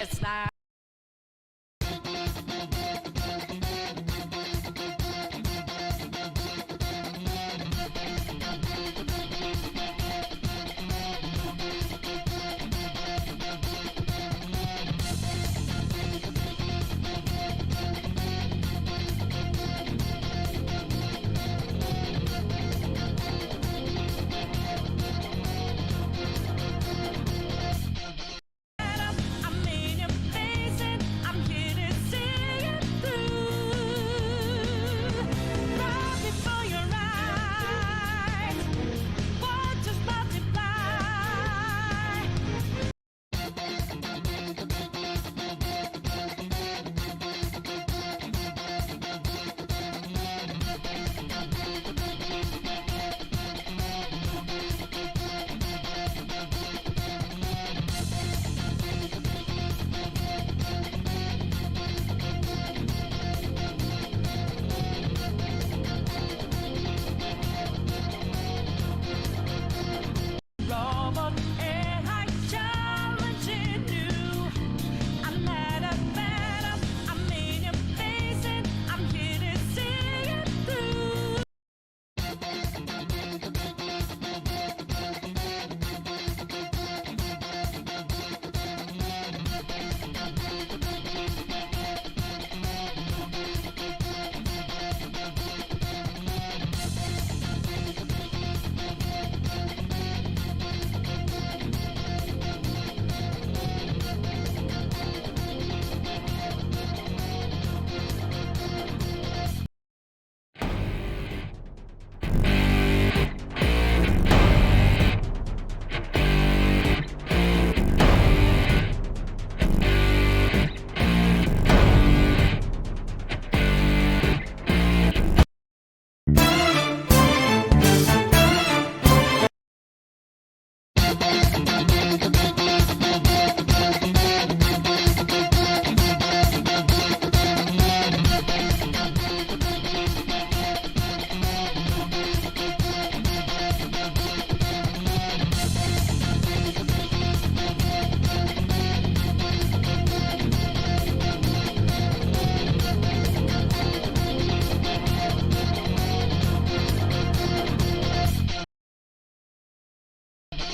It's like I'm in your face and I'm here to see it through. Right before your eyes, what just multiply? Robot AI challenging you. I'm at a better. I'm in your face and I'm here to see it through.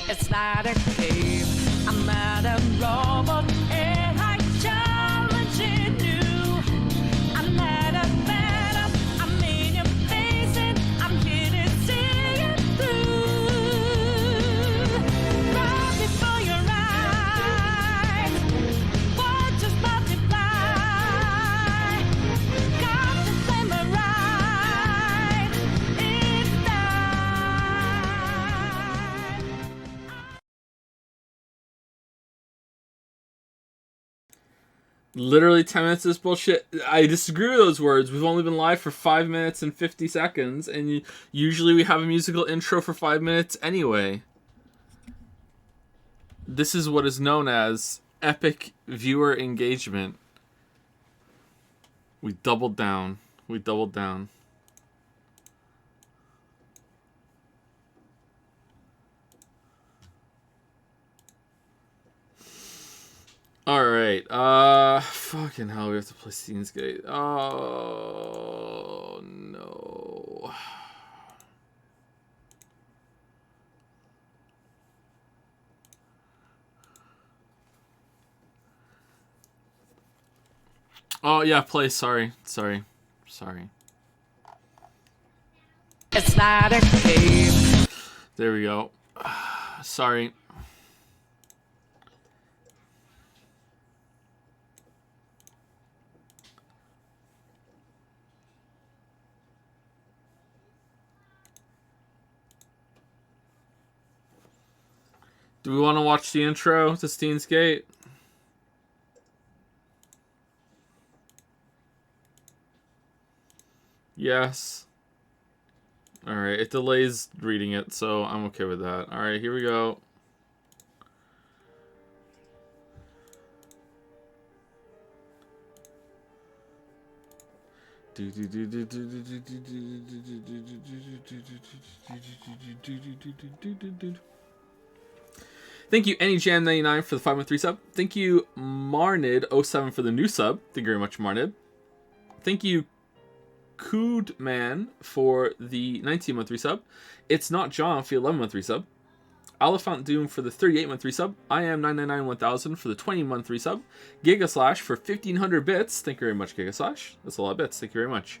It's not a game. I'm at a robot AI challenging you. I'm at a better. I'm in your face and I'm here to see it through. Right before your eyes, what just multiply? Got the flame right. It's time. Literally 10 minutes of this bullshit. I disagree with those words. We've only been live for 5 minutes and 50 seconds, and usually we have a musical intro for 5 minutes anyway. This is what is known as epic viewer engagement. We doubled down. We doubled down. Alright, fucking hell, we have to play Steins Gate. Oh, no. Oh, yeah, play, sorry. It's not a game. There we go. Sorry. Do we want to watch the intro to Steins Gate? Yes. Alright, it delays reading it, so I'm okay with that. Alright, here we go. Thank you, AnyJam99 for the 513 sub. Thank you, Marnid07 for the new sub. Thank you very much, Marnid. Thank you, Koodman for the 19-month resub. It's Not John for the 11-month resub. Oliphant Doom for the 38-month resub. I am 999-1000 for the 20-month resub. Gigaslash for 1500 bits. Thank you very much, Gigaslash. That's a lot of bits. Thank you very much.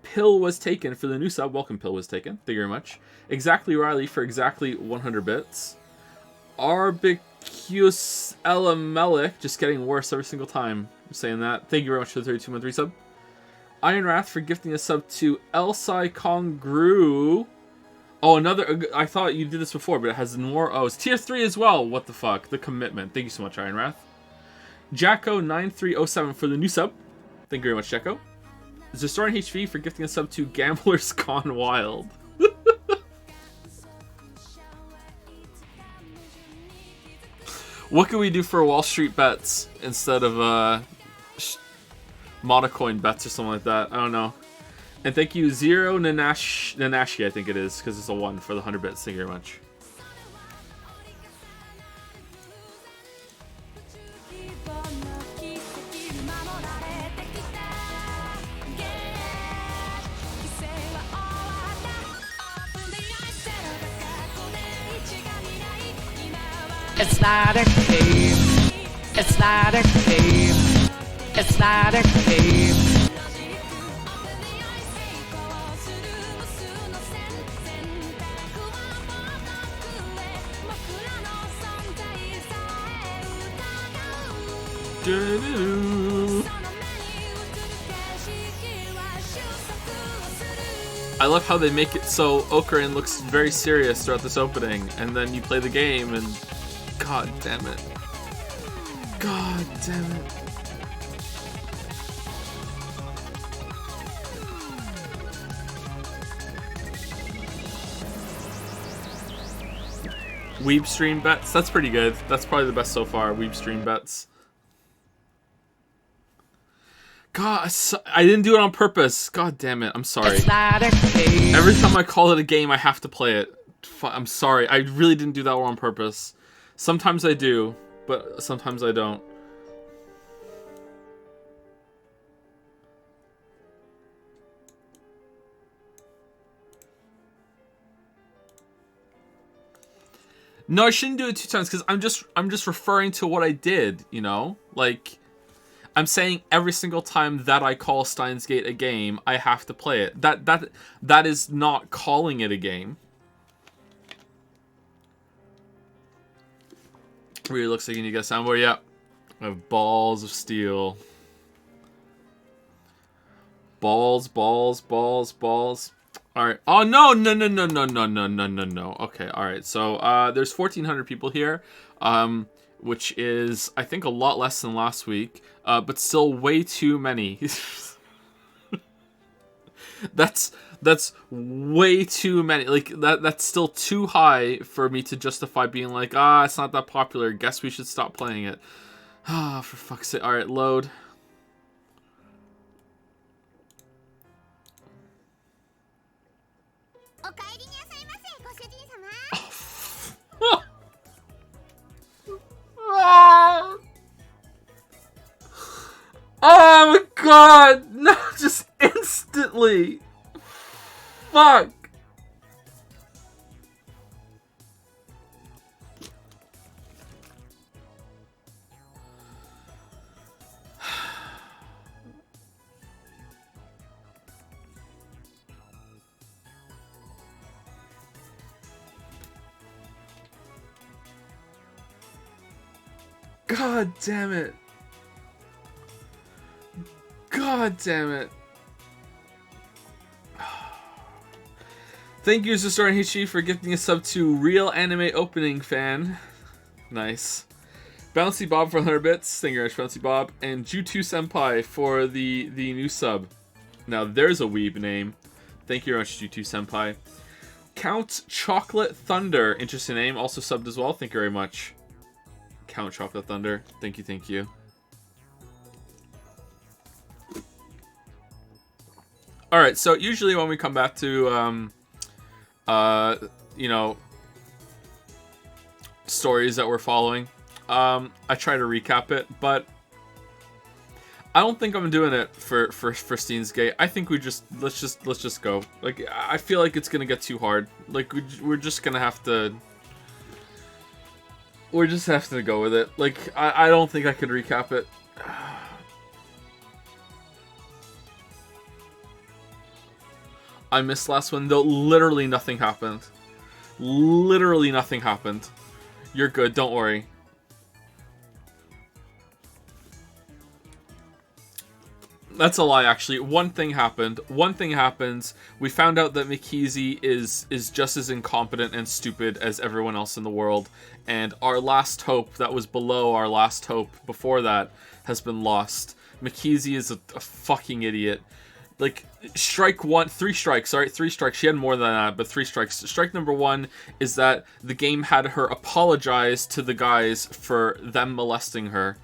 Pill was taken for the new sub. Welcome, Pill was taken. Thank you very much. Exactly Riley for exactly 100 bits. Arbicus Elamelik, just getting worse every single time I'm saying that. Thank you very much for the 32-month resub. Iron Wrath for gifting a sub to Elsai Congru. Oh, another. I thought you did this before, but it has more. Oh, it's tier 3 as well. What the fuck? The commitment. Thank you so much, Iron Wrath. Jacko9307 for the new sub. Thank you very much, Jacko. Zestoran HV for gifting a sub to Gamblers Gone Wild. What can we do for Wall Street bets instead of monocoin bets or something like that? I don't know. And thank you, Zero Nanashi, I think it is, because it's a 1 for the 100 bits. Thank you very much. It's not a game. It's not a game. It's not a game. I love how they make it so Ocarina looks very serious throughout this opening, and then you play the game and God damn it. God damn it. Weeb stream bets? That's pretty good. That's probably the best so far, Weeb stream bets. God, I didn't do it on purpose. God damn it, I'm sorry. It's not a game. Every time I call it a game, I have to play it. I'm sorry, I really didn't do that one on purpose. Sometimes I do, but sometimes I don't. No, I shouldn't do it 2 times because I'm just referring to what I did, you know? Like, I'm saying every single time that I call Steins Gate a game, I have to play it. That is not calling it a game. Really looks like you need to get a soundboard. Yeah. I have balls of steel. Balls. Alright. Oh, no. Okay, alright. So, there's 1,400 people here, which is, I think, a lot less than last week, but still way too many. That's way too many. Like, that's still too high for me to justify being like, it's not that popular. Guess we should stop playing it. Ah, for fuck's sake. Alright, load. Oh my god! No, just instantly! Fuck! God damn it. God damn it. Thank you, Sister and Hichi, for gifting a sub to Real Anime Opening Fan. Nice. Bouncy Bob for 100 bits. Thank you very much, Bouncy Bob. And Jutu Senpai for the new sub. Now, there's a weeb name. Thank you very much, Jutu Senpai. Count Chocolate Thunder. Interesting name. Also subbed as well. Thank you very much. Count Chocolate Thunder. Thank you, thank you. Alright, so usually when we come back to, you know, stories that we're following. I try to recap it, but I don't think I'm doing it for Steins Gate. I think let's just go. Like, I feel like it's gonna get too hard. Like, we're just gonna have to. We're just have to go with it. Like, I don't think I could recap it. I missed last one though. Literally nothing happened. Literally nothing happened. You're good. Don't worry. That's a lie, actually. One thing happened. One thing happens. We found out that Mikizi is just as incompetent and stupid as everyone else in the world. And our last hope, that was below our last hope before that, has been lost. Mikizi is a fucking idiot. Like, strike one, 3 strikes, sorry, 3 strikes. She had more than that, but 3 strikes. Strike number 1 is that the game had her apologize to the guys for them molesting her.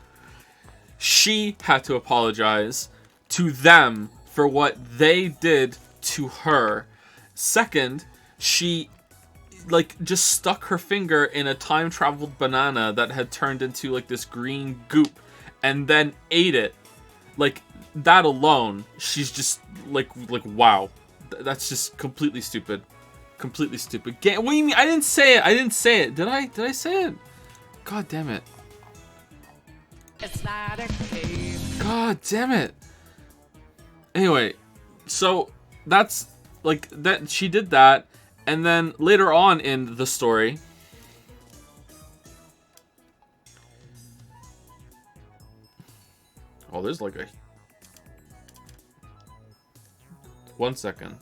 She had to apologize to them for what they did to her. Second, she like just stuck her finger in a time traveled banana that had turned into like this green goop and then ate it. Like, that alone, she's just like wow. That's just completely stupid. Completely stupid. What do you mean? I didn't say it. I didn't say it. Did I say it? God damn it. It's not a cave. God damn it. Anyway, so that's like that. She did that, and then later on in the story, oh, there's like a 1 second.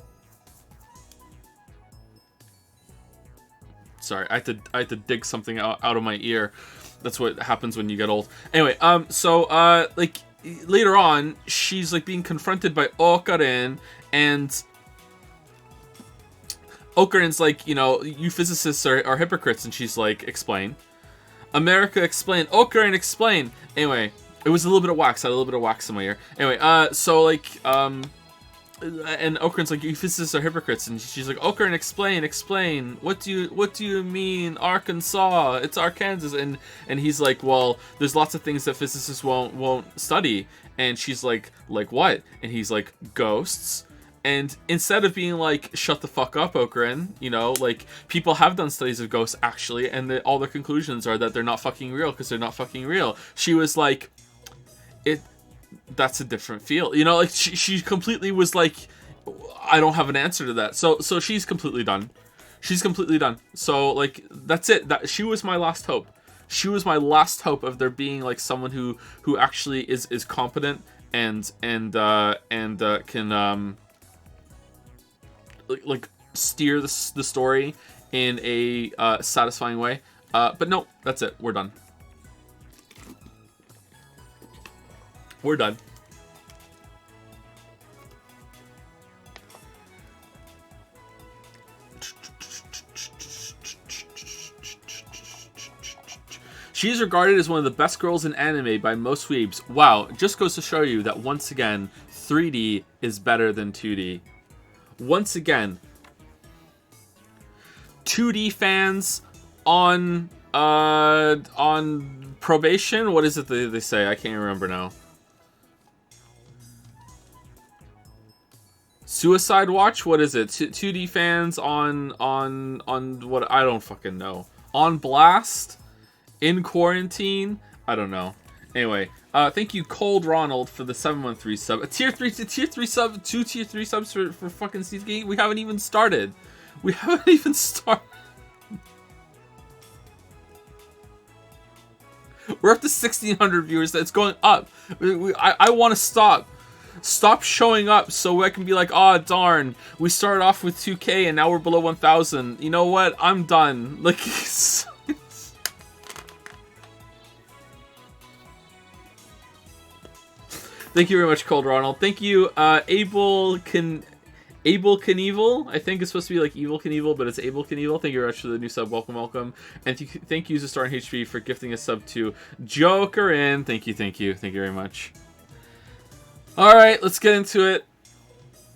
Sorry, I had to dig something out of my ear. That's what happens when you get old. Anyway, like later on, she's like being confronted by Okarin, and Okarin's like, you know, you physicists are hypocrites, and she's like, explain. America, explain. Okarin, explain. Anyway, it was a little bit of wax. I had a little bit of wax in my ear. Anyway, so like, and Okarin's like, you physicists are hypocrites, and she's like, Okarin, explain. What do you mean, Arkansas? It's Arkansas, and he's like, well, there's lots of things that physicists won't study, and she's like what? And he's like, ghosts. And instead of being like, shut the fuck up, Okarin, you know, like, people have done studies of ghosts actually, and all their conclusions are that they're not fucking real because they're not fucking real. She was like, that's a different field, you know, like she completely was like, I don't have an answer to that. So she's completely done. She's completely done. So like, that's it. That she was my last hope. She was my last hope of there being like someone who actually is competent and can like steer the story in a satisfying way. But no, that's it. We're done. We're done. She is regarded as one of the best girls in anime by most weebs. Wow, just goes to show you that once again, 3D is better than 2D. Once again, 2D fans on probation. What is it they say? I can't remember now. Suicide Watch? What is it? 2D fans on what? I don't fucking know. On blast? In quarantine? I don't know. Anyway, thank you, Cold Ronald, for the 713 sub. A tier 3 sub, 2 tier 3 subs for fucking Steins Gate. We haven't even started. We haven't even started. We're up to 1,600 viewers. It's going up. I want to stop. Stop showing up so I can be like, oh darn, we started off with 2K and now we're below 1,000. You know what? I'm done. Like, thank you very much, Cold Ronald. Thank you, Abel Knievel. I think it's supposed to be like Evil Knievel, but it's Abel Knievel. Thank you very much for the new sub. Welcome. And thank you, Star and HP, for gifting a sub to Jokerin. Thank you very much. All right, let's get into it.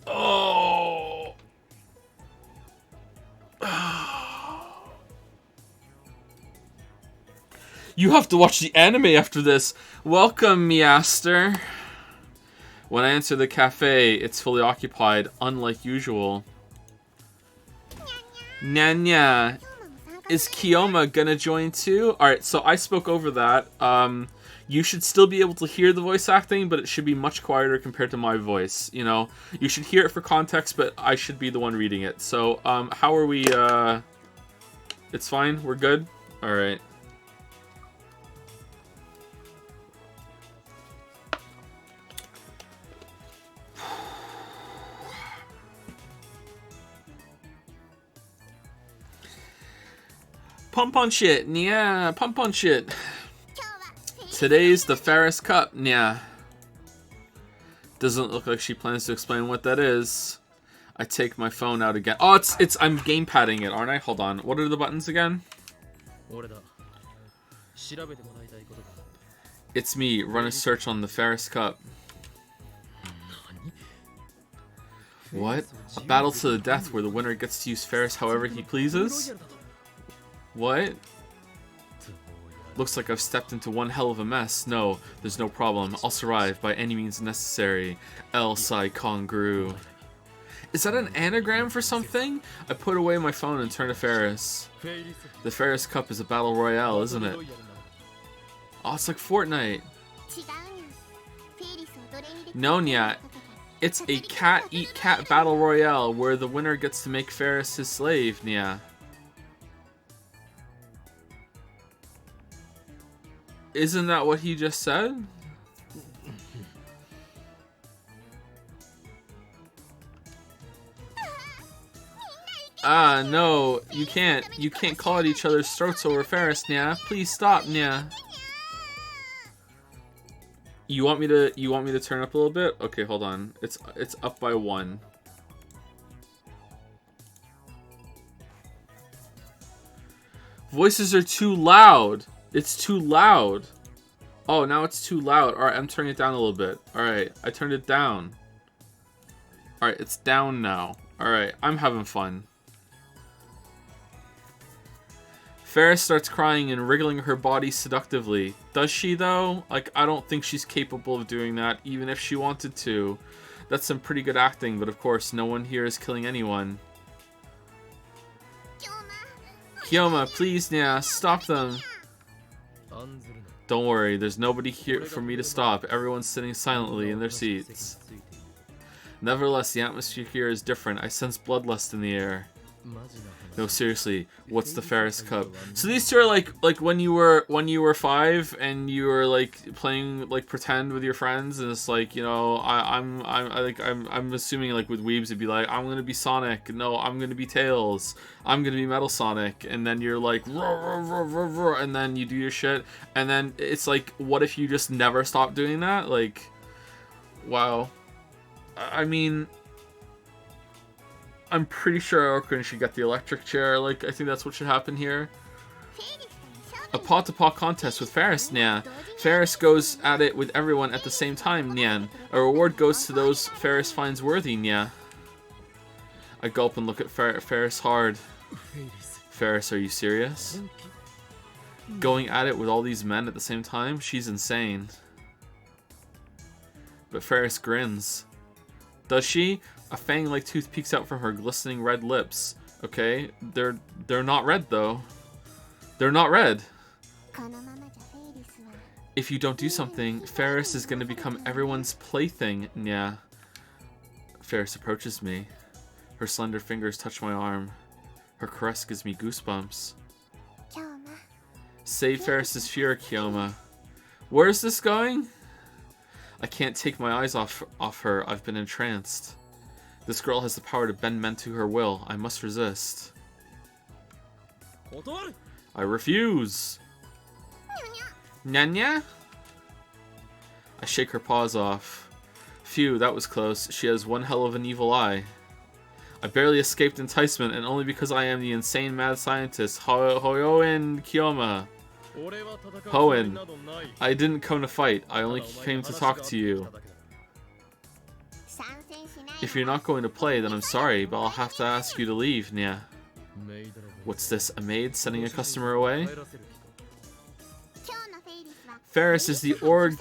Oh. You have to watch the anime after this. Welcome, Miaster. When I enter the cafe, it's fully occupied, unlike usual. Nanya. Is Kiyoma gonna join too? Alright, so I spoke over that. You should still be able to hear the voice acting, but it should be much quieter compared to my voice. You know, you should hear it for context, but I should be the one reading it. So, how are we, It's fine? We're good? Alright. Pump on shit, yeah, pump on shit. Today's the Ferris Cup, yeah. Doesn't look like she plans to explain what that is. I take my phone out again. Oh, I'm gamepadding it, aren't I? Hold on. What are the buttons again? It's me. Run a search on the Ferris Cup. What? A battle to the death where the winner gets to use Ferris however he pleases? What? Looks like I've stepped into one hell of a mess. No, there's no problem. I'll survive by any means necessary. El Sai Kongru. Is that an anagram for something? I put away my phone and turn to Ferris. The Ferris Cup is a battle royale, isn't it? Oh, it's like Fortnite. No, Nya. It's a cat-eat-cat battle royale where the winner gets to make Ferris his slave, Nya. Isn't that what he just said? Ah, no, you can't. You can't call at each other's throats over Ferris, Nya. Please stop, Nya. You want me to turn up a little bit? Okay, hold on. It's up by 1. Voices are too loud. It's too loud. Oh, now it's too loud. Alright, I'm turning it down a little bit. Alright, I turned it down. Alright, it's down now. Alright, I'm having fun. Ferris starts crying and wriggling her body seductively. Does she, though? Like, I don't think she's capable of doing that, even if she wanted to. That's some pretty good acting, but of course, no one here is killing anyone. Kiyoma, please, Nya, stop them. Don't worry, there's nobody here for me to stop. Everyone's sitting silently in their seats. Nevertheless, the atmosphere here is different. I sense bloodlust in the air. No, seriously, what's the Ferris Cup? So these two are like when you were 5 and you were like playing like pretend with your friends, and it's like, you know, I'm assuming like with weebs it'd be like, I'm gonna be Sonic, no, I'm gonna be Tails, I'm gonna be Metal Sonic, and then you're like roar, roar, roar, roar, and then you do your shit, and then it's like, what if you just never stop doing that? Like, wow. I mean, I'm pretty sure Orkun should get the electric chair. Like, I think that's what should happen here. A paw-to-paw contest with Ferris, Nya. Ferris goes at it with everyone at the same time, Nyan. A reward goes to those Ferris finds worthy, Nya. I gulp and look at Ferris hard. Ferris, are you serious? Going at it with all these men at the same time? She's insane. But Ferris grins. Does she? A fang-like tooth peeks out from her glistening red lips. Okay, they're not red though. They're not red. If you don't do something, Ferris is gonna become everyone's plaything, Nya. Ferris approaches me. Her slender fingers touch my arm. Her caress gives me goosebumps. Save Ferris's fear, Kiyoma. Where is this going? I can't take my eyes off her. I've been entranced. This girl has the power to bend men to her will. I must resist. I refuse. Nyanya? I shake her paws off. Phew, that was close. She has one hell of an evil eye. I barely escaped enticement, and only because I am the insane mad scientist, Hoyoen Kiyoma. Hoenn, I didn't come to fight. I only came to talk to you. If you're not going to play, then I'm sorry, but I'll have to ask you to leave, Nya. What's this, a maid sending a customer away? Ferris is the org...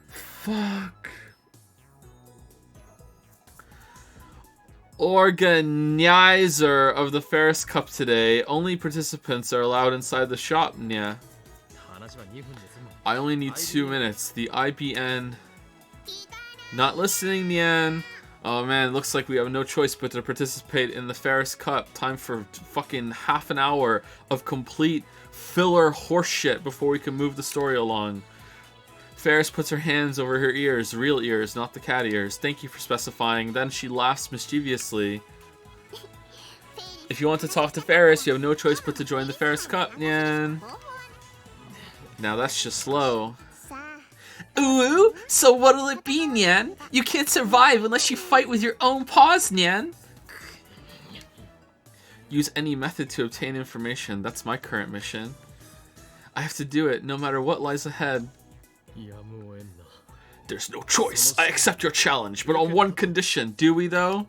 Fuck. Organizer of the Ferris Cup today. Only participants are allowed inside the shop. Yeah. I only need 2 minutes. The IBN. Not listening, Nyan. Oh man, looks like we have no choice but to participate in the Ferris Cup. Time for fucking half an hour of complete filler horseshit before we can move the story along. Ferris puts her hands over her ears, real ears, not the cat ears. Thank you for specifying. Then she laughs mischievously. If you want to talk to Ferris, you have no choice but to join the Ferris Cup, Nyan. Now that's just slow. Ooh, so what'll it be, Nyan? You can't survive unless you fight with your own paws, Nyan. Use any method to obtain information. That's my current mission. I have to do it, no matter what lies ahead. There's no choice. I accept your challenge, but on one condition. Do we, though?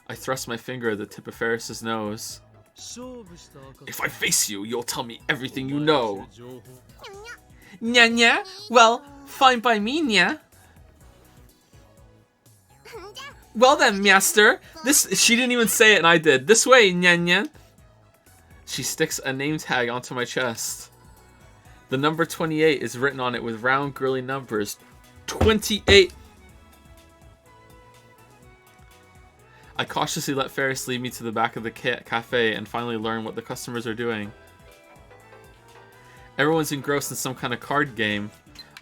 I thrust my finger at the tip of Ferris's nose. If I face you, you'll tell me everything you know. Nya nya? Well, fine by me, nya. Well then, master. She didn't even say it and I did. This way, nya nya. She sticks a name tag onto my chest. The number 28 is written on it with round, girly numbers. 28! I cautiously let Ferris lead me to the back of the cafe and finally learn what the customers are doing. Everyone's engrossed in some kind of card game.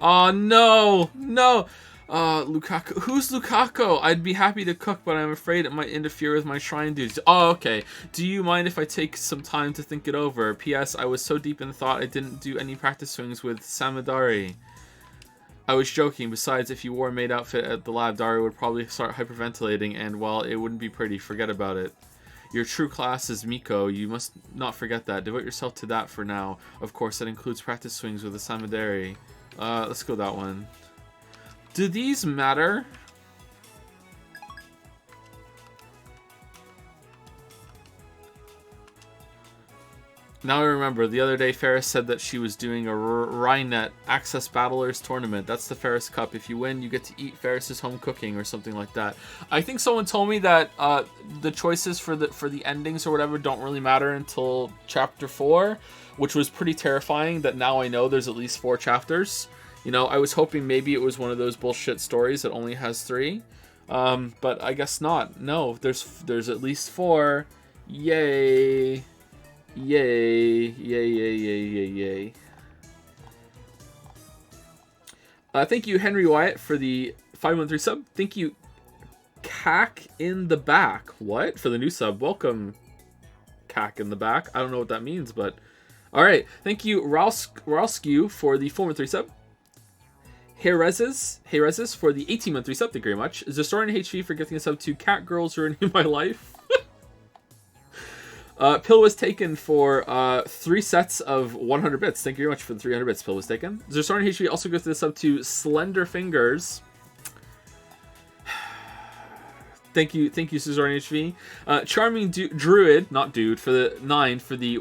Oh no! No! Lukaku. Who's Lukaku? I'd be happy to cook, but I'm afraid it might interfere with my shrine duties. Oh, okay. Do you mind if I take some time to think it over? P.S. I was so deep in thought I didn't do any practice swings with Samadari. I was joking. Besides, if you wore a maid outfit at the lab, Dari would probably start hyperventilating, and, well, it wouldn't be pretty. Forget about it. Your true class is Miko. You must not forget that. Devote yourself to that for now. Of course, that includes practice swings with the Samadari. Let's go that one. Do these matter? Now I remember, the other day Ferris said that she was doing a Rhinet Access Battlers tournament. That's the Ferris Cup. If you win, you get to eat Ferris's home cooking or something like that. I think someone told me that the choices for the endings or whatever don't really matter until Chapter 4, which was pretty terrifying that now I know there's at least 4 chapters. You know, I was hoping maybe it was one of those bullshit stories that only has 3. But I guess not. No, there's at least 4. Yay. Yay. Yay, yay, yay, yay, yay. Thank you, Henry Wyatt, for the 513 sub. Thank you, Cack in the Back. What? For the new sub. Welcome, Cack in the Back. I don't know what that means, but... Alright. Thank you, Ralskew, for the 413 sub. Heyrezes for the 18-month resub. Thank you very much. Zestorian HV for gifting a sub to Cat Girls Ruining My Life. Pill was taken for 3 sets of 100 bits. Thank you very much for the 300 bits. Pill was taken. Zestorian HV also gifted a sub to Slender Fingers. Thank you, Zestorian HV. Charming Druid, not dude, for the 9 for the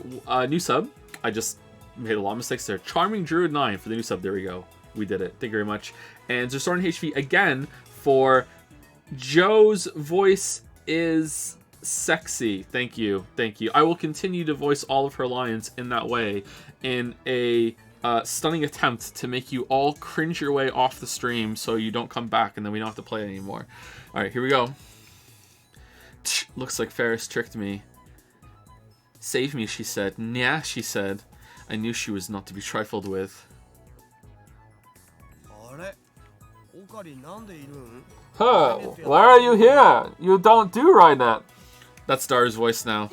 new sub. I just made a lot of mistakes there. Charming Druid 9 for the new sub. There we go. We did it. Thank you very much. And Zestorian HV again for Joe's voice is sexy. Thank you. Thank you. I will continue to voice all of her lines in that way in a stunning attempt to make you all cringe your way off the stream so you don't come back and then we don't have to play it anymore. Alright, here we go. Looks like Ferris tricked me. Save me, she said. Nah, she said. I knew she was not to be trifled with. Huh, why are you here? You don't do Rhinet. That's Daru's voice now.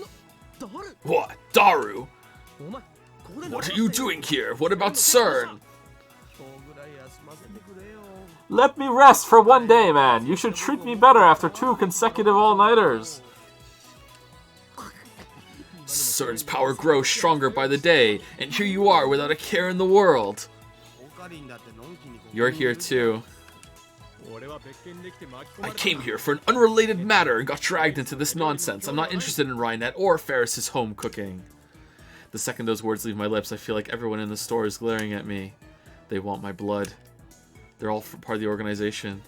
What? Daru? What are you doing here? What about CERN? Let me rest for one day, man. You should treat me better after 2 consecutive all-nighters. CERN's power grows stronger by the day, and here you are without a care in the world. You're here too. I came here for an unrelated matter and got dragged into this nonsense. I'm not interested in Rhinet or Ferris's home cooking. The second those words leave my lips, I feel like everyone in the store is glaring at me. They want my blood. They're all part of the organization.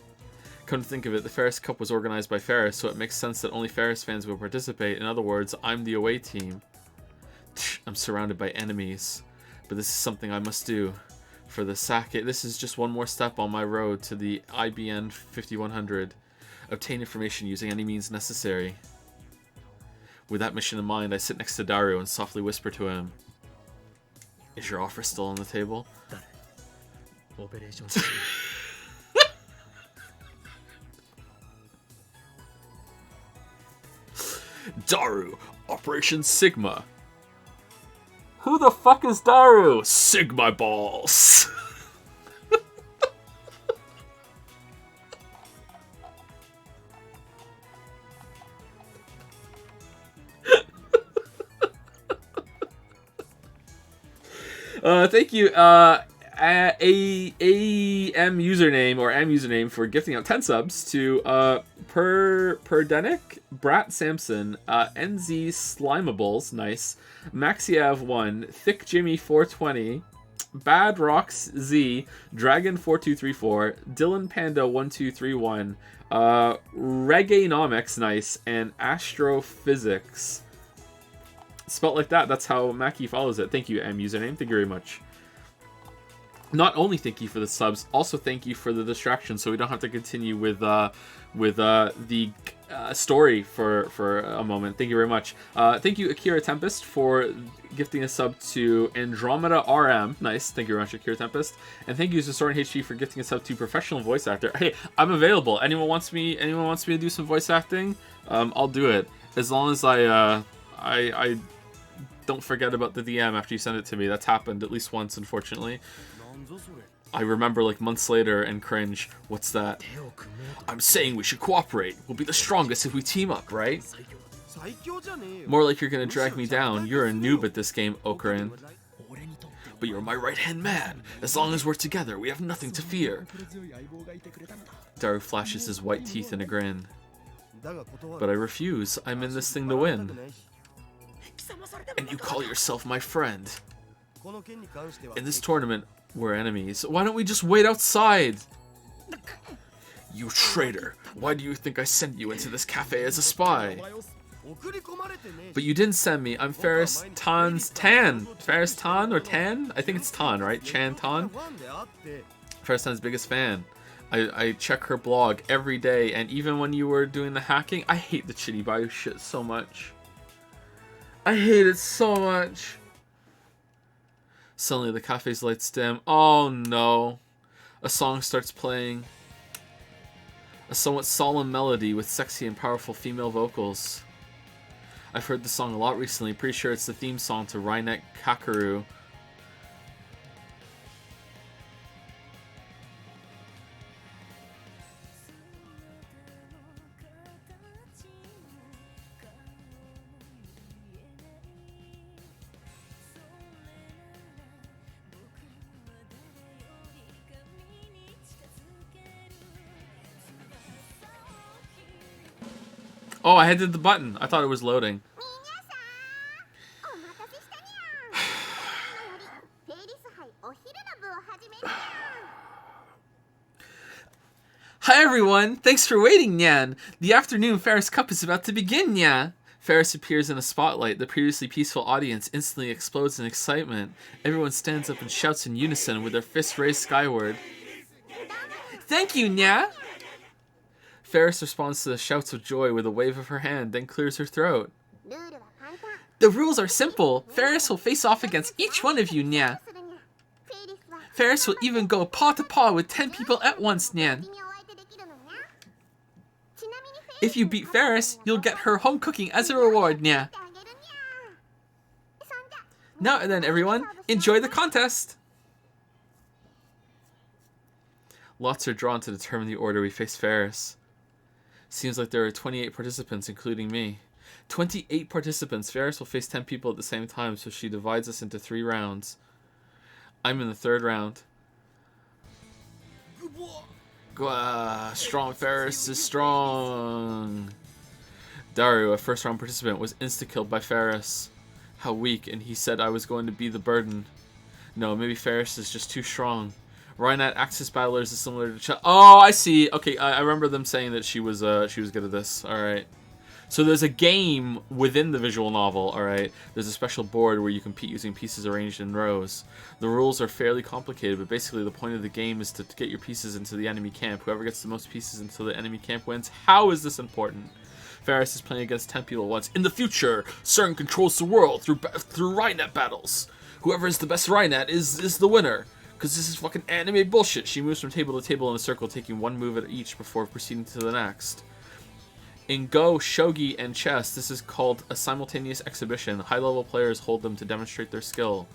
Come to think of it, the Ferris Cup was organized by Ferris, so it makes sense that only Ferris fans will participate. In other words, I'm the away team. I'm surrounded by enemies. But this is something I must do. For the sake, this is just one more step on my road to the IBN 5100. Obtain information using any means necessary. With that mission in mind, I sit next to Daru and softly whisper to him, "Is your offer still on the table?" Daru, Operation Sigma. Who the fuck is Daru? Sigma balls. Thank you, AM username or M username for gifting out 10 subs to Perdenic, Brat Samson, NZ Slimables, nice, Maxiev1, Thick Jimmy 420, Bad Rocks Z, Dragon 4234, Dylan Panda 1231, Reggaenomics, nice, and Astrophysics. Spelt like that, that's how Mackie follows it. Thank you, M username. Thank you very much. Not only thank you for the subs, also thank you for the distraction, so we don't have to continue with the story for a moment. Thank you very much. Thank you, Akira Tempest, for gifting a sub to Andromeda RM. Nice. Thank you very much, Akira Tempest. And thank you to Soren HG for gifting a sub to Professional Voice Actor. Hey, I'm available. Anyone wants me to do some voice acting? I'll do it. As long as I don't forget about the DM after you send it to me. That's happened at least once, unfortunately. I remember like months later and cringe. What's that? I'm saying we should cooperate. We'll be the strongest if we team up, right? More like you're gonna drag me down. You're a noob at this game, Okarin. But you're my right-hand man. As long as we're together, we have nothing to fear. Daru flashes his white teeth in a grin. But I refuse. I'm in this thing to win. And you call yourself my friend. In this tournament, we're enemies. Why don't we just wait outside? You traitor. Why do you think I sent you into this cafe as a spy? But you didn't send me. I'm Ferris Tan's Tan. Ferris Tan or Tan? I think it's Tan, right? Chan Tan? Ferris Tan's biggest fan. I check her blog every day, and even when you were doing the hacking, I hate the Chitty Bayou shit so much. I hate it so much. Suddenly the cafe's lights dim. Oh no. A song starts playing. A somewhat solemn melody with sexy and powerful female vocals. I've heard the song a lot recently. Pretty sure it's the theme song to Rhinet Kakaru. Oh, I had the button. I thought it was loading. Hi everyone! Thanks for waiting, Nyan! The afternoon Ferris Cup is about to begin, Nya! Ferris appears in a spotlight. The previously peaceful audience instantly explodes in excitement. Everyone stands up and shouts in unison with their fists raised skyward. Thank you, Nya! Ferris responds to the shouts of joy with a wave of her hand, then clears her throat. The rules are simple. Ferris will face off against each one of you, Nya. Ferris will even go paw to paw with 10 people at once, Nyan. If you beat Ferris, you'll get her home cooking as a reward, Nya. Now and then, everyone, enjoy the contest! Lots are drawn to determine the order we face Ferris. Seems like there are 28 participants, including me. 28 participants. Ferris will face 10 people at the same time, so she divides us into 3 rounds. I'm in the 3rd round. Strong Ferris is strong. Daru, a first round participant, was insta-killed by Ferris. How weak, and he said I was going to be the burden. No, maybe Ferris is just too strong. Reinat Axis Battlers is similar to Oh, I see. Okay, I remember them saying that she was good at this. Alright. So there's a game within the visual novel, alright? There's a special board where you compete using pieces arranged in rows. The rules are fairly complicated, but basically the point of the game is to get your pieces into the enemy camp. Whoever gets the most pieces into the enemy camp wins. How is this important? Ferris is playing against 10 people at once. In the future, CERN controls the world through Rhinet battles. Whoever is the best Rhinet is the winner. Because this is fucking anime bullshit. She moves from table to table in a circle, taking one move at each before proceeding to the next. In Go, Shogi, and chess, this is called a simultaneous exhibition. High-level players hold them to demonstrate their skill.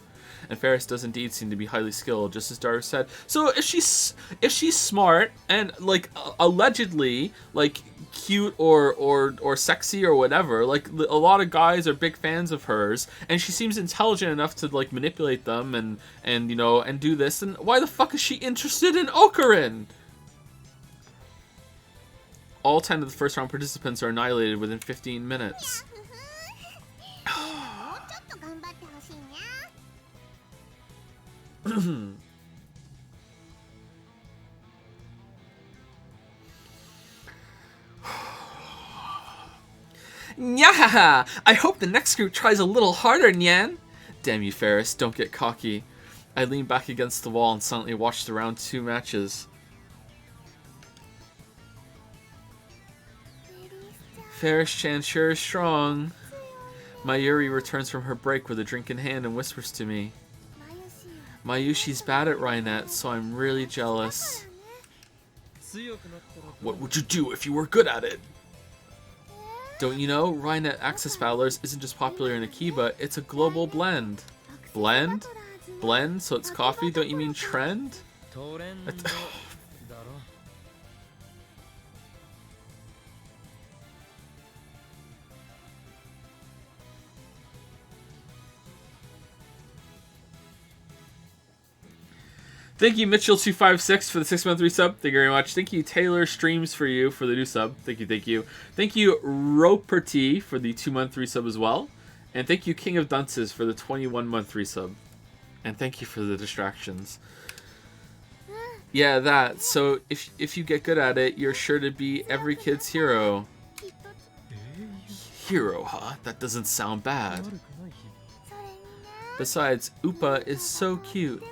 And Ferris does indeed seem to be highly skilled, just as Daru said. So if she's smart and like allegedly like cute or sexy or whatever, like a lot of guys are big fans of hers, and she seems intelligent enough to like manipulate them and you know and do this, then why the fuck is she interested in Okarin? All 10 of the first round participants are annihilated within 15 minutes. Nyahaha! I hope the next group tries a little harder, Nyan! Damn you, Ferris, don't get cocky. I leaned back against the wall and silently watched the round 2 matches. Ferris-chan sure is strong. Mayuri returns from her break with a drink in hand and whispers to me. Mayushi's bad at Rhinet, so I'm really jealous. What would you do if you were good at it? Don't you know, Rhinet Axis Battlers isn't just popular in Akiba, it's a global blend. Blend? Blend? So it's coffee? Don't you mean trend? Thank you, Mitchell256 for the 6-month resub. Thank you very much. Thank you, Taylor Streams for you for the new sub. Thank you, thank you. Thank you, Roperty for the 2-month resub as well. And thank you, King of Dunces for the 21-month resub. And thank you for the distractions. Yeah, that. So if you get good at it, you're sure to be every kid's hero. Hero, huh? That doesn't sound bad. Besides, Upa is so cute.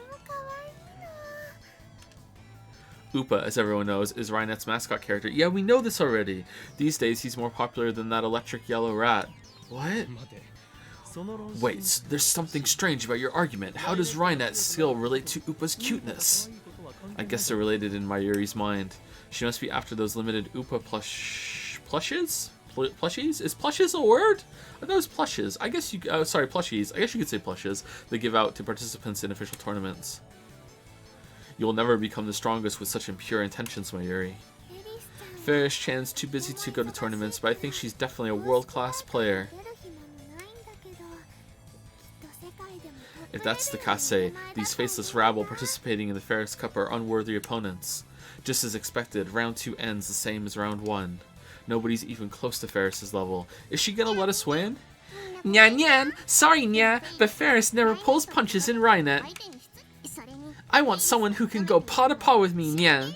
Upa, as everyone knows, is Rhinet's mascot character. Yeah, we know this already. These days, he's more popular than that electric yellow rat. What? Wait, there's something strange about your argument. How does Rhinet's skill relate to Upa's cuteness? I guess they're related in Mayuri's mind. She must be after those limited Upa plushes? Plushies? Is plushes a word? I thought it was plushes. I guess you... sorry, plushies. I guess you could say plushes. They give out to participants in official tournaments. You'll never become the strongest with such impure intentions, Mayuri. Ferris-chan's too busy to go to tournaments, but I think she's definitely a world-class player. If that's the case, these faceless rabble participating in the Ferris Cup are unworthy opponents. Just as expected, round 2 ends the same as round 1. Nobody's even close to Ferris's level. Is she gonna let us win? Nyan Nyan! Sorry, Nya, but Ferris never pulls punches in Rhinet. I want someone who can go paw to paw with me, Nyan.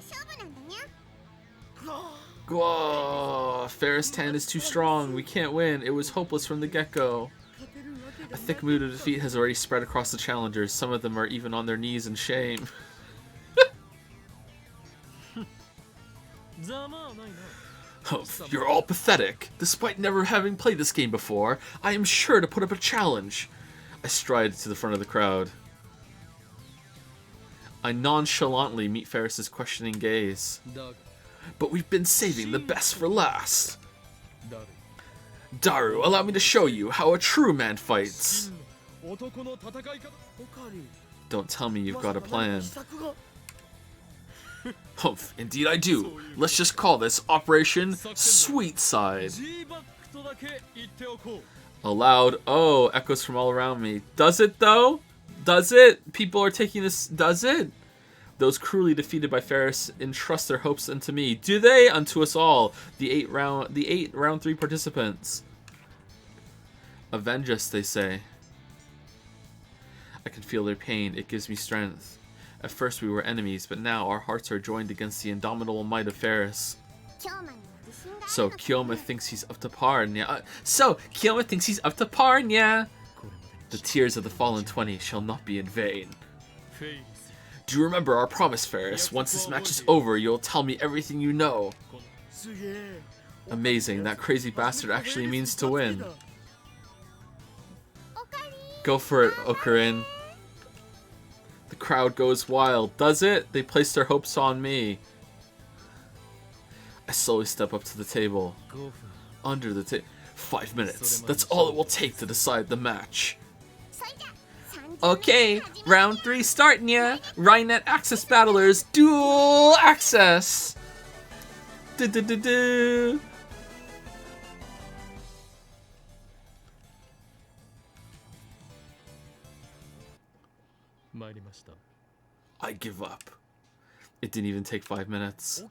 Whoa, Ferris Tan is too strong. We can't win. It was hopeless from the get-go. A thick mood of defeat has already spread across the challengers. Some of them are even on their knees in shame. Oh, you're all pathetic. Despite never having played this game before, I am sure to put up a challenge. I stride to the front of the crowd. I nonchalantly meet Ferris's questioning gaze. But we've been saving the best for last. Daru, allow me to show you how a true man fights. Don't tell me you've got a plan. Humph, indeed I do. Let's just call this Operation Sweet Side. A loud "oh" echoes from all around me. Does it though? Does it? People are taking this. Does it? Those cruelly defeated by Ferris entrust their hopes unto me. Do they? Unto us all, the eight round 3 participants. Avenge us, they say. I can feel their pain. It gives me strength. At first we were enemies, but now our hearts are joined against the indomitable might of Ferris. So Kyoma thinks he's up to par, nya. The tears of the fallen 20 shall not be in vain. Do you remember our promise, Ferris? Once this match is over, you'll tell me everything you know. Amazing, that crazy bastard actually means to win. Go for it, Okarin. The crowd goes wild. Does it? They place their hopes on me. I slowly step up to the table. Under the table. 5 minutes. That's all it will take to decide the match. Okay, round 3 starting ya. Rhinet Access Battlers Dual Access. Do. I give up. It didn't even take 5 minutes.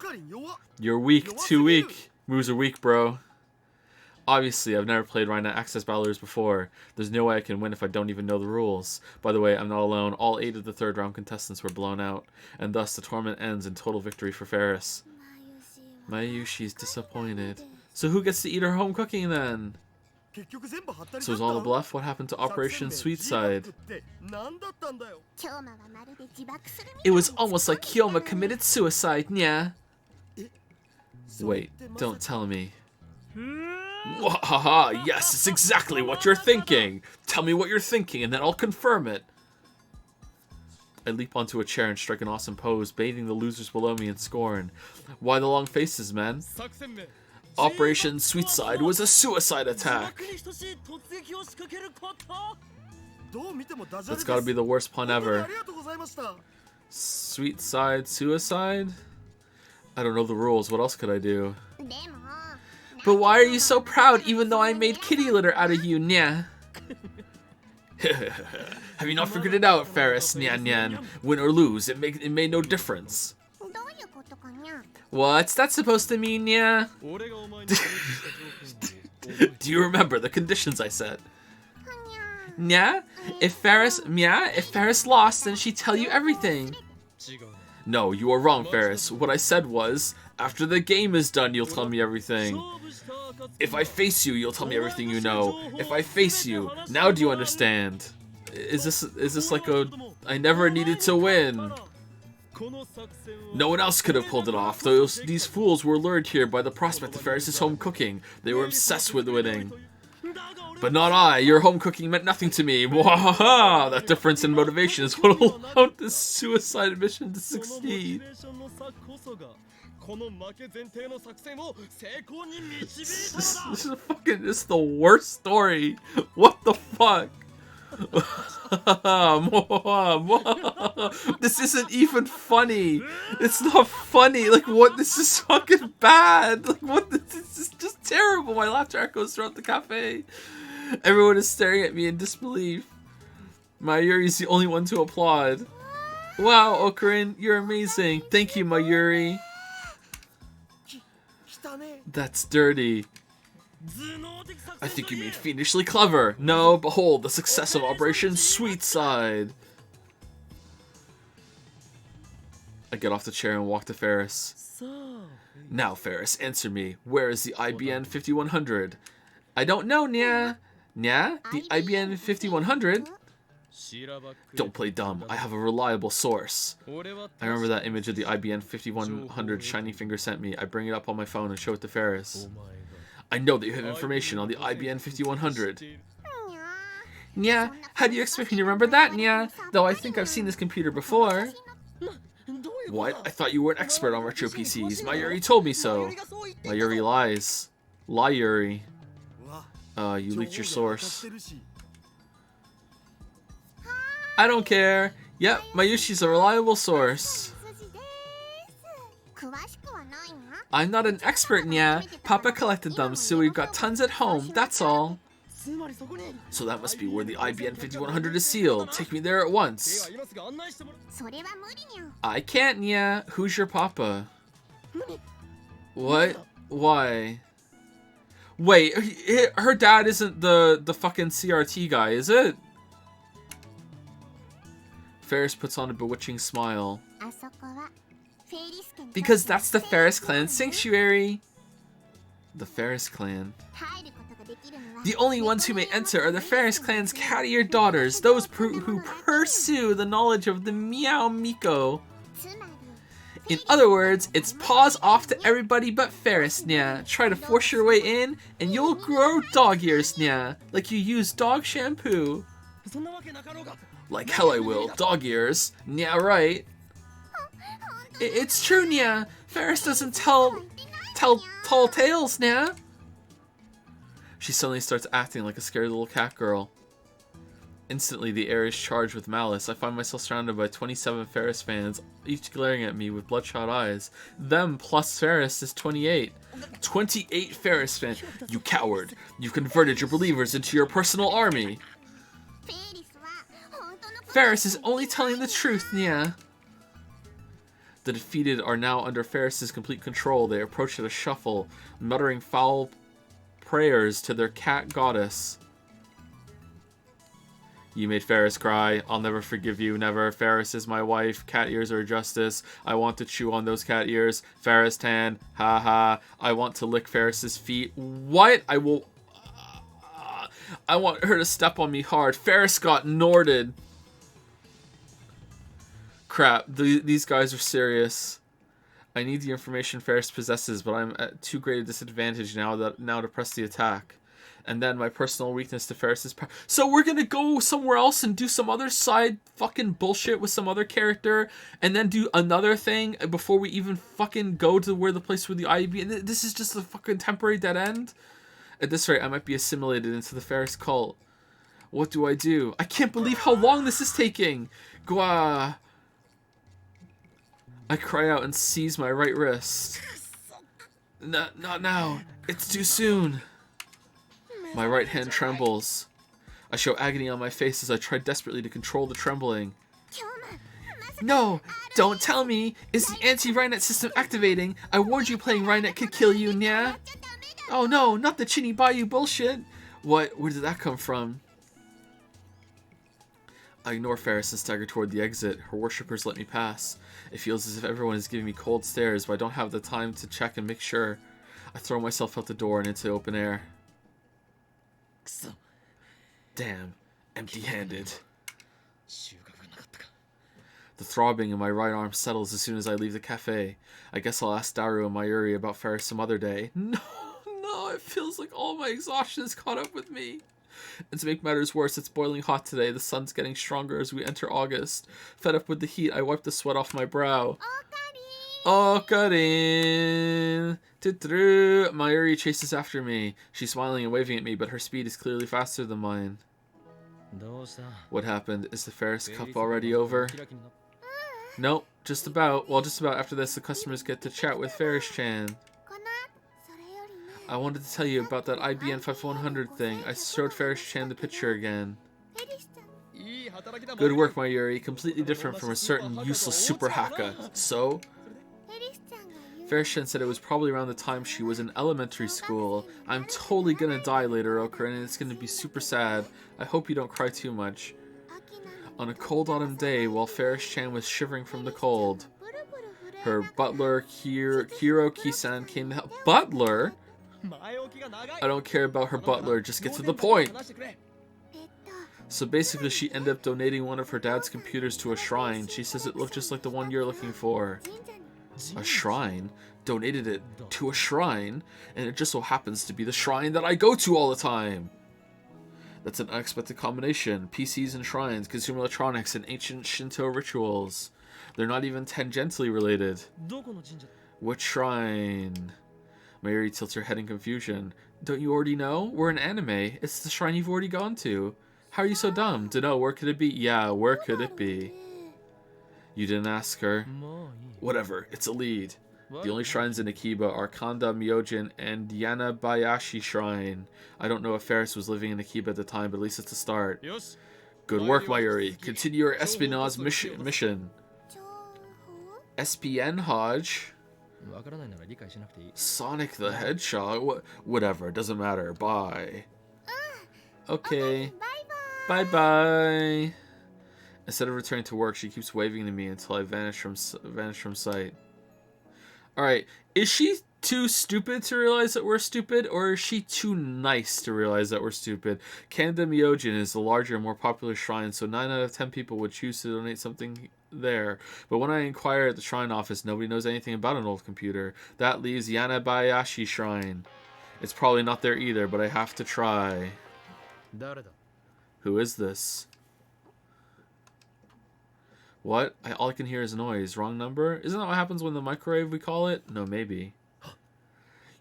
You're weak, too weak. Moves are weak, bro. Obviously, I've never played Rhinet Access Battlers before. There's no way I can win if I don't even know the rules. By the way, I'm not alone. All 8 of the 3rd round contestants were blown out, and thus the tournament ends in total victory for Ferris. Mayushi's disappointed. So who gets to eat her home cooking then? So was all a bluff? What happened to Operation Sweetside? It was almost like Kyoma committed suicide, nya. Wait, don't tell me. Wahaha, yes, it's exactly what you're thinking. Tell me what you're thinking and then I'll confirm it. I leap onto a chair and strike an awesome pose, baiting the losers below me in scorn. Why the long faces, man? Operation Sweetside was a suicide attack. That's gotta be the worst pun ever. Sweetside suicide? I don't know the rules. What else could I do? But why are you so proud even though I made kitty litter out of you, nya? Have you not figured it out, Ferris, nyan nyan? Win or lose, it made no difference. What's that supposed to mean, nya? Do you remember the conditions I set? Nya? If Ferris lost, then she'd tell you everything. No, you are wrong, Ferris. What I said was, after the game is done, you'll tell me everything. If I face you, you'll tell me everything you know. If I face you, now do you understand? Is this like a I never needed to win? No one else could have pulled it off. These fools were lured here by the prospect of Ferris' home cooking. They were obsessed with winning. But not I. Your home cooking meant nothing to me. Wahaha! That difference in motivation is what allowed this suicide mission to succeed. This is the worst story. What the fuck? This isn't even funny. It's not funny. Like, what? This is fucking bad. Like, what? This is just terrible. My laughter echoes throughout the cafe. Everyone is staring at me in disbelief. Mayuri's the only one to applaud. Wow, Okarin, you're amazing. Thank you, Mayuri. That's dirty. I think you mean fiendishly clever. No, behold, the success of Operation Sweetside. I get off the chair and walk to Ferris. Now, Ferris, answer me. Where is the IBN 5100? I don't know, nya. Nya? The IBN 5100? Don't play dumb. I have a reliable source. I remember that image of the IBN 5100 Shining Finger sent me. I bring it up on my phone and show it to Ferris. I know that you have information on the IBN 5100. Nya, how do you expect me to remember that, nya? Though I think I've seen this computer before. What? I thought you were an expert on retro PCs. Mayuri told me so. Mayuri lies. Liuri. You leaked your source. I don't care. Yep, Mayushi's a reliable source. I'm not an expert, nya. Papa collected them, so we've got tons at home, that's all. So that must be where the IBN 5100 is sealed. Take me there at once. I can't, Nya. Who's your papa? What? Why? Wait, her dad isn't the fucking CRT guy, is it? Ferris puts on a bewitching smile. Because that's the Ferris clan sanctuary. The Ferris clan. The only ones who may enter are the Ferris clan's cat-eared daughters, those who pursue the knowledge of the Meow Miko. In other words, it's paws off to everybody but Ferris, Nya. Try to force your way in, and you'll grow dog ears, Nya, like you use dog shampoo. Like hell I will, dog ears. Nya, right? It's true, Nya. Ferris doesn't tell tall tales, Nya. She suddenly starts acting like a scared little cat girl. Instantly, the air is charged with malice. I find myself surrounded by 27 Ferris fans, each glaring at me with bloodshot eyes. Them plus Ferris is 28. 28 Ferris fans. You coward. You've converted your believers into your personal army. Ferris is only telling the truth, Nya. The defeated are now under Ferris's complete control. They approach at a shuffle, muttering foul prayers to their cat goddess. You made Ferris cry. I'll never forgive you. Never. Ferris is my wife. Cat ears are justice. I want to chew on those cat ears. Ferris tan. Ha ha. I want to lick Ferris's feet. What? I will... I want her to step on me hard. Ferris got Norded. Crap. These guys are serious. I need the information Ferris possesses, but I'm at too great a disadvantage now to press the attack. And then my personal weakness to Ferris's power. So we're gonna go somewhere else and do some other side fucking bullshit with some other character, and then do another thing before we even fucking go to where the place where the IB. This is just a fucking temporary dead end. At this rate, I might be assimilated into the Ferris cult. What do? I can't believe how long this is taking. Gwa. I cry out and seize my right wrist. Not now. It's too soon. My right hand trembles. I show agony on my face as I try desperately to control the trembling. No! Don't tell me! Is the anti-Rhinet system activating? I warned you playing Rhinet could kill you, Nya! Oh no, not the Chinny Bayou bullshit! What? Where did that come from? I ignore Ferris and stagger toward the exit. Her worshippers let me pass. It feels as if everyone is giving me cold stares, but I don't have the time to check and make sure. I throw myself out the door and into open air. Damn, empty-handed. The throbbing in my right arm settles as soon as I leave the cafe. I guess I'll ask Daru and Mayuri about Ferris some other day. No, it feels like all my exhaustion has caught up with me. And to make matters worse, it's boiling hot today. The sun's getting stronger as we enter August. Fed up with the heat, I wipe the sweat off my brow. Okarin! Mayuri chases after me. She's smiling and waving at me, but her speed is clearly faster than mine. What happened? Is the Ferris Cup already over? Nope, just about. Well, just about. After this, the customers get to chat with Ferris-chan. I wanted to tell you about that IBN 5100 thing. I showed Ferris-chan the picture again. Good work, Mayuri. Completely different from a certain useless super haka. So? Ferris-chan said it was probably around the time she was in elementary school. I'm totally gonna die later, Okarin, and it's gonna be super sad. I hope you don't cry too much. On a cold autumn day, while Ferris-chan was shivering from the cold, her butler, Hiroki-san, came to help. Butler? I don't care about her butler, just get to the point. So basically she ended up donating one of her dad's computers to a shrine. She says it looked just like the one you're looking for. A shrine? Donated it to a shrine, and it just so happens to be the shrine that I go to all the time. That's an unexpected combination. PCs and shrines, consumer electronics, and ancient Shinto rituals. They're not even tangentially related. Which shrine? Mayuri tilts her head in confusion. Don't you already know? We're an anime. It's the shrine you've already gone to. How are you so dumb? Dunno, where could it be? Yeah, where could it be? You didn't ask her. Whatever, it's a lead. The only shrines in Akiba are Kanda Myojin and Yanabayashi Shrine. I don't know if Ferris was living in Akiba at the time, but at least it's a start. Good work, Mayuri. Continue your espionage mission. Espionage? Sonic the Hedgehog? Whatever, doesn't matter. Bye. Okay. Bye-bye. Instead of returning to work, she keeps waving to me until I vanish from sight. Alright, is she too stupid to realize that we're stupid, or is she too nice to realize that we're stupid? Kanda Myojin is the larger and more popular shrine, so 9 out of 10 people would choose to donate something there. But when I inquire at the shrine office, nobody knows anything about an old computer. That leaves Yanabayashi Shrine. It's probably not there either, but I have to try. Who is this? What? All I can hear is noise. Wrong number? Isn't that what happens when the microwave, we call it? No, maybe.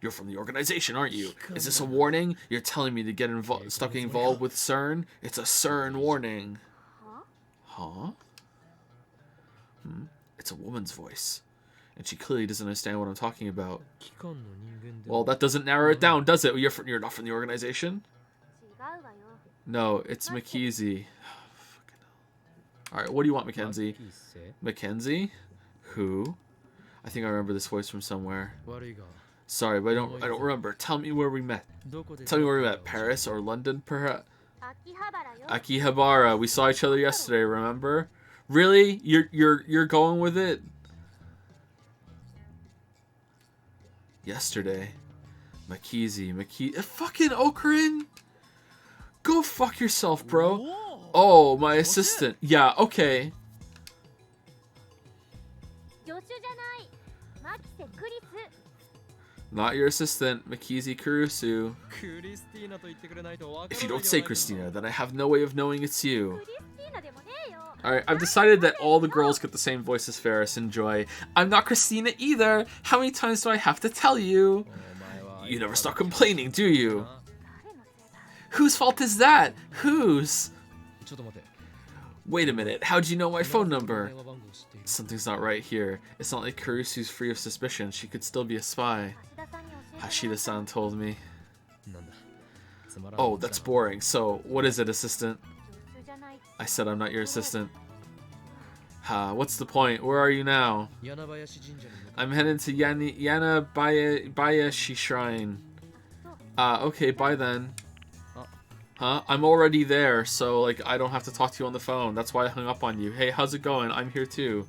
You're from the organization, aren't you? Is this a warning? You're telling me to get stop getting involved with CERN? It's a CERN warning. Huh? It's a woman's voice. And she clearly doesn't understand what I'm talking about. Well, that doesn't narrow it down, does it? You're not from the organization? No, it's Mackenzie. Alright, what do you want, Mackenzie? Mackenzie? Who? I think I remember this voice from somewhere. Sorry, but I don't remember. Tell me where we met. Tell me where we met. Paris or London, perhaps? Akihabara. We saw each other yesterday, remember? Really? You're going with it? Yesterday. Makizi. Fucking Okrin! Go fuck yourself, bro. Oh, my assistant. Yeah, okay. Not your assistant, Makizi Kurusu. If you don't say Christina, then I have no way of knowing it's you. Alright, I've decided that all the girls get the same voice as Ferris. Enjoy. I'm not Christina either. How many times do I have to tell you? You never stop complaining, do you? Whose fault is that? Whose? Wait a minute, how'd you know my phone number? Something's not right here. It's not like Kurusu's free of suspicion. She could still be a spy. Hashida-san told me. Oh, that's boring. So, what is it, assistant? I said I'm not your assistant. What's the point? Where are you now? I'm headed to Yanabayashi Shrine. Okay, bye then. Huh? I'm already there, so like I don't have to talk to you on the phone. That's why I hung up on you. Hey, how's it going? I'm here too.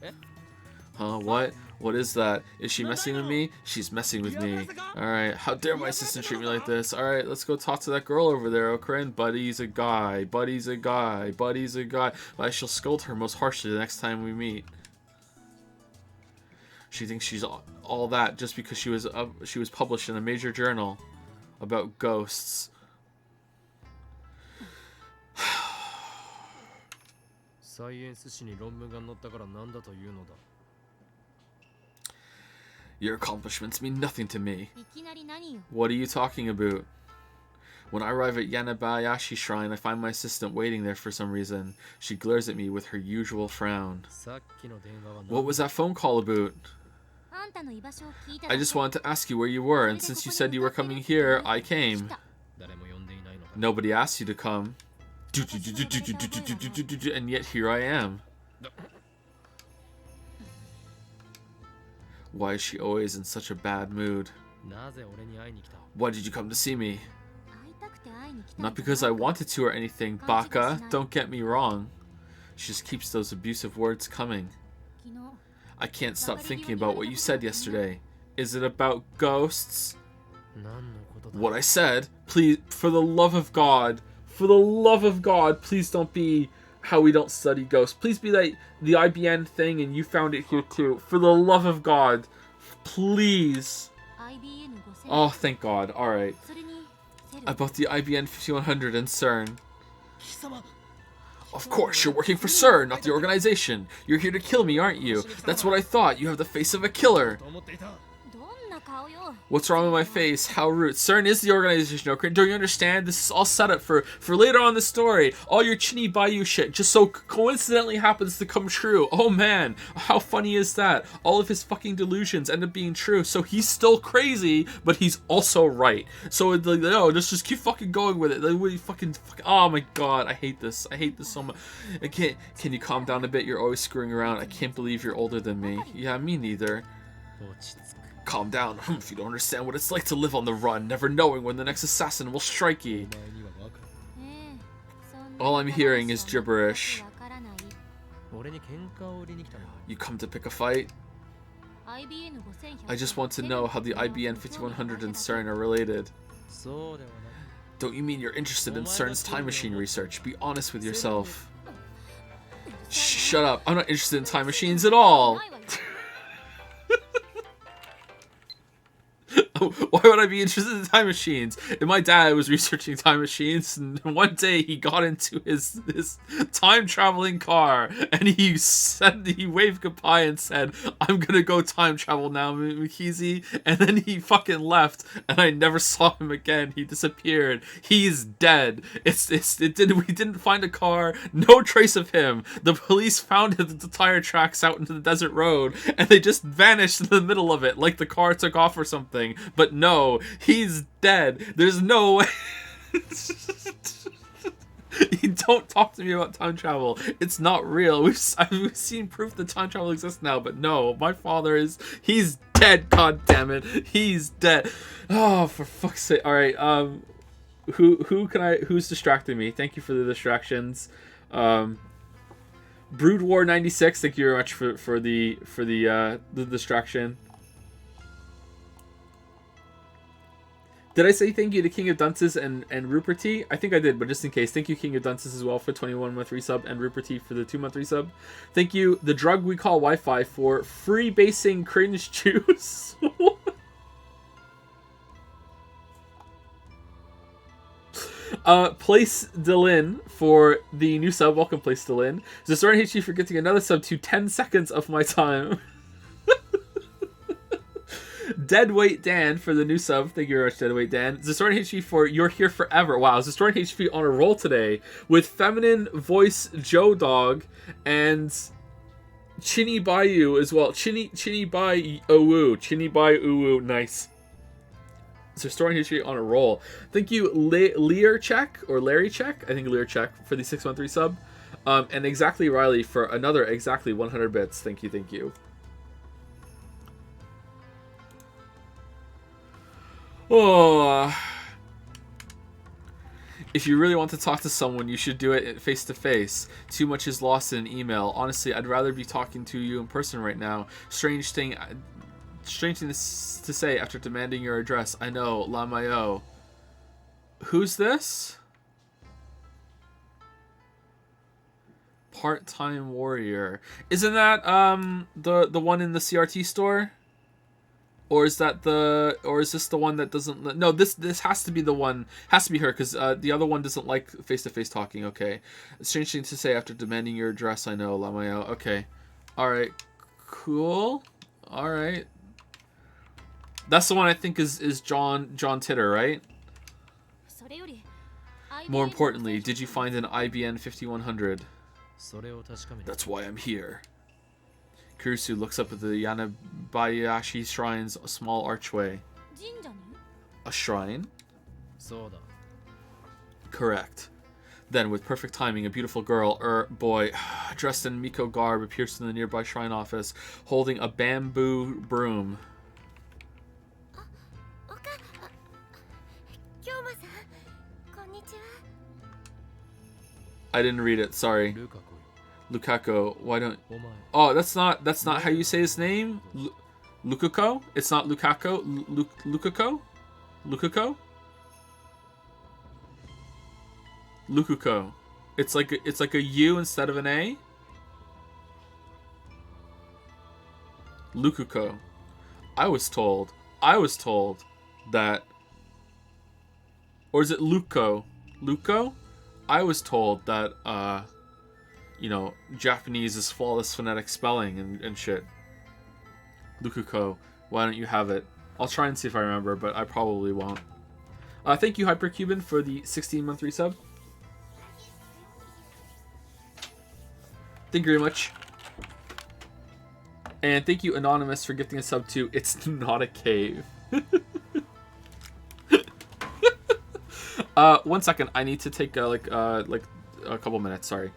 Huh? What? What is that? Is she messing with me? She's messing with me. Alright, how dare my assistant treat me like this? Alright, let's go talk to that girl over there, Okrin. Buddy's a guy. Buddy's a guy. Buddy's a guy. I shall scold her most harshly the next time we meet. She thinks she's all that just because she was published in a major journal about ghosts. Your accomplishments mean nothing to me. What are you talking about? When I arrive at Yanabayashi Shrine, I find my assistant waiting there for some reason. She glares at me with her usual frown. What was that phone call about? I just wanted to ask you where you were, and since you said you were coming here, I came. Nobody asked you to come. And yet here I am. Why is she always in such a bad mood? Why did you come to see me? Not because I wanted to or anything, Baka. Don't get me wrong. She just keeps those abusive words coming. I can't stop thinking about what you said yesterday. Is it about ghosts? What I said? Please, for the love of God, please don't be how we don't study ghosts. Please be like the IBN thing and you found it here too. For the love of God, please. Oh, thank God. Alright. About the IBN 5100 and CERN. Of course, you're working for CERN, not the organization. You're here to kill me, aren't you? That's what I thought. You have the face of a killer. What's wrong with my face? How rude. CERN is the organization, okay? Don't you understand? This is all set up for later on in the story. All your Chinny Bayou shit just so coincidentally happens to come true. Oh man, how funny is that? All of his fucking delusions end up being true. So he's still crazy, but he's also right. So like, no, just keep fucking going with it. Like, what you fucking, oh my god, I hate this. I hate this so much. I can't. Can you calm down a bit? You're always screwing around. I can't believe you're older than me. Yeah, me neither. Calm down. If you don't understand what it's like to live on the run, never knowing when the next assassin will strike you. All I'm hearing is gibberish. You come to pick a fight? I just want to know how the IBN 5100 and CERN are related. Don't you mean you're interested in CERN's time machine research? Be honest with yourself. Shut up. I'm not interested in time machines at all. Why would I be interested in time machines? And my dad was researching time machines, and one day he got into his time traveling car, and he waved goodbye and said, "I'm gonna go time travel now, Mikizi." And then he fucking left, and I never saw him again. He disappeared. He's dead. We didn't find a car. No trace of him. The police found him at the tire tracks out into the desert road, and they just vanished in the middle of it, like the car took off or something. But no, he's dead. There's no way. You don't talk to me about time travel. It's not real. We've seen proof that time travel exists now, but no, my father he's dead. God damn it, he's dead. Oh, for fuck's sake! All right, who's distracting me? Thank you for the distractions. Brood War 96. Thank you very much for the distraction. Did I say thank you to King of Dunces and Rupert T? I think I did, but just in case. Thank you, King of Dunces, as well for 21-month resub, and Rupert T for the 2-month resub. Thank you, the drug we call Wi-Fi, for freebasing cringe juice. Place Delin for the new sub. Welcome, Place Delin. Zestorian HG for getting another sub to 10 seconds of my time. Deadweight Dan for the new sub. Thank you very much, Deadweight Dan. Zestorian HP for You're Here Forever. Wow, Zestorian HP on a roll today with feminine voice Joe Dog and Chinny Bayou as well. Chinny Bai Owu. Chinny Bai Owu. Nice. Zestorian HP on a roll. Thank you, Lear Check or Larry Check. I think Lear Check for the 6-month resub. And Exactly Riley for another exactly 100 bits. Thank you, thank you. Oh, if you really want to talk to someone, you should do it face to face. Too much is lost in an email. Honestly, I'd rather be talking to you in person right now. Strange thing to say after demanding your address. I know, Lamayo. Who's this? Part-time warrior. Isn't that the one in the CRT store? Or is this the one that doesn't? No, this has to be the one. Has to be her, because the other one doesn't like face-to-face talking. Okay, strange thing to say after demanding your address. I know, Lamayo. Okay, all right, cool. All right, that's the one I think is John Titter, right? More importantly, did you find an IBN 5100? That's why I'm here. Kurusu looks up at the Yanabayashi Shrine's small archway. A shrine? Correct. Then, with perfect timing, a beautiful girl, boy, dressed in Miko garb, appears in the nearby shrine office, holding a bamboo broom. I didn't read it, sorry. Lukaku, why don't... Oh, that's not how you say his name? Lukaku? It's not Lukaku? Lukaku? Lukaku? Lukaku. It's like a U instead of an A? Lukaku. I was told that... Or is it Luko? Luko? I was told that, you know, Japanese is flawless phonetic spelling and shit. Lukuko, why don't you have it? I'll try and see if I remember, but I probably won't. Thank you, Hypercuban, for the 16-month resub. Thank you very much. And thank you, Anonymous, for gifting a sub to It's Not a Cave. 1 second. I need to take like a couple minutes. Sorry.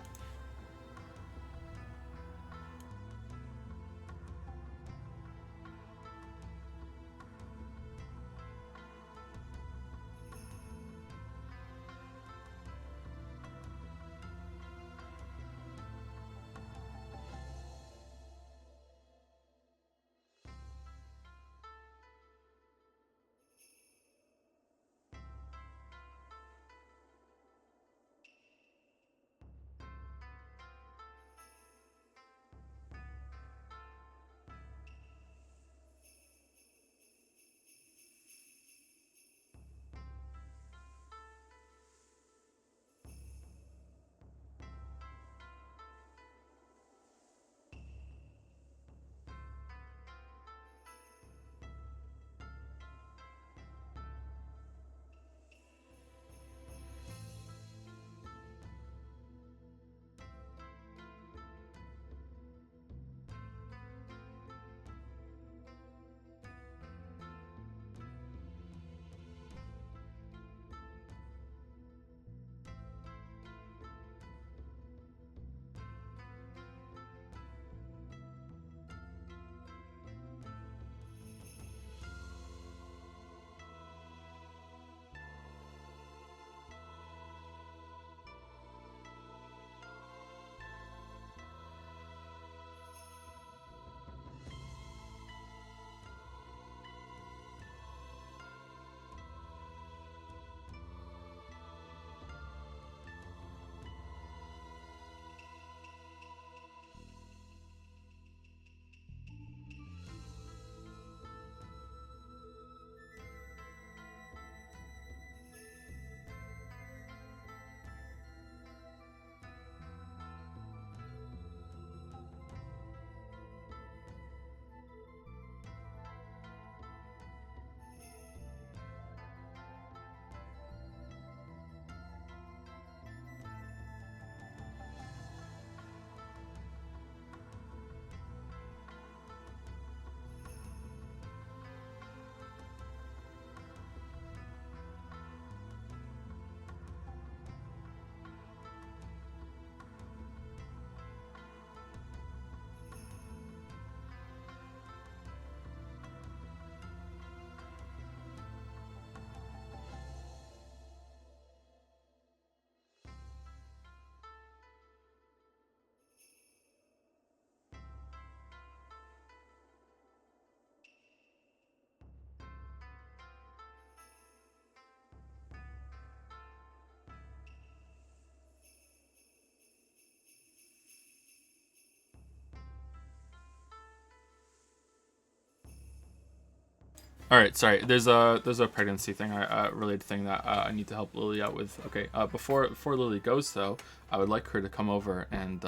All right, sorry. There's a pregnancy thing, related thing that I need to help Lily out with. Okay. Before Lily goes though, I would like her to come over and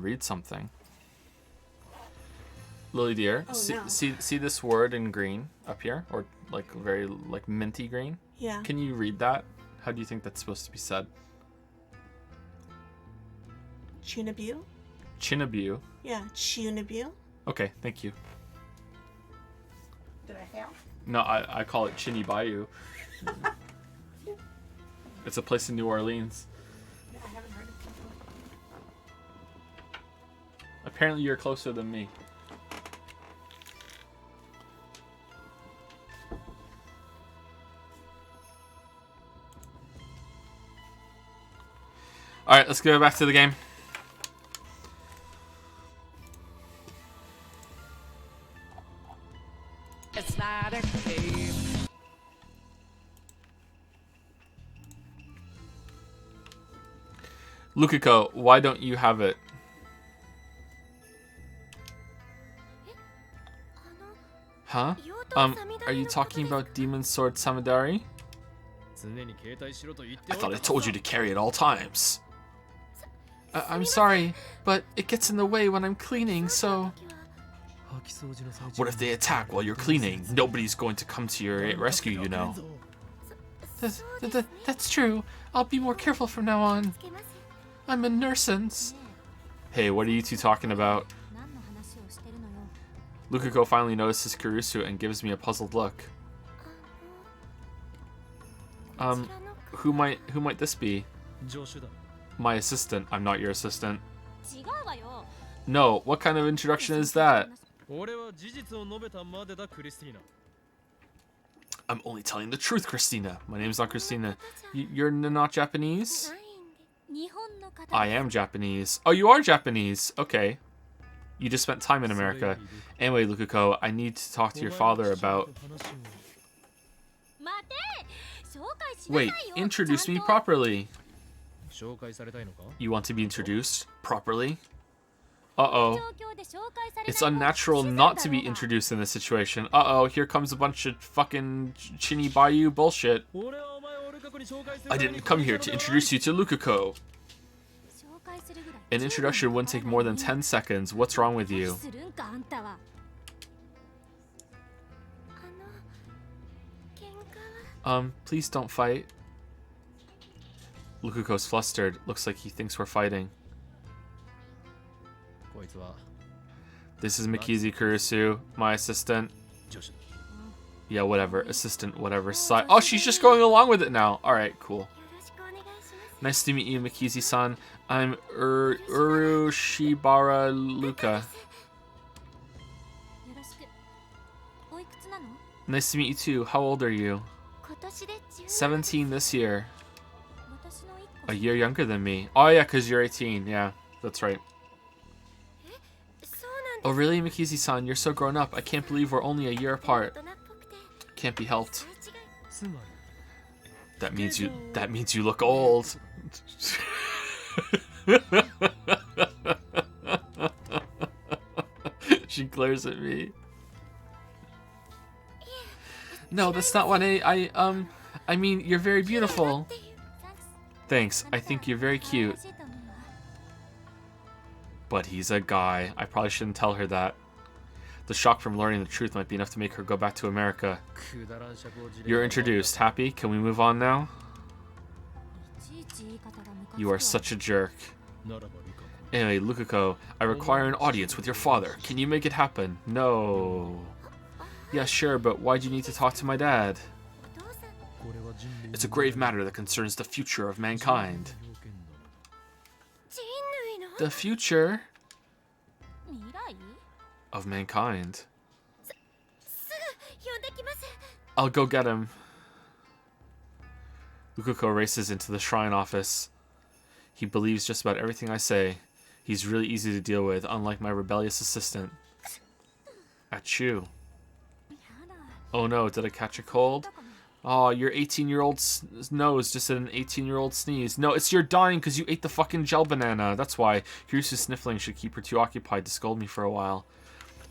read something. Lily dear, see this word in green up here, or like very like minty green. Yeah. Can you read that? How do you think that's supposed to be said? Chunabu? Chinabu. Yeah, Chunabu. Okay, thank you. Did I fail? No, I call it Chinny Bayou. It's a place in New Orleans. Yeah, I haven't heard it before. Apparently you're closer than me. Alright, let's go back to the game. It's not a cave. Lukiko, why don't you have it? Huh? Are you talking about Demon Sword Samadari? I thought I told you to carry it all times. I'm sorry, but it gets in the way when I'm cleaning, so... What if they attack while you're cleaning? Nobody's going to come to your rescue, you know. That's true. I'll be more careful from now on. I'm a nuisance. Hey, what are you two talking about? Lukuko finally notices Kurusu and gives me a puzzled look. Who might this be? My assistant. I'm not your assistant. No, what kind of introduction is that? I'm only telling the truth, Christina. My name's not Christina. You're not Japanese? I am Japanese. Oh, you are Japanese. Okay. You just spent time in America. Anyway, Lukuko, I need to talk to your father about... Wait, introduce me properly. You want to be introduced properly? Uh-oh. It's unnatural not to be introduced in this situation. Uh-oh, here comes a bunch of fucking Chinny Bayou bullshit. I didn't come here to introduce you to Lukuko. An introduction wouldn't take more than 10 seconds. What's wrong with you? Please don't fight. Lukuko's flustered. Looks like he thinks we're fighting. This is Mikizi Kurusu, my assistant. Yeah, whatever. Assistant, whatever. Oh, she's just going along with it now. Alright, cool. Nice to meet you, Mikizi-san. I'm Urushibara Luka. Nice to meet you too. How old are you? 17 this year. A year younger than me. Oh yeah, because you're 18. Yeah, that's right. Oh really, Mikizi-san? You're so grown up. I can't believe we're only a year apart. Can't be helped. That means you look old. She glares at me. No, that's not what I mean, you're very beautiful. Thanks, I think you're very cute. But he's a guy. I probably shouldn't tell her that. The shock from learning the truth might be enough to make her go back to America. You're introduced. Happy? Can we move on now? You are such a jerk. Anyway, Lukuko, I require an audience with your father. Can you make it happen? No. Yeah, sure, but why'd you need to talk to my dad? It's a grave matter that concerns the future of mankind. The future of mankind. I'll go get him. Lukuko races into the shrine office. He believes just about everything I say. He's really easy to deal with, unlike my rebellious assistant. Achoo. Oh no, did I catch a cold? Oh, your 18-year-old nose just did an 18-year-old sneeze. No, it's you're dying because you ate the fucking gel banana. That's why. Hirusu's sniffling should keep her too occupied to scold me for a while.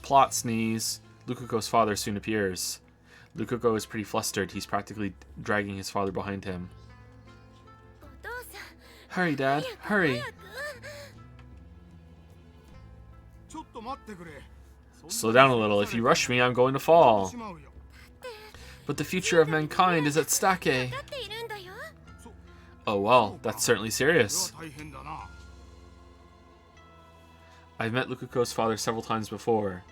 Plot sneeze. Lukuko's father soon appears. Lukuko is pretty flustered. He's practically dragging his father behind him. Hurry, Dad. Hurry. Slow down a little. If you rush me, I'm going to fall. But the future of mankind is at stake. Oh well, that's certainly serious. I've met Lukuko's father several times before.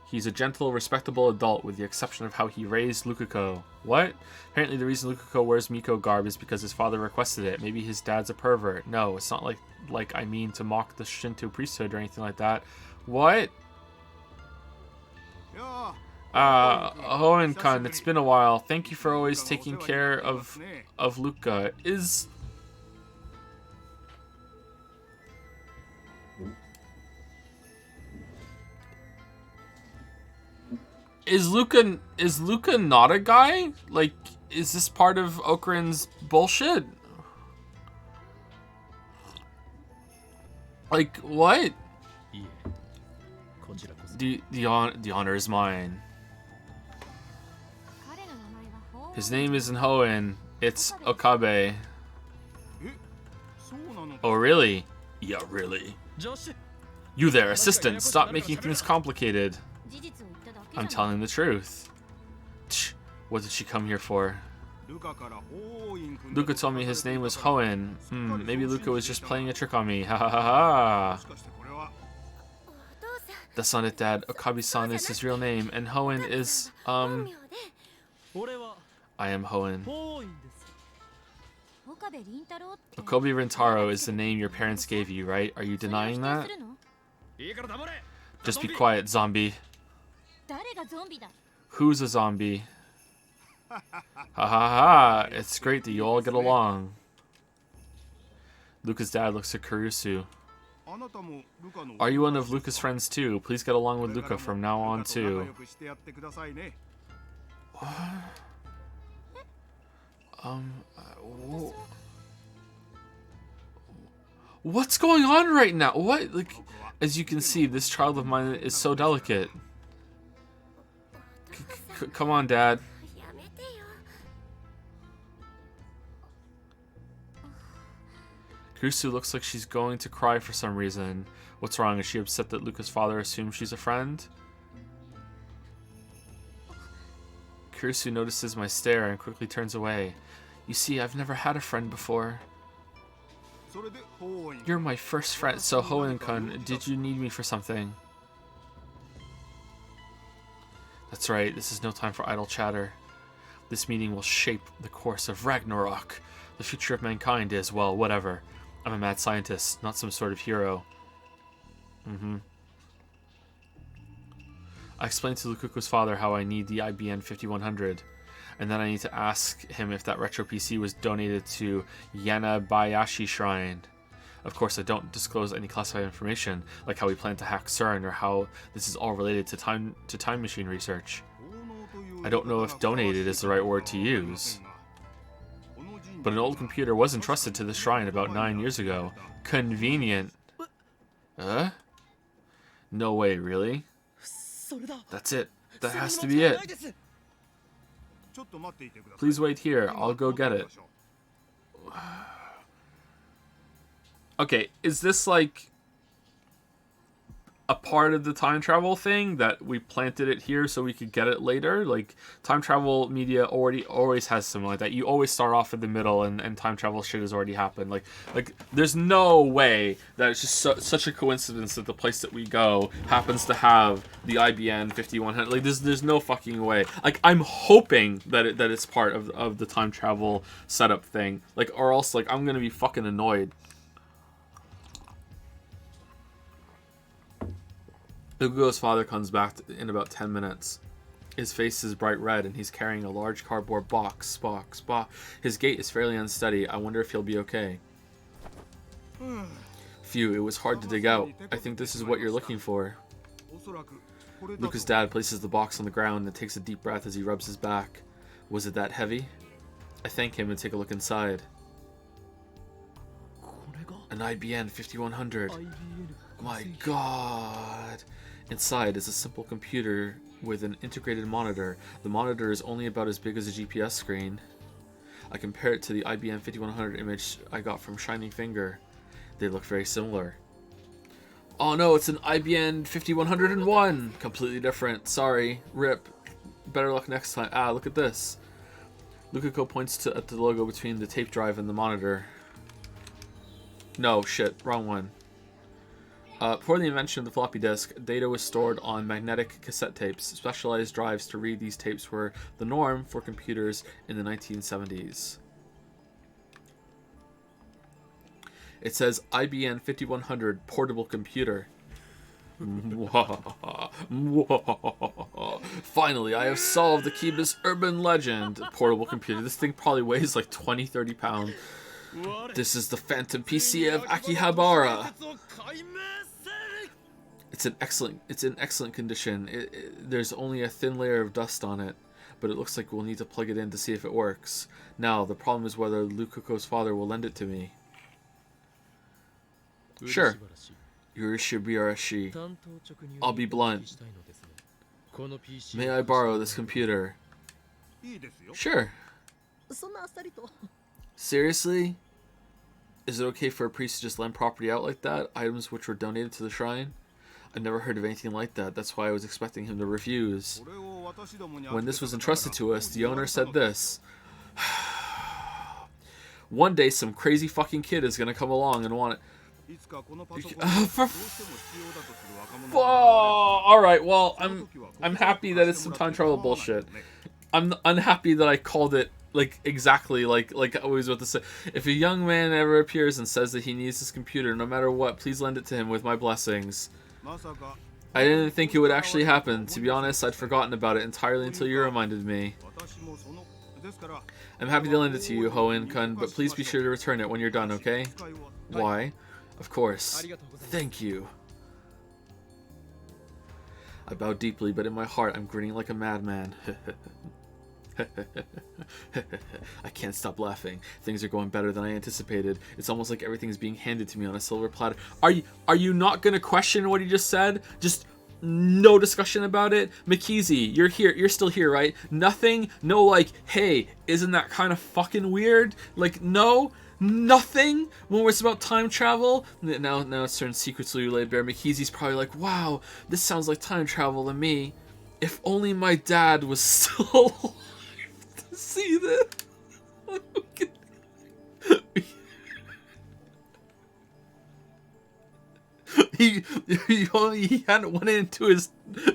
He's a gentle, respectable adult with the exception of how he raised Lukuko. What? Apparently the reason Lukuko wears Miko garb is because his father requested it. Maybe his dad's a pervert. No, it's not like I mean to mock the Shinto priesthood or anything like that. What? Hoen-kun, it's been a while. Thank you for always taking care of Luka. Is Luka not a guy? Like, is this part of Okurin's bullshit? Like, what? The honor is mine. His name isn't Hoen, it's Okabe. Oh, really? Yeah, really. You there, assistant, stop making things complicated. 事実を言っただけじゃ I'm ない telling the truth. Tch, what did she come here for? ルカからホーイン君 Luca told me his name was Hoenn. Maybe Luca was just playing a trick on me. Ha ha ha ha. もしかしてこれは That's not it, Dad. Okabe-san is his real name, and Hoenn is, 本名で俺は I am Hoenn. 多いんです。岡部倫太郎って Okabe Rintaro is the name your parents gave you, right? Are you それを否 denying 定 that? するの いいから黙れ Just be quiet, zombie. 誰がゾンビだ Who's a zombie? Ha ha ha! It's great that you all get along. Luca's dad looks at Kurusu. あなたもルカの Are you one of Luca's friends too? Please get along with Luca from now on ルカと仲 too. 良くしてやってくださいね What's going on right now? What? Like, as you can see, this child of mine is so delicate. Come on, Dad. やめてよ Kurusu looks like she's going to cry for some reason. What's wrong? Is she upset that Luca's father assumes she's a friend? Kurusu notices my stare and quickly turns away. You see, I've never had a friend before. それでホーイン You're my first friend, so Hoenn-kun, did you need me for something? That's right, this is no time for idle chatter. This meeting will shape the course of Ragnarok. The future of mankind is, well, whatever. I'm a mad scientist, not some sort of hero. I explained to Lukuko's father how I need the IBN 5100, and then I need to ask him if that retro PC was donated to Yanabayashi Shrine. Of course, I don't disclose any classified information, like how we plan to hack CERN or how this is all related to time machine research. I don't know if donated is the right word to use. But an old computer was entrusted to the shrine about 9 years ago. Convenient. No way, really? それだ。 That's it. That has to be it. ちょっと待っていてください Please wait here. I'll go get it. Okay, is this like a part of the time travel thing that we planted it here so we could get it later? Like, time travel media always has something like that. You always start off in the middle and time travel shit has already happened. Like there's no way that it's just such a coincidence that the place that we go happens to have the IBN 5100. Like, there's no fucking way. Like, I'm hoping that it's part of the time travel setup thing. Like, or else, like, I'm gonna be fucking annoyed. Ugo's father comes back in about 10 minutes. His face is bright red and he's carrying a large cardboard box. His gait is fairly unsteady. I wonder if he'll be okay. Phew, it was hard to dig out. I think this is what you're looking for. おそらくこれだと Luca's dad places the box on the ground and takes a deep breath as he rubs his back. Was it that heavy? I thank him and take a look inside. これが An IBN 5100. IBN My god. Inside is a simple computer with an integrated monitor. The monitor is only about as big as a GPS screen. I compare it to the IBM 5100 image I got from Shining Finger. They look very similar. Oh no, it's an IBM 5101! Completely different. Sorry. RIP. Better luck next time. Ah, look at this. Lukako points at the logo between the tape drive and the monitor. No, shit. Wrong one. Before the invention of the floppy disk, data was stored on magnetic cassette tapes. Specialized drives to read these tapes were the norm for computers in the 1970s. It says IBM 5100 portable computer. Finally, I have solved Akiba's urban legend. Portable computer. This thing probably weighs like 20-30 pounds. This is the Phantom PC of Akihabara. It's in excellent condition. There's only a thin layer of dust on it, but it looks like we'll need to plug it in to see if it works. Now, the problem is whether Lukuko's father will lend it to me. Sure. Yurishibirashi. I'll be blunt. May I borrow this computer? いいですよ Sure. そんなあっさりと Seriously? Is it okay for a priest to just lend property out like that? Items which were donated to the shrine? I never heard of anything like that. That's why I was expecting him to refuse. これを私どもに When this was 預けた entrusted 方 to が us, the owner said 良かったのだ this. One day, some crazy fucking kid is gonna come along and want it. いつかこのパソコン Oh, を for どうしても必要だとする若者 Oh, が all right. Well, 現れる。その時は I'm happy that it's some time travel bullshit. I'm unhappy that I called it like exactly like I always about to say. If a young man ever appears and says that he needs his computer, no matter what, please lend it to him with my blessings. まさか I didn't think it would actually happen. To be honest, I'd forgotten about it entirely until you reminded me. 私もそのですから I'm happy to lend it to you, Hoen-kun, but please be sure to return it when you're done, okay? 使いは Why? Of course. Thank you. I bow deeply, but in my heart, I'm grinning like a madman. I can't stop laughing. Things are going better than I anticipated. It's almost like everything's being handed to me on a silver platter. Are you not gonna question what he just said? Just no discussion about it? Mikizi, you're here. You're still here, right? Nothing? No, like, hey, isn't that kind of fucking weird? Like, no? Nothing when it's about time travel. Now it's turned secretly laid bare. Mikizi's probably like, wow, this sounds like time travel to me. If only my dad was still alive to see this. He hadn't went into his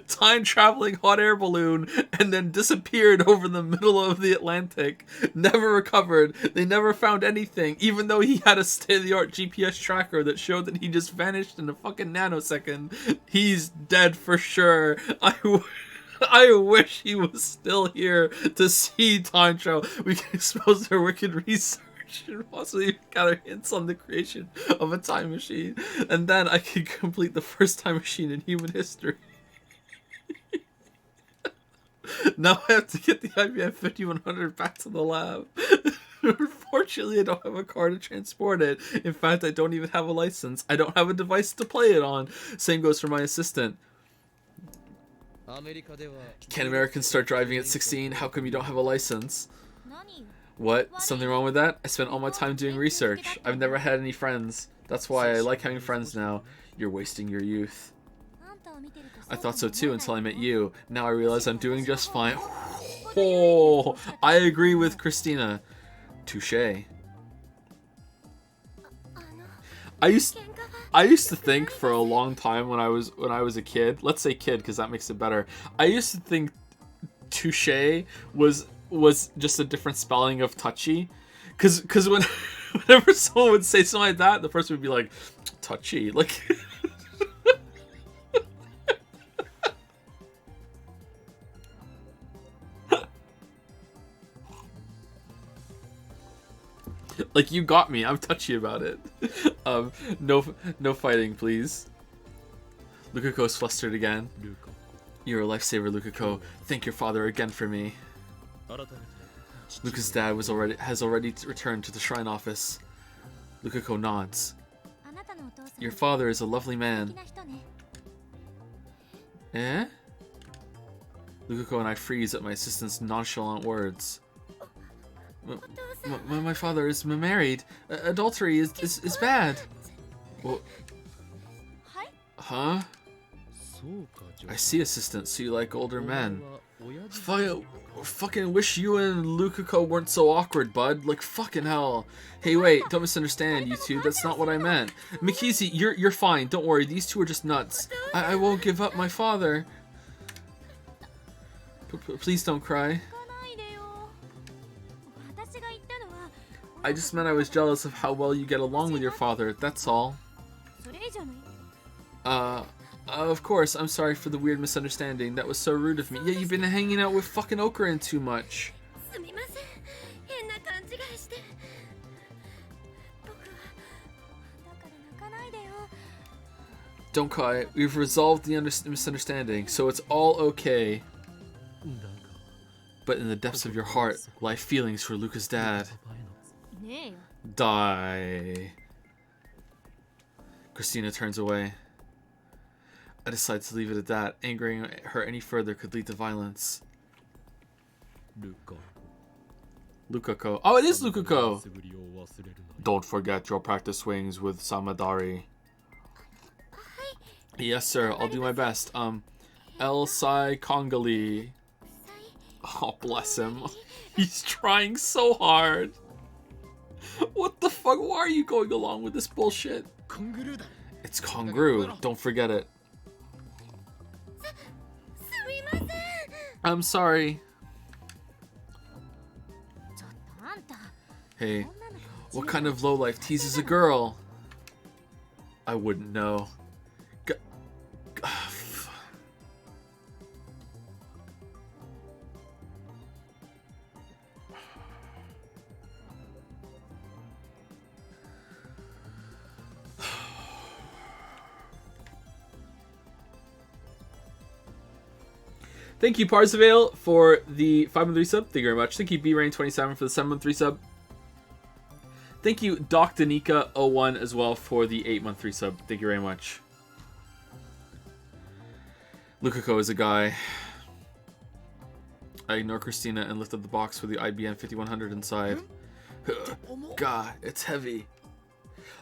time traveling hot air balloon and then disappeared over the middle of the Atlantic. Never recovered. They never found anything, even though he had a state-of-the-art GPS tracker that showed that he just vanished in a fucking nanosecond. He's dead for sure. I wish he was still here to see time travel. We can expose their wicked research and possibly gather hints on the creation of a time machine, and then I could complete the first time machine in human history. Now I have to get the IBM 5100 back to the lab. Unfortunately, I don't have a car to transport it. In fact, I don't even have a license. I don't have a device to play it on. Same goes for my assistant. Can Americans start driving at 16? How come you don't have a license? 何よ What? Something wrong with that? I spent all my time doing research. I've never had any friends. That's why I like having friends now. You're wasting your youth. あんたを見てると I thought so too until I met you. Now I realize I'm doing just fine. Oh, I agree with Christina. Touche. あの I used 喧嘩は I used to think for a long time when I was a kid. Let's say kid because that makes it better. I used to think touche was just a different spelling of touchy, because whenever someone would say something like that, the person would be like touchy, like. Like, you got me. I'm touchy about it. No fighting, please. Lukako's flustered again. You're a lifesaver, Lukako. Thank your father again for me. Luka's dad has already returned to the shrine office. Lukako nods. あなたのお父さん Your father is a lovely 素 man. 敵な人ね Eh? Lukako and I freeze at my assistant's nonchalant words. My father is married. Adultery is bad. Well, はい huh? I see, assistant. So you like older men. Fucking wish you and Lukako weren't so awkward, bud. Like, fucking hell. Hey, wait, don't misunderstand, you two. That's not what I meant. Mikizi, you're fine. Don't worry. These two are just nuts. I won't give up my father. Please don't cry. 行かないでよ私が言ったのは I just meant I was jealous of how well you get along with your father. That's all. それじゃない Of course, I'm sorry for the weird misunderstanding. That was so rude of me. Yeah, you've been hanging out with fucking Okurin too much. すみません変な勘違いして僕はだから泣かないでよ Don't cry. We've resolved the misunderstanding, so it's all okay. But in the depths of your heart lie feelings for Luka's dad. ねえよ Die. Christina turns away. I decide to leave it at that. Angering her any further could lead to violence. Lukako. Oh, it is Lukako! Don't forget your practice swings with Samadari. Yes, sir. I'll do my best. El Sai Kongali. Oh, bless him. He's trying so hard. What the fuck? Why are you going along with this bullshit? コングルーだ It's Kongru. Don't forget it. すみません。 I'm sorry. ちょっとあんた Hey, 女の子 what kind of lowlife teases a girl? I wouldn't know. G- Thank you, Parzival, for the 5-month sub. Thank you very much. Thank you, BRain27 for the 7-month sub. Thank you, Doc Danica01 as well for the 8-month sub. Thank you very much. Lukako is a guy. I ignore Christina and lift up the box with the IBM 5100 inside. God, it's heavy.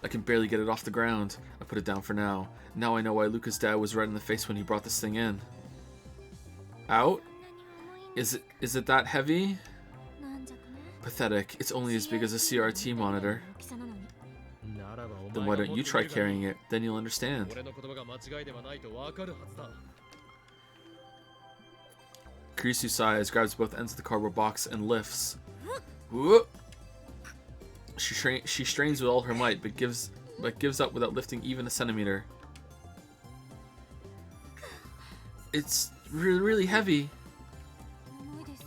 I can barely get it off the ground. I put it down for now. Now I know why Luca's dad was red in the face when he brought this thing in. Out? Is it that heavy? なんじゃこれ Pathetic. It's only as big as a CRT monitor. 大きさなのに ならばお Then 前 why が don't 持 you って try みるがいい carrying it? Then you'll understand. 俺の言葉が間違いではないとわかるはずだ Kurisu sighs, grabs both ends of the cardboard box, and lifts. Whoop. She strains with all her might, but gives up without lifting even a centimeter. It's really heavy. 重いです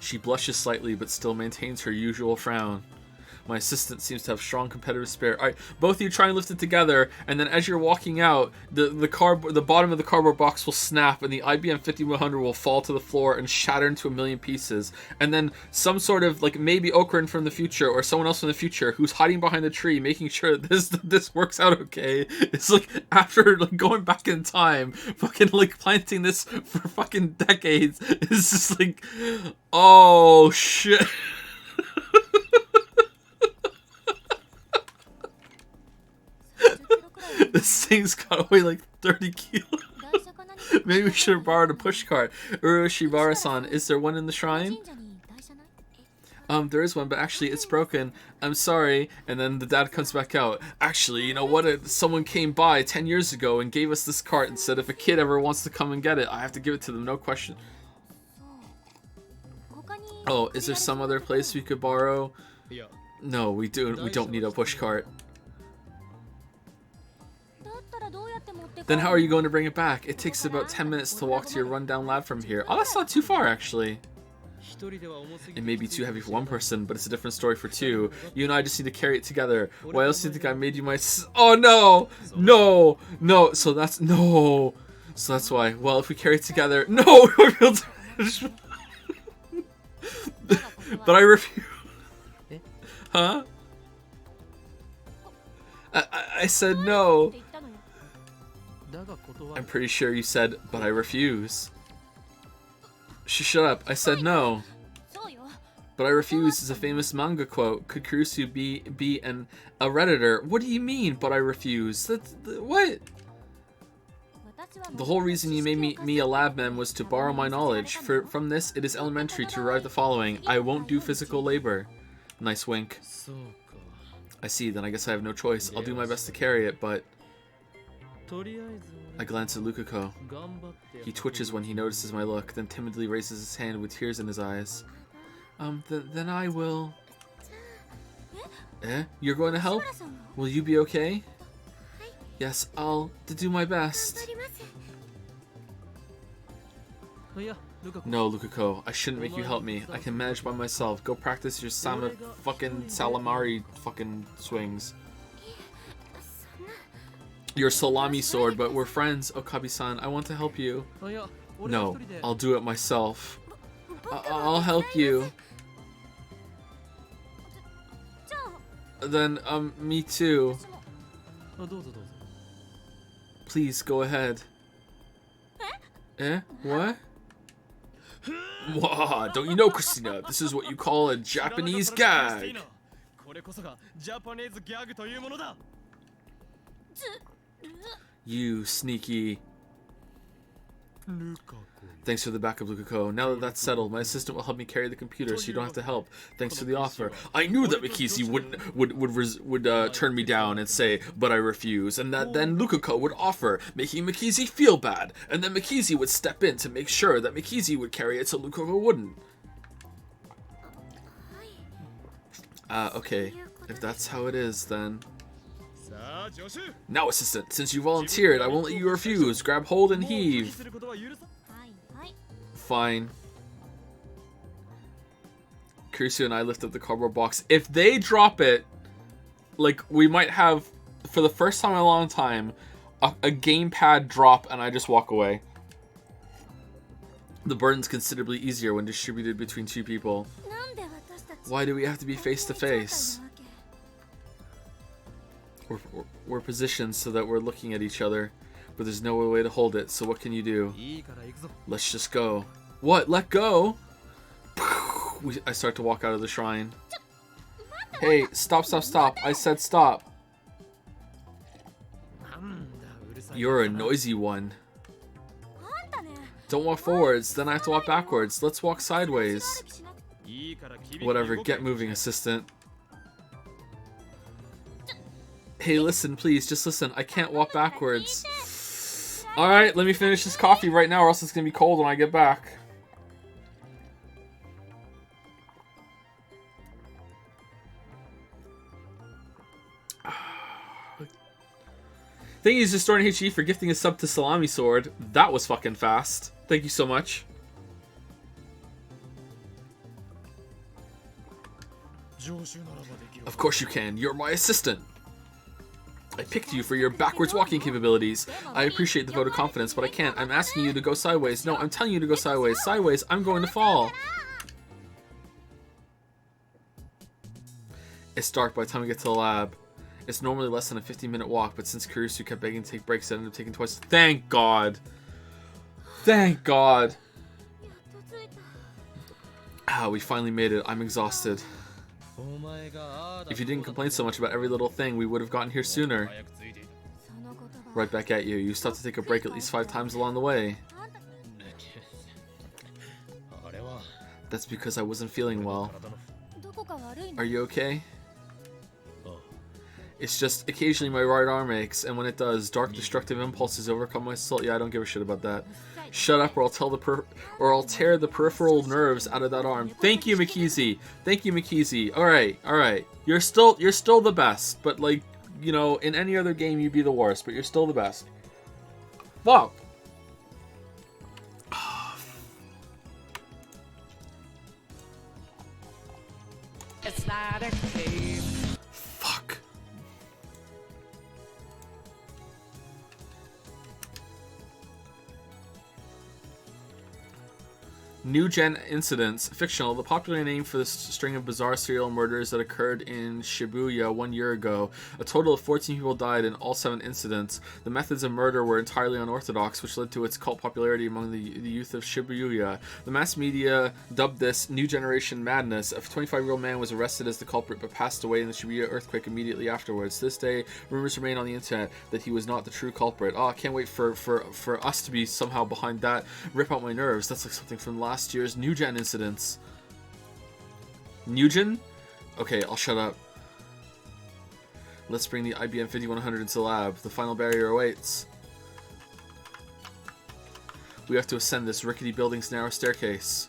She blushes slightly, but still maintains her usual frown. My assistant seems to have strong competitive spirit. All right, both of you try and lift it together, and then as you're walking out, the bottom of the cardboard box will snap, and the IBM 5100 will fall to the floor and shatter into a million pieces. And then some sort of like maybe Okran from the future or someone else from the future who's hiding behind the tree, making sure that this works out okay. It's like after like going back in time, fucking like planting this for fucking decades. It's just like, oh shit. This thing's got to weigh like 30 kilos. 台車か何か Maybe we should have borrowed a pushcart. Uroshibara-san, is there one in the shrine? 神社に台車ない There is one, but actually it's broken. I'm sorry. And then the dad comes back out. Actually, you know what? Someone came by 10 years ago and gave us this cart and said if a kid ever wants to come and get it, I have to give it to them, no question. 他に Oh, is there some other place we could borrow? いや No, we don't need a pushcart. だったらどうやって持って帰 Then る how are you going to bring it back? It takes about 10 minutes to walk to your rundown lab from here. Oh, that's not too far, actually. 一人では重すぎ It may be too heavy for one person, but it's a different story for two. You and I just need to carry it together. Why else do you think I made you my Oh, no! No! No! So that's... No! So that's why. Well, if we carry it together... No! We'll be able to... But I refuse... Huh? I said no. って言ったのよ だが断 I'm る pretty sure you said, but I refuse. Shut up. I said no. そうよ But I refuse is a famous manga quote. Could Kurusu be a redditor? What do you mean, but I refuse? What? 私は The whole reason you made me a lab man was to borrow my knowledge. From this, it is elementary to derive the following. I won't do physical labor. Nice wink. そうか I see, then I guess I have no choice. I'll do my best to carry it, but... とりあえず I glance at Lukako. 頑張って He twitches when he notices my look, then timidly raises his hand with tears in his eyes. Then I will... Eh? You're going to help? 志村さんが Will you be okay? Yes, I'll do my 頑 best. 張ります いやルカ子 No, Lukako, I shouldn't make you help me. I can manage by myself. Go practice your fucking Salamari fucking swings. そんな Your salami sword, but we're friends, Okabi-san. I want to help you. いや俺は No, 一人で I'll do it myself. 僕は I'll help you. じゃあ Then, me too. 私もあどうぞどうぞ Please, go ahead. Eh? What? Wah, don't you know, Christina? This is what you call a Japanese gag. これこそがジャパニーズギャグというものだ You sneaky. Thanks for the backup, Lukako. Now that that's settled, my assistant will help me carry the computer so you don't have to help. Thanks for the offer. I knew that Mikisi would turn me down and say, but I refuse. And that then Lukako would offer, making Mikisi feel bad. And then Mikisi would step in to make sure that Mikisi would carry it so Lukako wouldn't. Okay. If that's how it is, then... Now, assistant, since you volunteered, I won't let you refuse. Grab hold and heave. Fine. Kurisu and I lift up the cardboard box. If they drop it, like, we might have, for the first time in a long time, a gamepad drop and I just walk away. The burden's considerably easier when distributed between two people. Why do we have to be face to face? We're positioned so that we're looking at each other, but there's no way to hold it, so what can you do? Let's just go. What? Let go? I start to walk out of the shrine. Hey, stop, stop, stop. I said stop. You're a noisy one. Don't walk forwards, then I have to walk backwards. Let's walk sideways. Whatever, get moving, assistant. Hey, listen, please, just listen. I can't walk backwards. Alright, let me finish this coffee right now or else it's gonna be cold when I get back. Thank you, Distorting HE, for gifting a sub to Salami Sword. That was fucking fast. Thank you so much. Of course you can. You're my assistant. I picked you for your backwards walking capabilities. I appreciate the vote of confidence, but I can't. I'm asking you to go sideways. No, I'm telling you to go sideways. Sideways, I'm going to fall. It's dark by the time we get to the lab. It's normally less than a 15-minute walk, but since Kurisu kept begging to take breaks, I ended up taking twice. Thank God. Thank God. Ah, we finally made it. I'm exhausted. If you didn't complain so much about every little thing, we would have gotten here sooner. Right back at you. You stopped to take a break at least 5 times along the way. That's because I wasn't feeling well. Are you okay? It's just occasionally my right arm aches, and when it does, dark destructive impulses overcome my soul. Yeah, I don't give a shit about that. Shut up, or I'll tear the peripheral nerves out of that arm. Thank you, Mikizi. Thank you, Mikizi. All right, all right. You're still the best, but like, you know, in any other game you'd be the worst, but you're still the best. Fuck. It's not a game. Fuck. New Gen Incidents. Fictional. The popular name for this string of bizarre serial murders that occurred in Shibuya 1 year ago. A total of 14 people died in all 7 incidents. The methods of murder were entirely unorthodox, which led to its cult popularity among the youth of Shibuya. The mass media dubbed this New Generation Madness. A 25-year-old man was arrested as the culprit but passed away in the Shibuya earthquake immediately afterwards. To this day, rumors remain on the internet that he was not the true culprit. Oh, I can't wait for us to be somehow behind that. Rip out my nerves. That's like something from last year's New Gen incidents. New Gen? Okay, I'll shut up. Let's bring the IBM 5100 into the lab. The final barrier awaits. We have to ascend this rickety building's narrow staircase.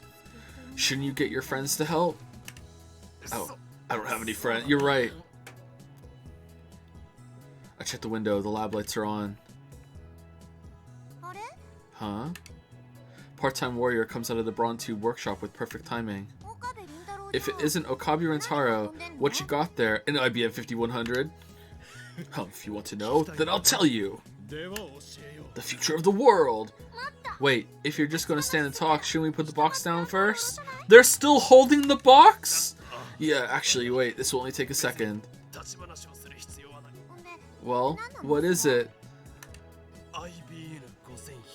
Shouldn't you get your friends to help? Oh, I don't have any friends. You're right. I checked the window. The lab lights are on. Huh? Part-time warrior comes out of the Brawn Tube workshop with perfect timing. If it isn't Okabe Rentaro, what you got there? An IBM 5100? Well, if you want to know, then I'll tell you. The future of the world. Wait, if you're just going to stand and talk, shouldn't we put the box down first? They're still holding the box? Yeah, actually, wait, this will only take a second. Well, what is it?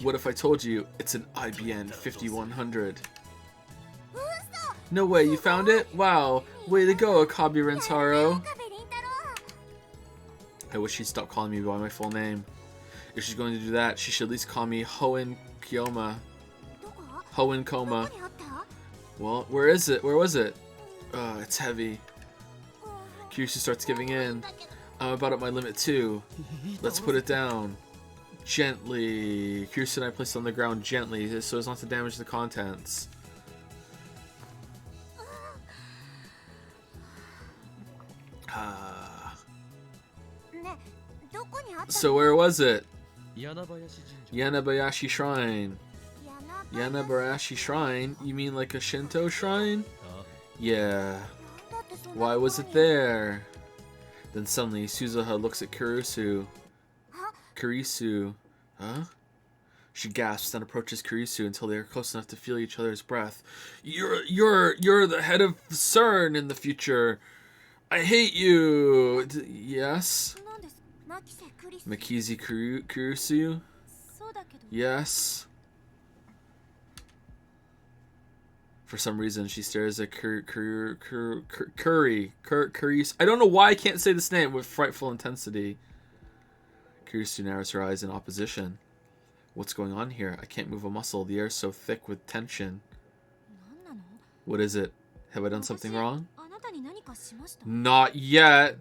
What if I told you it's an IBM 5100? No way, you found it? Wow, way to go, Okabe Rentaro. I wish he'd stop calling me by my full name. If she's going to do that, she should at least call me Hoen Kyoma. どこ Hoen ど Koma. こにあった Well, where is it? Where was it? It's heavy. Kyushu starts giving in. I'm about at my limit too. Let's put it down. Gently. Kyushu and I placed it on the ground gently so as not to damage the contents. Ah. ねどこにあった So where was it? 柳林神社 Yanabayashi Shrine. 柳 Yanabayashi Shrine? You mean like a Shinto shrine? あ Yeah. だってそんな Why was it there? Then suddenly Suzuha looks at Kurisu. Kurisu. Huh? She gasps and approaches Kurisu until they are close enough to feel each other's breath. You're the head of CERN in the future. I hate you. Yes? なんです牧瀬クリス Makizi Kurisu? そうだけど Yes. For some reason, she stares at Curry. I don't know why I can't say this name with frightful intensity. Kurisu narrows her eyes in opposition. What's going on here? I can't move a muscle. The air's so thick with tension. なんなの What is it? Have I done something wrong? あなたに何かしました Not yet.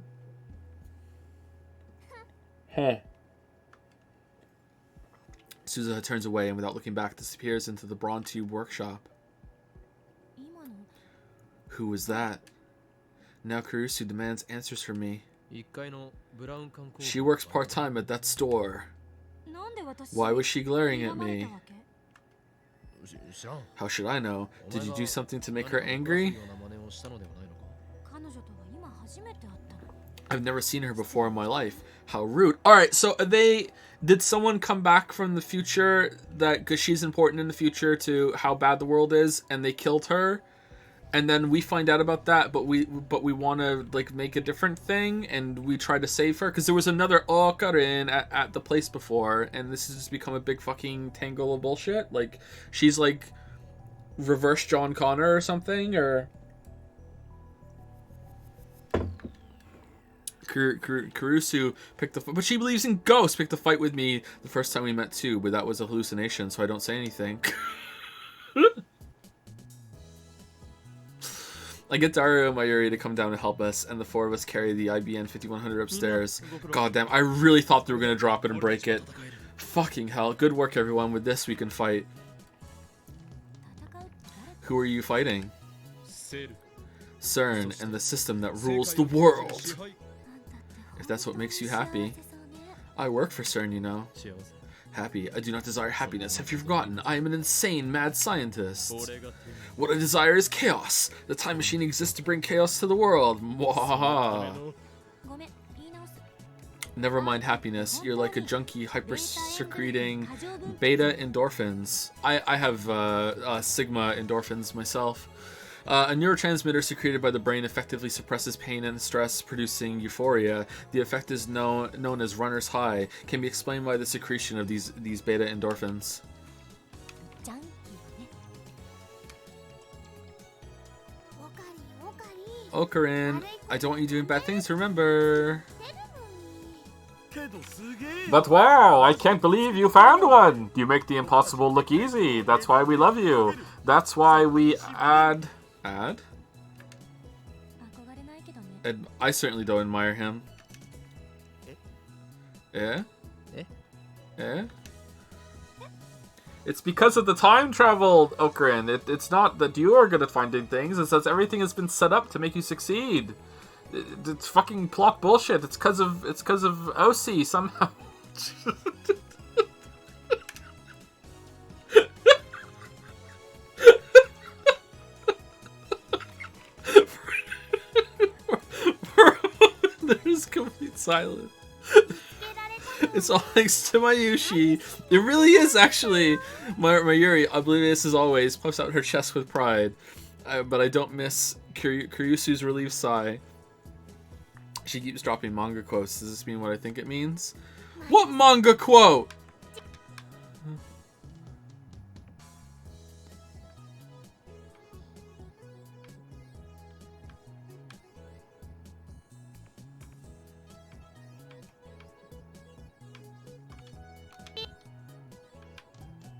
Huh. Suzuha turns away and without looking back disappears into the Bronze-Tube workshop. 今の Who was that? Now Kurisu demands answers from me. 1階のブラウン管工 She works part-time at that store. なんで私 Why was she glaring 選 at ばれ me? たわけ知らん How should I know? お Did 前 you が do something to make her 何 angry? かを出すような真似をしたのではないのか彼女とは今初めて会ったの I've never seen her before in my life. How rude. Alright, so did someone come back from the future that, because she's important in the future to how bad the world is, and they killed her? And then we find out about that, but we want to like make a different thing, and we try to save her because there was another Okarin at the place before, and this has just become a big fucking tangle of bullshit. Like she's like reverse John Connor or something, or Kurusu picked the but she believes in ghosts. Picked the fight with me the first time we met too, but that was a hallucination, so I don't say anything. I get Dario and Mayuri to come down and help us, and the four of us carry the IBN 5100 upstairs. God damn, I really thought they were going to drop it and break it. Fucking hell. Good work, everyone. With this, we can fight. 戦うって誰 Who are you fighting? セール CERN and the system that rules the world. あんたって If that's what makes you 本当 happy. に幸せそうね I work for CERN, you know. 幸せ Happy. I do not desire happiness. Have you forgotten? I am an insane mad scientist. 俺が手に What I desire is chaos. The time machine exists to bring chaos to the world. Mwahaha. ごめん言い直す Never mind happiness. You're like a junkie hyper-secreting beta endorphins. I have sigma endorphins myself. A neurotransmitter secreted by the brain effectively suppresses pain and stress, producing euphoria. The effect is known as runner's high. Can be explained by the secretion of these beta endorphins. ジャンキーねオカリンオカリン Okarin, I don't want you doing bad things, remember. 出るのにけどすげえ But wow, I can't believe you found one! You make the impossible look easy. That's why we love you. That's why we add? 憧れないけどね I certainly don't admire him. Eh? Eh? It's because of the time travel, Okarin. It's not that you are good at finding things. It's that everything has been set up to make you succeed. It's fucking plot bullshit. It's because of OC somehow. There's complete silence. It's all thanks to Mayushi. It really is, actually. Mayuri, oblivious as always, puffs out her chest with pride. But I don't miss Kuryusu's relieved sigh. She keeps dropping manga quotes. Does this mean what I think it means? What manga quote?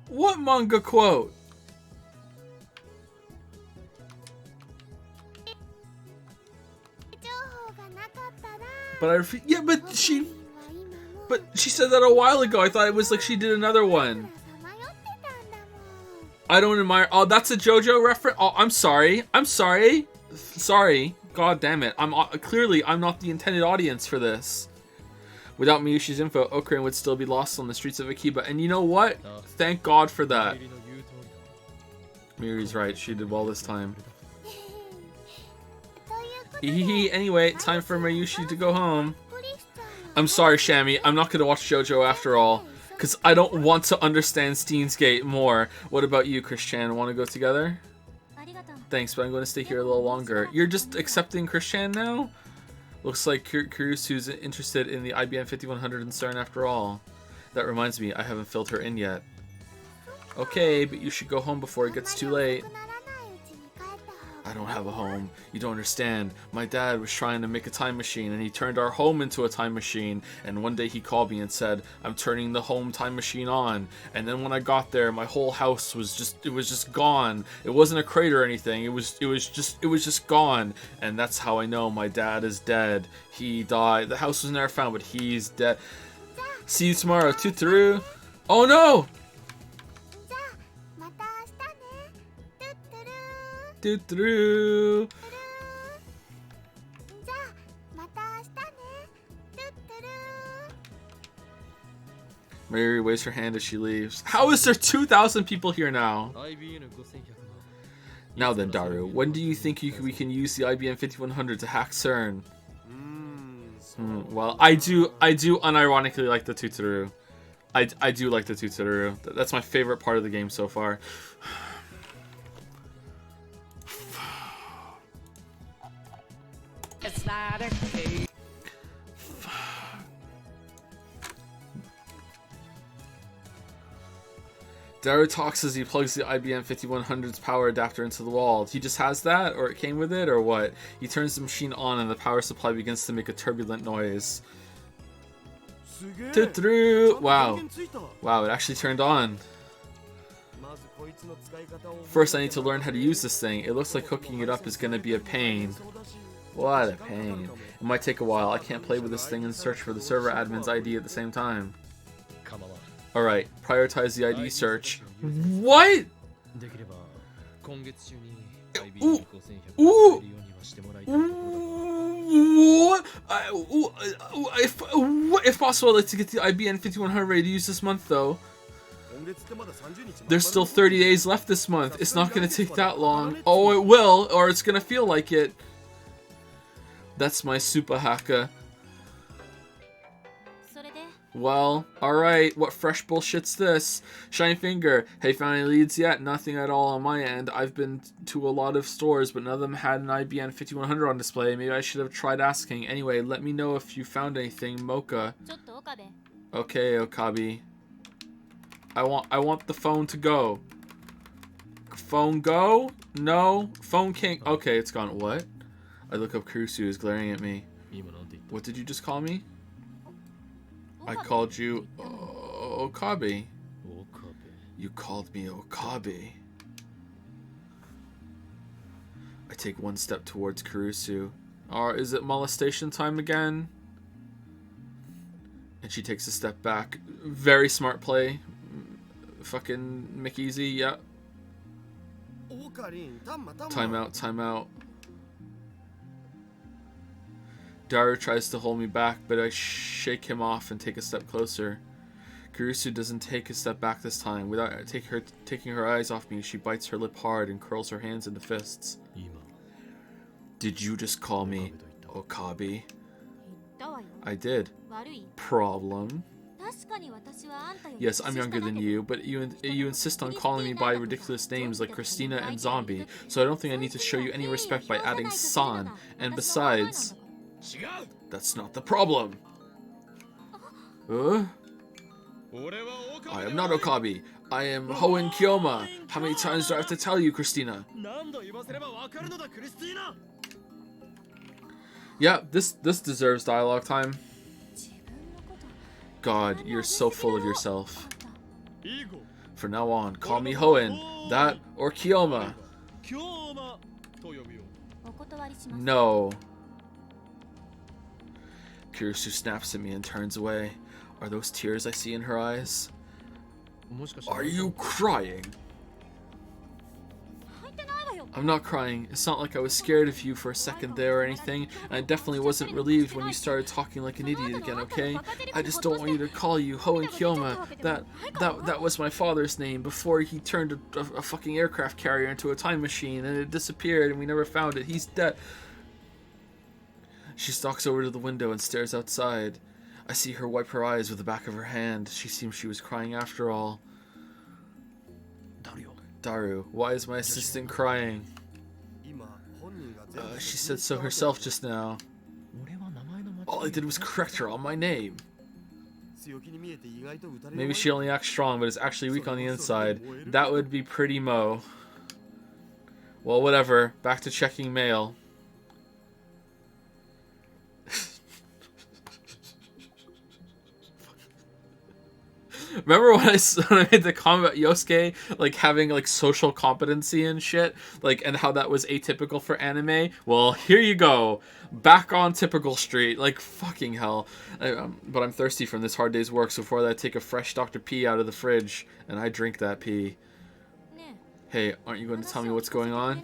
What manga quote? But yeah, but she said that a while ago. I thought it was like she did another one. I don't admire. Oh, that's a JoJo reference. Oh, I'm sorry. I'm sorry. Sorry. God damn it. I'm clearly I'm not the intended audience for this. Without Miyushi's info, Okarine would still be lost on the streets of Akiba. And you know what? Thank God for that. Miri's right. She did well this time. Anyway, time for Mayushi to go home. I'm sorry, Shammy. I'm not going to watch JoJo after all. Because I don't want to understand Steins Gate more. What about you, Christian? Want to go together? Thanks, but I'm going to stay here a little longer. You're just accepting Christian now? Looks like Kurusu's interested in the IBM 5100 and CERN after all. That reminds me, I haven't filled her in yet. Okay, but you should go home before it gets too late. I don't have a home. You don't understand. My dad was trying to make a time machine and he turned our home into a time machine. And one day he called me and said, I'm turning the home time machine on. And then when I got there, my whole house was just gone. It wasn't a crate or anything. It was just gone. And that's how I know my dad is dead. He died. The house was never found, but he's dead. See you tomorrow. Tutoru. Oh no! Tutoru. Mary waves her hand as she leaves. How is there 2,000 people here now? Now then, Daru, when do you think we can use the IBM 5100 to hack CERN? Well, I do unironically like the Tutoru. I do like the Tutoru. That's my favorite part of the game so far. It's not a cave. Daru talks as he plugs the IBM 5100's power adapter into the wall. He just has that, or it came with it, or what? He turns the machine on and the power supply begins to make a turbulent noise. Wow. Wow, it actually turned on. First, I need to learn how to use this thing. It looks like hooking it up is going to be a pain. What a pain. It might take a while. I can't play with this thing and search for the server admin's ID at the same time. Alright, prioritize the ID search. What? Ooh. Ooh. What? If possible, I'd like to get the IBM 5100 ready to use this month, though. There's still 30 days left this month. It's not going to take that long. Oh, it will, or it's going to feel like it. That's my super hacker. Well, alright, what fresh bullshit's this? Shine Finger, hey, found any leads yet? Nothing at all on my end. I've been to a lot of stores, but none of them had an IBM 5100 on display. Maybe I should have tried asking. Anyway, let me know if you found anything, Mocha. Okay, Okabe. I want the phone to go. Phone go? No. Phone can't. Okay, it's gone. What? I look up. Kurusu is glaring at me. What did you just call me? I called you Okabe. You called me Okabe. I take one step towards Kurusu. Is it molestation time again? And she takes a step back. Very smart play. Fucking McEasy, yeah. Time out, time out. Daru tries to hold me back, but I shake him off and take a step closer. Kurusu doesn't take a step back this time. Without taking her eyes off me, she bites her lip hard and curls her hands into fists. Did you just call me Okabe? I did. Problem? Yes, I'm younger than you, but you insist on calling me by ridiculous names like Christina and Zombie, so I don't think I need to show you any respect by adding San. And besides... That's not the problem. I am not Okabe. I am Hoen Kyoma. How many times do I have to tell you, Christina? Yeah, this deserves dialogue time. God, you're so full of yourself. From now on, call me Hoenn. That or Kiyoma. 京馬と呼ぶよ。お断りします。 No. Kurisu snaps at me and turns away. Are those tears I see in her eyes? もしかして Are you crying? 入ってないわよ。 I'm not crying. It's not like I was scared of you for a second there or anything, and I definitely wasn't relieved when you started talking like an idiot again, okay? I just don't want you to call you Hoenn Kiyoma. That was my father's name before he turned a fucking aircraft carrier into a time machine and it disappeared and we never found it. He's dead. She stalks over to the window and stares outside. I see her wipe her eyes with the back of her hand. She seems she was crying after all. Daru, why is my assistant crying? She said so herself just now. All I did was correct her on my name. Maybe she only acts strong, but is actually weak on the inside. That would be pretty Mo. Well, whatever. Back to checking mail. Remember when I made the comment about Yosuke like having like social competency and shit, like, and how that was atypical for anime? Well, here you go, back on typical street, like fucking hell. But I'm thirsty from this hard day's work, so before that I take a fresh Dr. P out of the fridge and I drink that pee. Hey, aren't you going to tell me what's going on?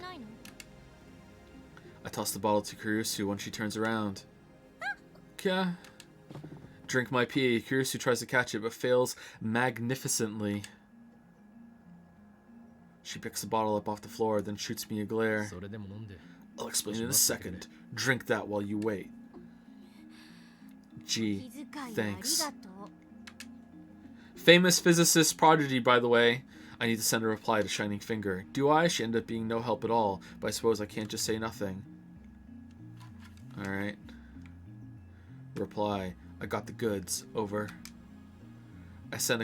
I toss the bottle to Kurisu when she turns around. Kya? Drink my pee. Kurisu tries to catch it, but fails magnificently. She picks the bottle up off the floor, then shoots me a glare. それでも飲んで。 I'll explain in a second. Drink that while you wait. Gee, 気遣いあり thanks. がとう。 Famous physicist prodigy, by the way. I need to send a reply to Shining Finger. Do I? She ended up being no help at all, but I suppose I can't just say nothing. Alright. Reply. I got the goods. Over. I sent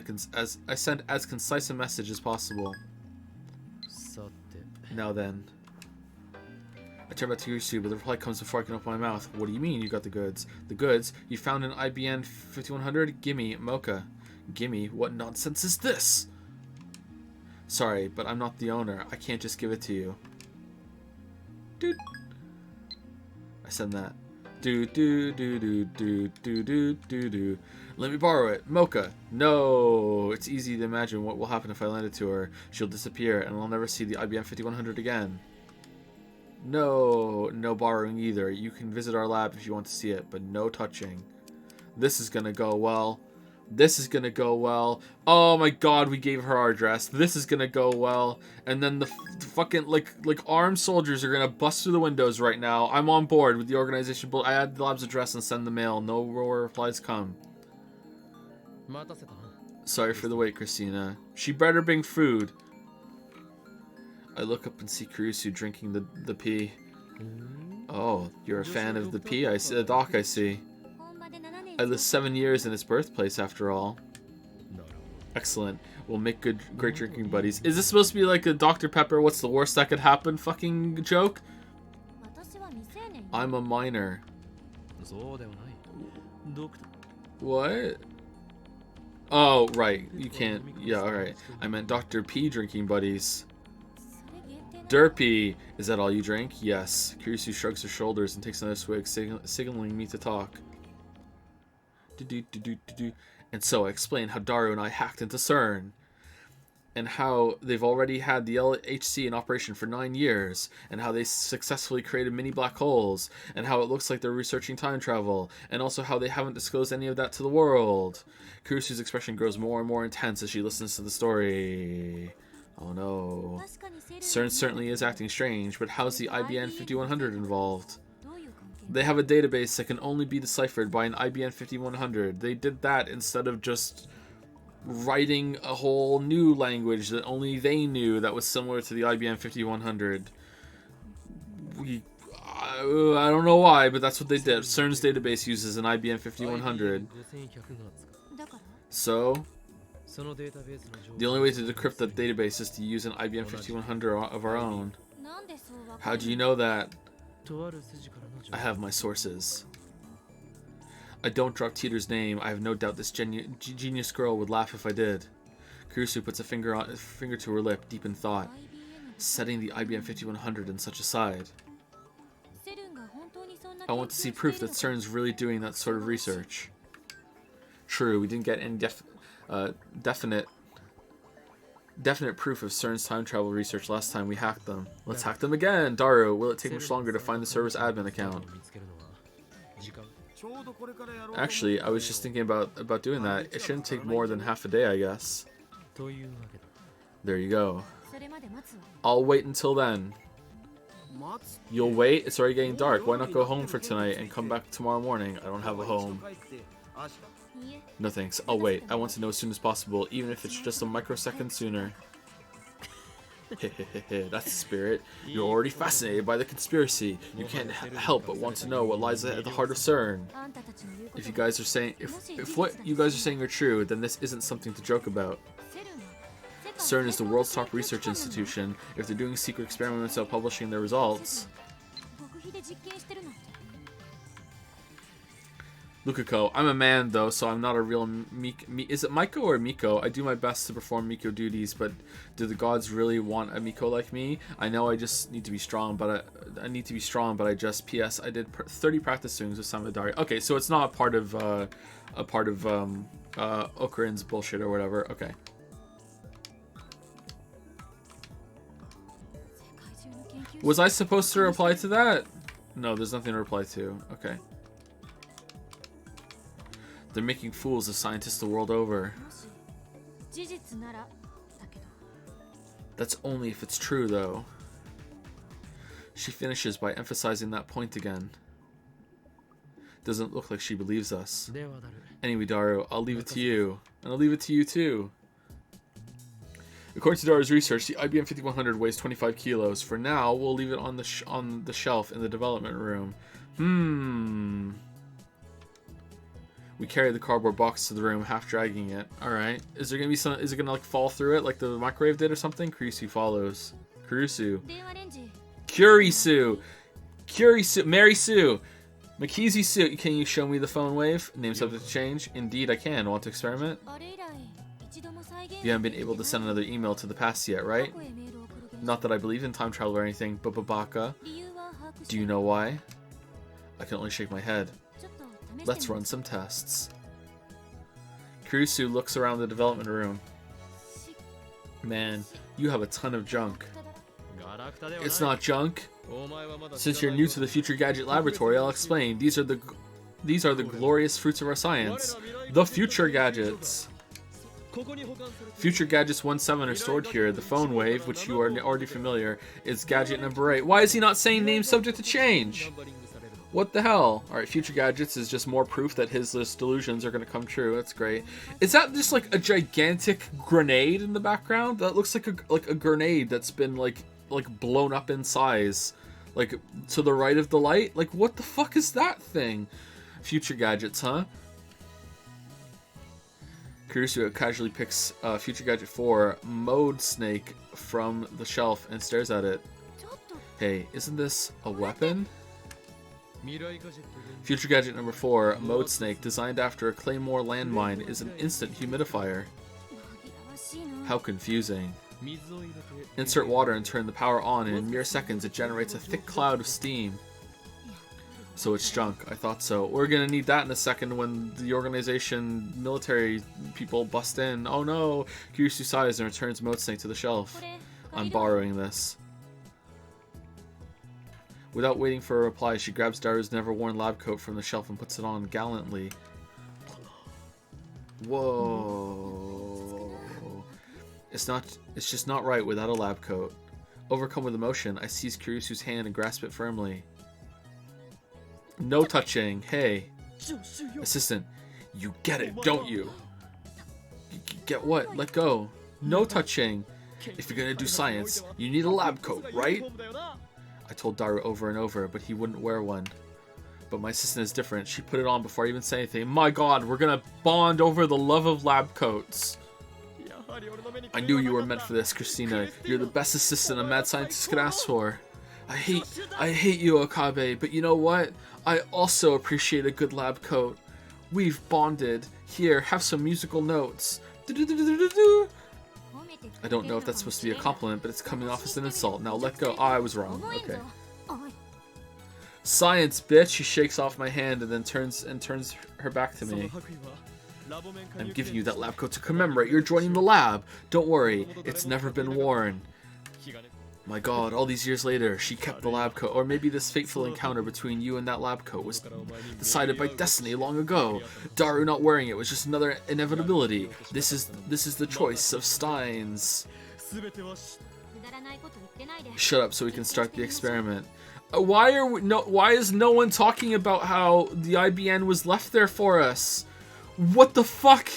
as concise a message as possible. さて。 Now then. I turn back to Kurisu, but the reply comes before I can open my mouth. What do you mean you got the goods? The goods? You found an IBN 5100? Gimme, Mocha. Gimme? What nonsense is this? Sorry, but I'm not the owner. I can't just give it to you. Dude. I send that. Do do do do do do do do do. Let me borrow it, Mocha. No, it's easy to imagine what will happen if I lend it to her. She'll disappear, and I'll never see the IBM 5100 again. No, no borrowing either. You can visit our lab if you want to see it, but no touching. This is gonna go well. This is gonna go well. Oh my god, we gave her our address. This is gonna go well. And then the fucking, like armed soldiers are gonna bust through the windows right now. I'm on board with the organization. I add the lab's address and send the mail. No more replies come. 待たせたな。 Sorry for the wait, Christina. She better bring food. I look up and see Kurisu drinking the pee. Oh, you're a fan of the pee? I see the doc, I see. 本場で7年 I lived 7 years in its birthplace, after all. なるほど。 Excellent. We'll make great drinking buddies. Is this supposed to be like a Dr. Pepper, what's the worst that could happen fucking joke? 私は未成年よ。 I'm a minor. そうではない。ドクター。 What? Oh, right. You can't. Yeah, alright. I meant Dr. P drinking buddies. それ限定なの。 Derpy. Is that all you drink? Yes. Kurisu shrugs her shoulders and takes another swig, signaling me to talk. And so I explain how Daru and I hacked into CERN, and how they've already had the LHC in operation for 9 years, and how they successfully created mini black holes, and how it looks like they're researching time travel, and also how they haven't disclosed any of that to the world. Kurisu's expression grows more and more intense as she listens to the story. Oh no. 確かにセル CERN certainly is acting strange, but how's the IBN 5100 involved? どういう関係 They have a database that can only be deciphered by an IBN 5100. They did that instead of just writing a whole new language that only they knew that was similar to the IBN 5100. I don't know why, but that's what they did. CERN's database uses an IBN 5100. だから So, そのデータベースの情報 the only way to decrypt that database is to use an IBN 5100 of our own. なんでそうわか How る do you know that? とある筋からの情 I 報 have my sources. I don't drop Teeter's name. I have no doubt this genius girl would laugh if I did. Kurusu puts a finger to her lip, deep in thought. Setting the IBM 5100 and such aside. I want to see proof that CERN's really doing that sort of research. True, we didn't get any definite proof of CERN's time travel research last time we hacked them. Let's hack them again! Daru, will it take much longer to find the server's admin account? Actually, I was just thinking about doing that. It shouldn't take more than half a day, I guess. There you go. I'll wait until then. You'll wait? It's already getting dark. Why not go home for tonight and come back tomorrow morning? I don't have a home. No thanks. I'll wait. I want to know as soon as possible, even if it's just a microsecond sooner. That's the spirit. You're already fascinated by the conspiracy. You can't help but want to know what lies at the heart of CERN. If you guys are saying, if what you guys are saying are true, then this isn't something to joke about. CERN is the world's top research institution. If they're doing secret experiments without publishing their results. Lukako, I'm a man though, so I'm not a real is it Maiko or Miko? I do my best to perform Miko duties, but do the gods really want a Miko like me? I know I just need to be strong, but I just PS I did 30 practice swings with Samadari. Okay, so it's not part of Okurin's bullshit or whatever. Okay. Was I supposed to reply to that? No, there's nothing to reply to. Okay. They're making fools of scientists the world over. That's only if it's true, though. She finishes by emphasizing that point again. Doesn't look like she believes us. Anyway, Daru, I'll leave it to you. And I'll leave it to you, too. According to Daru's research, the IBM 5100 weighs 25 kilos. For now, we'll leave it on the shelf in the development room. We carry the cardboard box to the room, half dragging it. Alright. Is there gonna be some... Is it gonna, like, fall through it like the microwave did or something? Kurisu follows. Kurisu. Mary Sue. Makizi Sue. Can you show me the phone wave? Name subject to change? Indeed, I can. Want to experiment? You haven't been able to send another email to the past yet, right? Not that I believe in time travel or anything, but Babaka. Do you know why? I can only shake my head. Let's run some tests. Kurisu looks around the development room. Man, you have a ton of junk. It's not junk. Since you're new to the Future Gadget Laboratory, I'll explain. These are the glorious fruits of our science. The Future Gadgets. Future Gadgets 1-7 are stored here. The phone wave, which you are already familiar, is gadget number 8. Why is he not saying name subject to change? What the hell? Alright, Future Gadgets is just more proof that his delusions are going to come true. That's great. Is that just like a gigantic grenade in the background? That looks like a grenade that's been like blown up in size. Like to the right of the light? Like what the fuck is that thing? Future Gadgets, huh? Kurisu casually picks Future Gadget 4, Mode Snake, from the shelf and stares at it. Hey, isn't this a weapon? Future Gadget number 4, Mode Snake, designed after a Claymore landmine, is an instant humidifier. How confusing. Insert water and turn the power on, and in mere seconds it generates a thick cloud of steam. So it's junk. I thought so. We're gonna need that in a second when the organization military people bust in. Oh no! Kurisu sighs and returns Mode Snake to the shelf. I'm borrowing this. Without waiting for a reply, she grabs Daru's never-worn lab coat from the shelf and puts it on gallantly. Whoa. It's just not right without a lab coat. Overcome with emotion, I seize Kurisu's hand and grasp it firmly. No touching. Hey. Assistant, you get it, don't you? Get what? Let go. No touching. If you're gonna do science, you need a lab coat, right? I told Daru over and over, but he wouldn't wear one. But my assistant is different. She put it on before I even said anything. My god, we're gonna bond over the love of lab coats. I knew you were meant for this, Christina. You're the best assistant a mad scientist could ask for. I hate you, Okabe, but you know what? I also appreciate a good lab coat. We've bonded. Here, have some musical notes. I don't know if that's supposed to be a compliment, but it's coming off as an insult. Now let go. Oh, I was wrong. Okay. Science, bitch! She shakes off my hand and then turns her back to me. I'm giving you that lab coat to commemorate you're joining the lab. Don't worry, it's never been worn. My god, all these years later, she kept the lab coat. Or maybe this fateful encounter between you and that lab coat was decided by destiny long ago. Daru not wearing it was just another inevitability. This is the choice of Steins. Shut up so we can start the experiment. Why is no one talking about how the IBN was left there for us? What the fuck?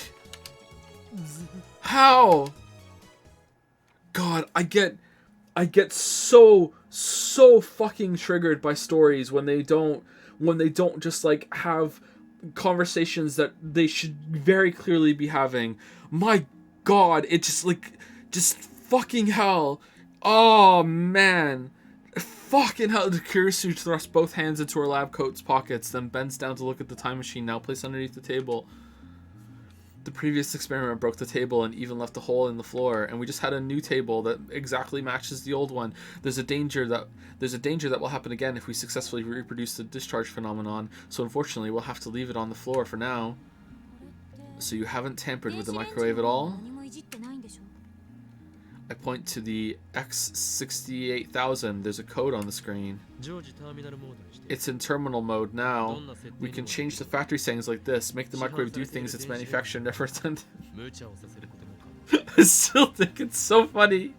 How? God, I get so fucking triggered by stories when they don't just like have conversations that they should very clearly be having. My god, it just fucking hell. Oh man. Fucking hell. Kurisu thrusts both hands into her lab coat's pockets, then bends down to look at the time machine now placed underneath the table. The previous experiment broke the table and even left a hole in the floor, and we just had a new table that exactly matches the old one. There's a danger that will happen again if we successfully reproduce the discharge phenomenon, so unfortunately we'll have to leave it on the floor for now. So you haven't tampered with the microwave at all? I point to the X68000. There's a code on the screen. It's in terminal mode now. We can change the factory settings like this, make the microwave do things its manufacturer never intended. I still think it's so funny.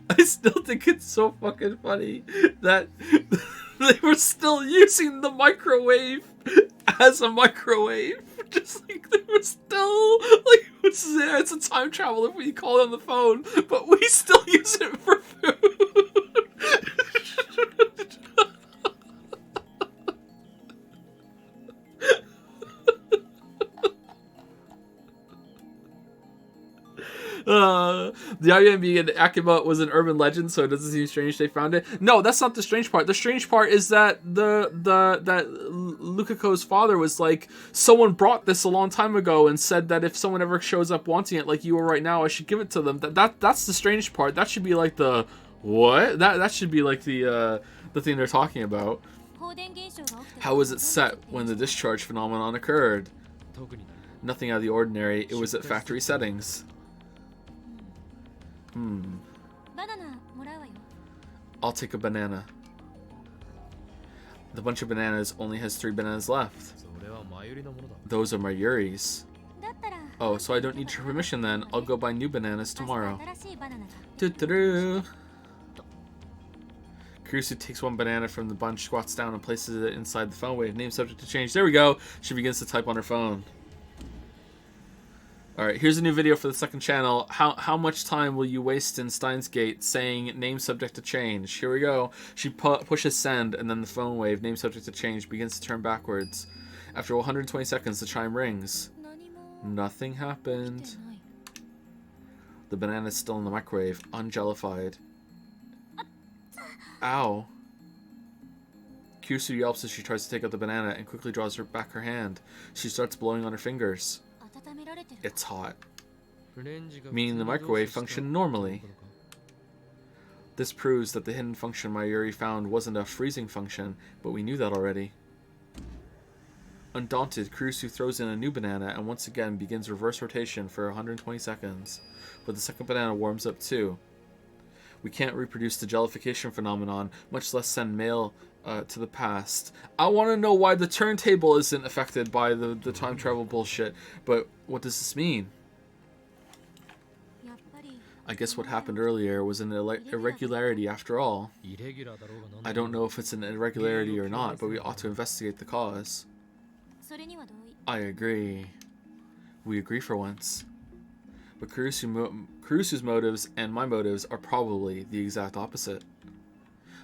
I still think it's so fucking funny that they were still using the microwave as a microwave. Just like they were still like, it's a time travel if we call it on the phone, but we still use it for food. The IMB and Akima was an urban legend, so it doesn't seem strange they found it. No, that's not the strange part. The strange part is that that Lukako's father was like, someone brought this a long time ago and said that if someone ever shows up wanting it like you are right now, I should give it to them. That's the strange part. That should be like the what? That should be like the thing they're talking about. How was it set when the discharge phenomenon occurred? Nothing out of the ordinary. It was at factory settings. I'll take a banana. The bunch of bananas only has 3 bananas left. Those are Mayuri's. Oh, so I don't need your permission then. I'll go buy new bananas tomorrow. Kurisu takes one banana from the bunch, squats down, and places it inside the phone wave. Name subject to change. There we go. She begins to type on her phone. Alright, here's a new video for the second channel. How much time will you waste in Steins Gate saying name subject to change? Here we go. She pushes send, and then the phone wave, name subject to change, begins to turn backwards. After 120 seconds, the chime rings. Nothing happened. The banana is still in the microwave, unjellified. Ow. Kurisu yelps as she tries to take out the banana and quickly draws back her hand. She starts blowing on her fingers. It's hot. Meaning the microwave functioned normally. This proves that the hidden function Mayuri found wasn't a freezing function, but we knew that already. Undaunted, Kurisu throws in a new banana and once again begins reverse rotation for 120 seconds. But the second banana warms up too. We can't reproduce the jellification phenomenon, much less send mail to the past. I want to know why the turntable isn't affected by the time travel bullshit, but what does this mean? I guess what happened earlier was an irregularity after all. I don't know if it's an irregularity or not, but we ought to investigate the cause. I agree. We agree for once. But Kurisu's motives and my motives are probably the exact opposite.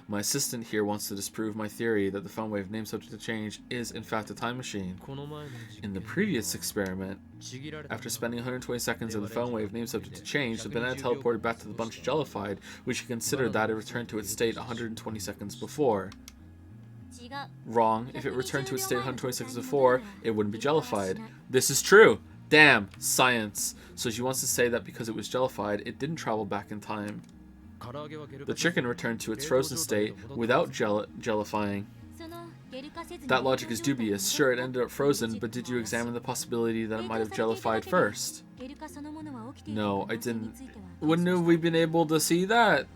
My assistant here wants to disprove my theory that the phone wave name subject to change is in fact a time machine. In the previous experiment, after spending 120 seconds in the phone wave name subject to change, the banana teleported back to the bunch jellified, which should consider that it returned to its state 120 seconds before. Wrong. If it returned to its state 120 seconds before, it wouldn't be jellified. This is true. Damn, science. So she wants to say that because it was jellified, it didn't travel back in time. The chicken returned to its frozen state without jellifying. That logic is dubious. Sure, it ended up frozen, but did you examine the possibility that it might have jellified first? No, I didn't. Wouldn't have we been able to see that?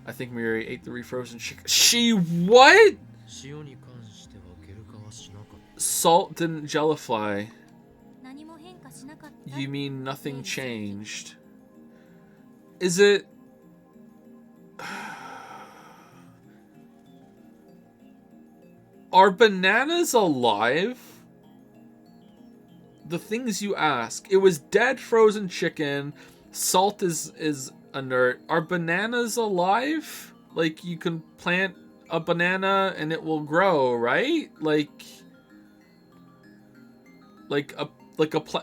I think Miri ate the refrozen chicken. She what? Salt didn't jellify. You mean nothing changed? Is it... Are bananas alive? The things you ask. It was dead frozen chicken. Salt is inert. Are bananas alive? Like, you can plant a banana and it will grow, right? Like a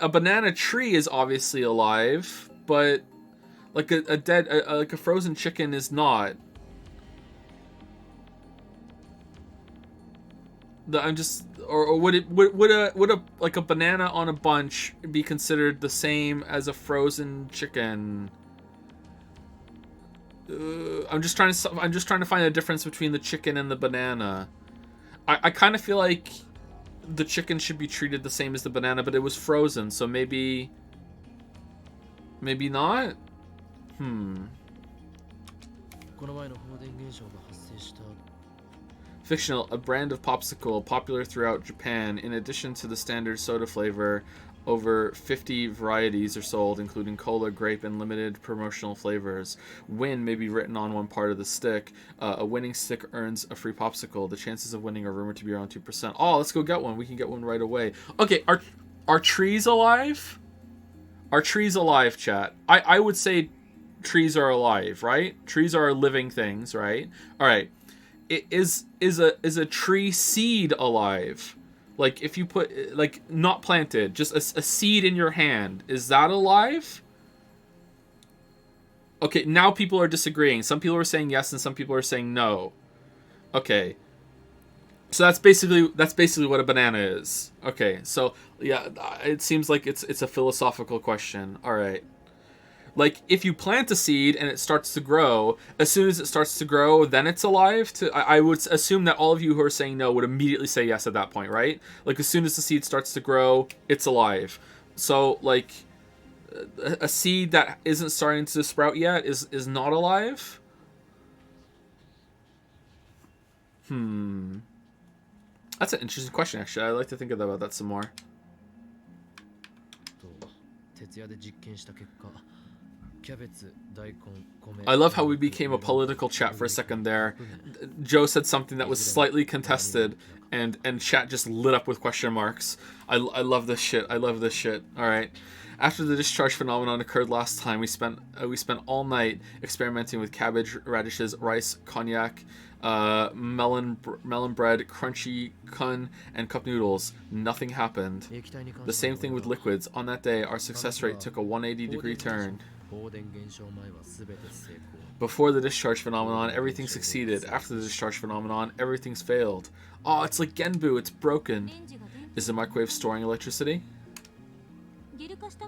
banana tree is obviously alive, but like a frozen chicken is not. Or would a like a banana on a bunch be considered the same as a frozen chicken? I'm just trying to find a difference between the chicken and the banana. I kind of feel like the chicken should be treated the same as the banana, but it was frozen, so maybe not. Fictional, a brand of popsicle popular throughout Japan. In addition to the standard soda flavor, over 50 varieties are sold, including cola, grape, and limited promotional flavors. Win may be written on one part of the stick. A winning stick earns a free popsicle. The chances of winning are rumored to be around 2%. Oh, let's go get one. We can get one right away. Okay, are trees alive? Are trees alive, chat? I would say trees are alive, right? Trees are living things, right? All right. Is a tree seed alive? Like, if you put, like, not planted, just a seed in your hand, is that alive? Okay, now people are disagreeing. Some people are saying yes, and some people are saying no. Okay. So that's basically what a banana is. Okay, so, yeah, it seems like it's a philosophical question. All right. Like, if you plant a seed and it starts to grow, as soon as it starts to grow, then it's alive? I would assume that all of you who are saying no would immediately say yes at that point, right? Like, as soon as the seed starts to grow, it's alive. So, like, a seed that isn't starting to sprout yet is not alive? That's an interesting question, actually. I'd like to think about that some more. I love how we became a political chat for a second there. Joe said something that was slightly contested, and chat just lit up with question marks. I love this shit. I love this shit. All right. After the discharge phenomenon occurred last time, we spent all night experimenting with cabbage, radishes, rice, cognac, melon bread, crunchy kun, and cup noodles. Nothing happened. The same thing with liquids. On that day, our success rate took a 180-degree turn. Before the discharge phenomenon, everything succeeded. After the discharge phenomenon, everything's failed. Oh, it's like Genbu, it's broken. Is the microwave storing electricity?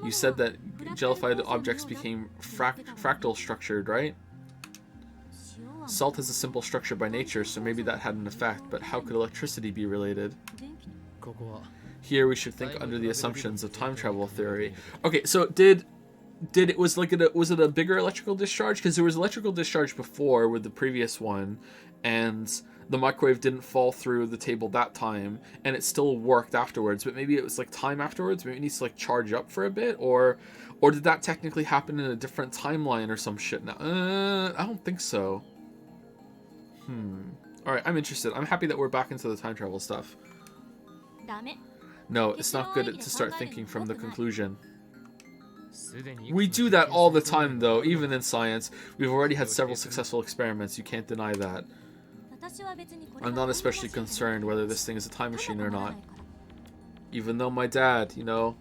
You said that jellified objects became fractal structured, right? Salt has a simple structure by nature, so maybe that had an effect, but how could electricity be related? Here we should think under the assumptions of time travel theory. Okay, so was it a bigger electrical discharge? Because there was electrical discharge before with the previous one, and the microwave didn't fall through the table that time, and it still worked afterwards. But maybe it was like time afterwards. Maybe it needs to like charge up for a bit, or did that technically happen in a different timeline or some shit? Now, I don't think so. All right, I'm interested. I'm happy that we're back into the time travel stuff. No, it's not good to start thinking from the conclusion. We do that all the time, though, even in science. We've already had several successful experiments. You can't deny that. I'm not especially concerned whether this thing is a time machine or not. Even though my dad, you know...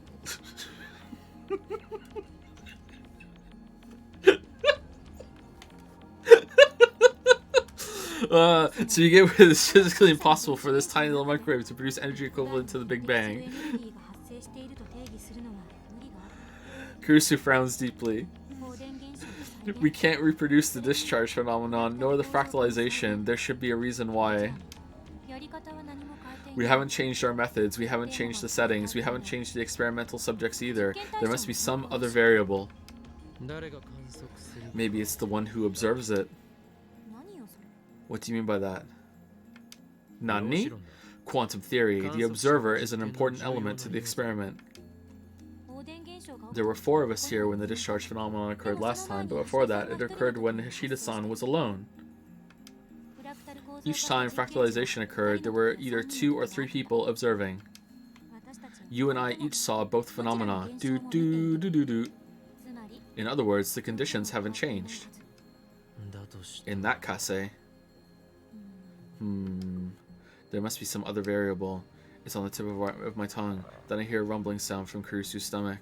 so you get where it's physically impossible for this tiny little microwave to produce energy equivalent to the Big Bang. Kurusu frowns deeply. 放電現象の再現 We can't reproduce the discharge phenomenon, nor the fractalization. There should be a reason why. やり方は何も変えてい We ない haven't changed our methods, we haven't changed the settings, we haven't changed the experimental subjects either. There must be some other variable. 誰が観測する Maybe it's the one who observes it. 何よそれ What do you mean by that? もち Nani? ろんだ Quantum theory. The observer is an important element to the experiment. 放電現象が There were 4 of us here when the discharge phenomenon occurred last time, but before that, it occurred when Hishida-san was alone. フラクタル構造 Each time fractalization occurred, there were either 2 or 3 people observing. 私たちは You and I each saw both phenomena. Do do do do do. つまり In other words, the conditions haven't changed. だとして In that case, there must be some other variable. It's on the tip of my tongue. Then I hear a rumbling sound from Kurusu's stomach.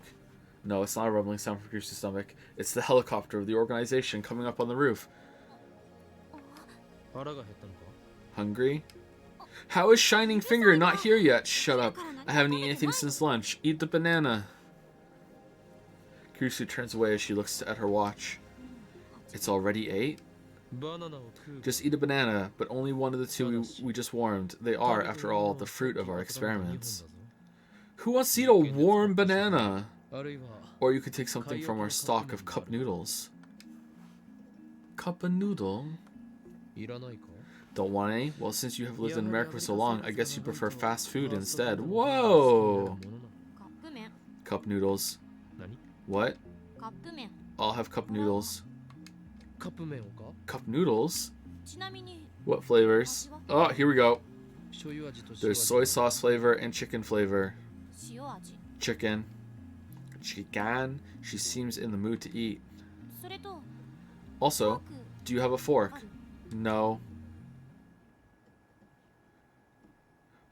No, it's not a rumbling sound from Kurusu's stomach. It's the helicopter of the organization coming up on the roof. 腹が減ったのか Hungry? How is Shining Finger not here yet? Shut up. I haven't eaten anything since lunch. Eat the banana. Kurusu turns away as she looks at her watch. It's already 8? バナナを食う Just eat a banana, but only one of the 2 we just warmed. They are, after all, the fruit of our experiments. Who wants to eat a warm banana? あるいは Or you could take something from our stock of cup noodles. Cup of noodle? いらないか Don't want any? Well, since you have lived in America for so long, I guess you prefer fast food instead. Whoa! カップ麺 Cup noodles. 何 What? カップ麺 I'll have cup noodles. カップ麺をか Cup noodles? ちなみに What flavors? Oh, here we go. 醤油味と塩 There's 味 soy sauce flavor and chicken flavor. 塩味 Chicken. Chicken? She seems in the mood to eat. それと Also, do you have a fork? No.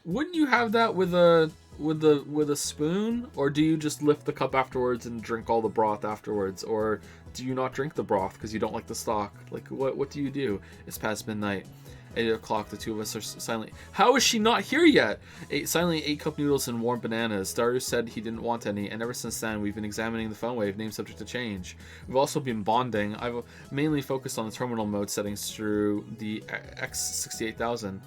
Wouldn't you have that with a spoon, or do you just lift the cup afterwards and drink all the broth afterwards, or do you not drink the broth because you don't like the stock? Like what do you do? It's past midnight. 8 o'clock, the 2 of us are silently. How is she not here yet? Silently ate cup noodles and warm bananas. Daru said he didn't want any, and ever since then, we've been examining the phone wave, name subject to change. We've also been bonding. I've mainly focused on the terminal mode settings through the X68000.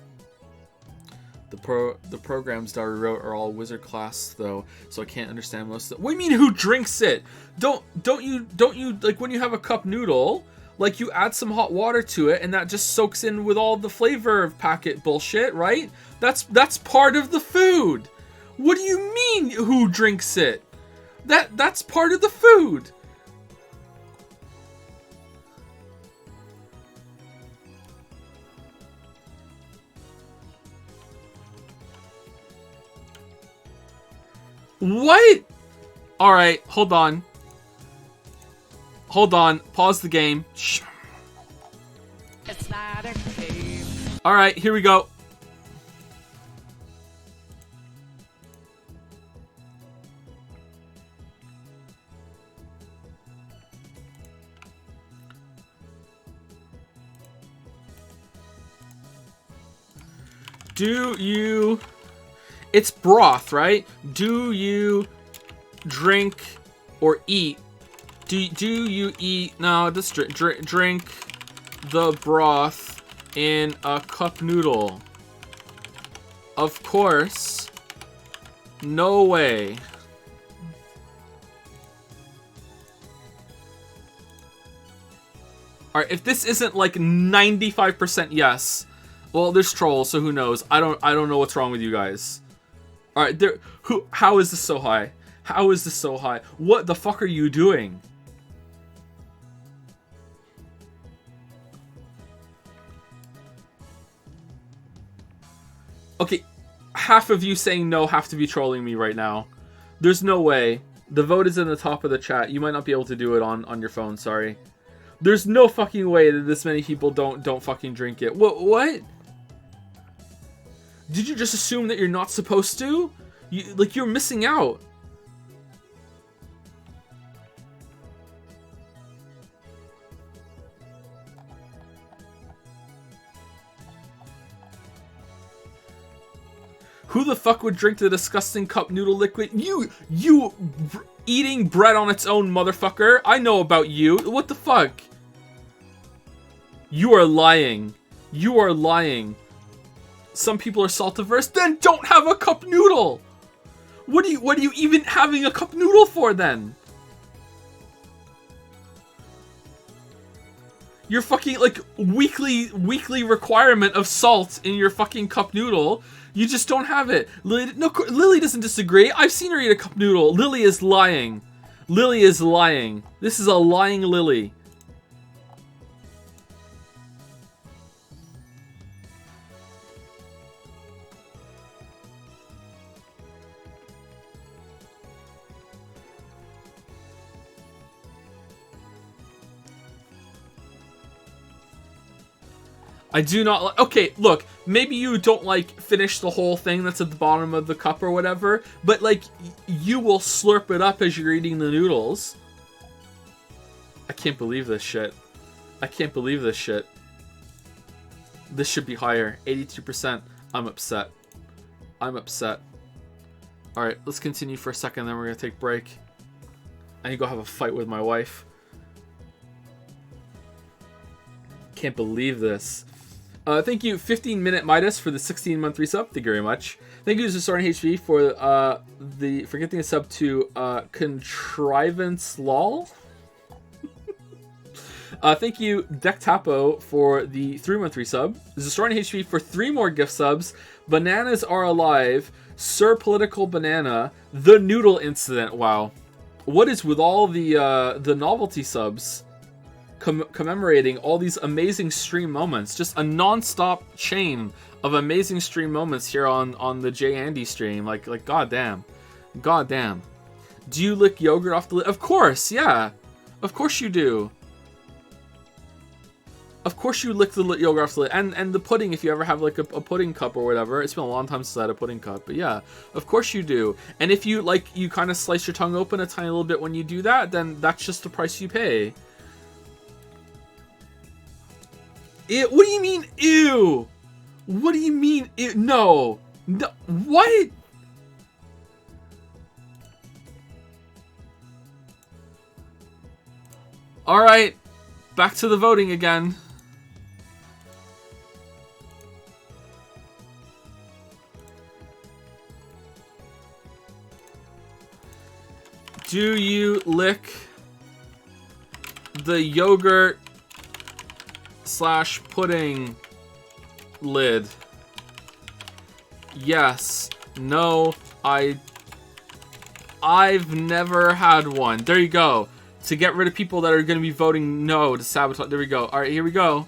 The programs Daru wrote are all wizard class though, so I can't understand most of it. What do you mean who drinks it? Don't you like when you have a cup noodle, like you add some hot water to it and that just soaks in with all the flavor packet bullshit, right? That's part of the food. What do you mean who drinks it? That's part of the food. What? Alright, hold on. Hold on. Pause the game. Shh. It's not a game. Alright, here we go. Do you... It's broth, right? Do you drink or eat? Do you eat... No, just drink the broth in a cup noodle. Of course. No way. Alright, if this isn't like 95% yes... Well, there's trolls, so who knows? I don't know what's wrong with you guys. All right, how is this so high? How is this so high? What the fuck are you doing? Okay, half of you saying no have to be trolling me right now. There's no way. The vote is in the top of the chat. You might not be able to do it on your phone, sorry. There's no fucking way that this many people don't fucking drink it. What? Did you just assume that you're not supposed to? You're missing out. Who the fuck would drink the disgusting cup noodle liquid? You eating bread on its own, motherfucker. I know about you. What the fuck? You are lying. You are lying. Some people are salt-averse. Then don't have a cup noodle. What are you even having a cup noodle for then? Your fucking like weekly requirement of salt in your fucking cup noodle. You just don't have it. Lily doesn't disagree. I've seen her eat a cup noodle. Lily is lying. Lily is lying. This is a lying Lily. I do not like... Okay, look, maybe you don't, like, finish the whole thing that's at the bottom of the cup or whatever, but, like, you will slurp it up as you're eating the noodles. I can't believe this shit. I can't believe this shit. This should be higher. 82%. I'm upset. I'm upset. Alright, let's continue for a second, then we're gonna take a break. I need to go have a fight with my wife. Can't believe this. Thank you, 15-minute Midas for the 16-month resub. Thank you very much. Thank you to Soren HV for getting a sub to Contrivance Lol. Thank you, Deck Tapo, for the 3-month resub. Soren HV for 3 more gift subs. Bananas Are Alive, Sir Political Banana, The Noodle Incident. Wow, what is with all the novelty subs? Commemorating all these amazing stream moments. Just a non-stop chain of amazing stream moments here on the J Andy stream. Like goddamn. Goddamn. Do you lick yogurt off the lid? Of course, yeah. Of course you do. Of course you lick the yogurt off the lid. And the pudding, if you ever have like a pudding cup or whatever. It's been a long time since I had a pudding cup. But yeah, of course you do. And if you you kind of slice your tongue open a tiny little bit when you do that, then that's just the price you pay. What do you mean, ew? What do you mean, ew? No. No. What? Alright. Back to the voting again. Do you lick the yogurt / pudding lid? Yes. No. I've never had one. There you go. To get rid of people that are going to be voting no to sabotage. There we go. Alright, here we go.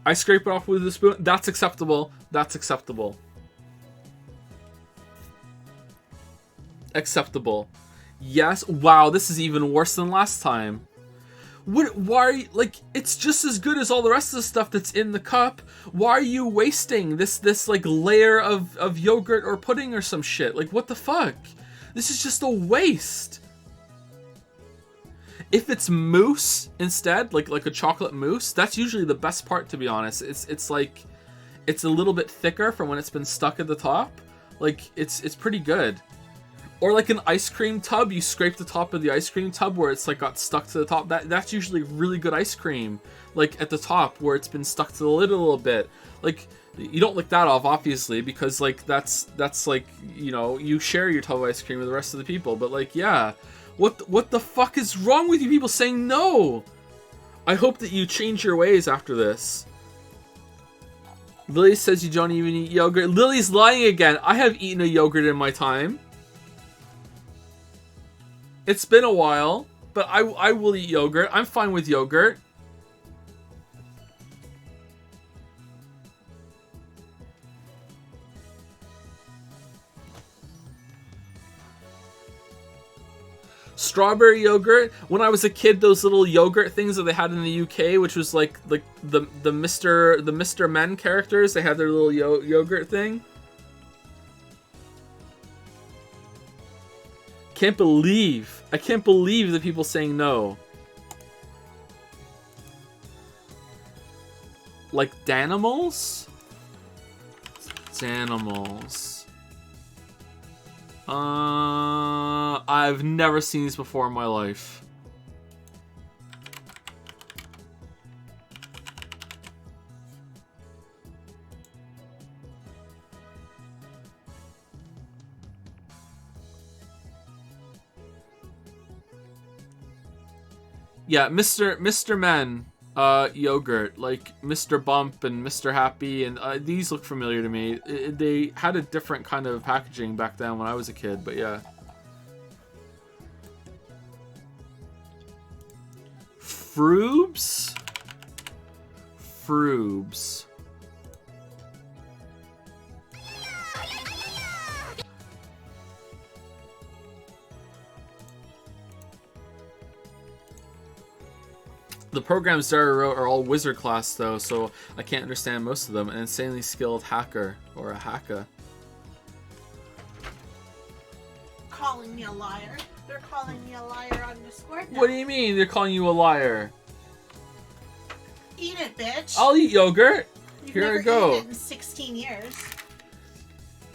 I scrape it off with a spoon. That's acceptable. That's acceptable. Acceptable. Yes. Wow, this is even worse than last time. Why are you, like, it's just as good as all the rest of the stuff that's in the cup. Why are you wasting this like layer of yogurt or pudding or some shit? Like, what the fuck? This is just a waste. If it's mousse instead, like a chocolate mousse, that's usually the best part, to be honest. It's like, it's a little bit thicker from when it's been stuck at the top. Like, it's pretty good. Or like an ice cream tub, you scrape the top of the ice cream tub where it's like got stuck to the top. That's usually really good ice cream. Like at the top where it's been stuck to the lid a little bit. Like, you don't lick that off, obviously, because like that's like, you know, you share your tub of ice cream with the rest of the people. But like, yeah, what the fuck is wrong with you people saying no? I hope that you change your ways after this. Lily says you don't even eat yogurt. Lily's lying again. I have eaten a yogurt in my time. It's been a while, but I will eat yogurt. I'm fine with yogurt. Strawberry yogurt. When I was a kid, those little yogurt things that they had in the UK, which was like the Mr. Men characters, they had their little yogurt thing. I can't believe the people saying no. Like Danimals? Danimals. I've never seen these before in my life. Yeah, Mr. Men, yogurt, like Mr. Bump and Mr. Happy, and these look familiar to me. They had a different kind of packaging back then when I was a kid, but yeah. Froobs? Froobs. The programs Dara wrote are all wizard class though, so I can't understand most of them. An insanely skilled hacker or a hacker. Calling me a liar. They're calling me a liar on Discord now. What do you mean they're calling you a liar? Eat it, bitch. I'll eat yogurt. You've Here never I go. eaten it in 16 years.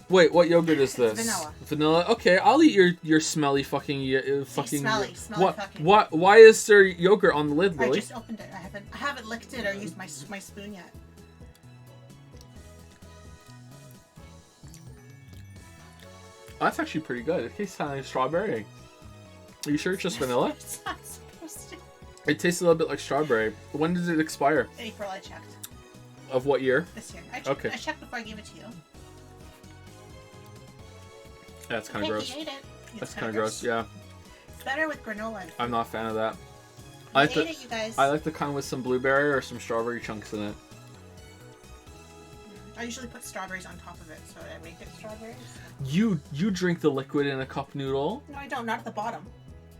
Wait, what yogurt is this? Vanilla. Vanilla. Okay, I'll eat your smelly fucking fucking. Smelly What? fucking. What? Why is there yogurt on the lid, I Lily? just opened it. I haven't licked it or used my spoon yet. Oh, that's actually pretty good. It tastes kind of like strawberry. Are you sure it's just vanilla? It's not supposed to. It tastes a little bit like strawberry. When does it expire? April, I checked. Of what year? This year. Okay. I checked before I gave it to you. That's kind of Okay, gross. he ate it. It's That's kind of gross. Yeah, It's better with granola. I'm not a fan of that. I I ate like it, you guys. I like the kind with some blueberry or some strawberry chunks in it. I usually put strawberries on top of it, so I make it strawberries. You drink the liquid in a cup noodle? No, I don't. Not at the bottom.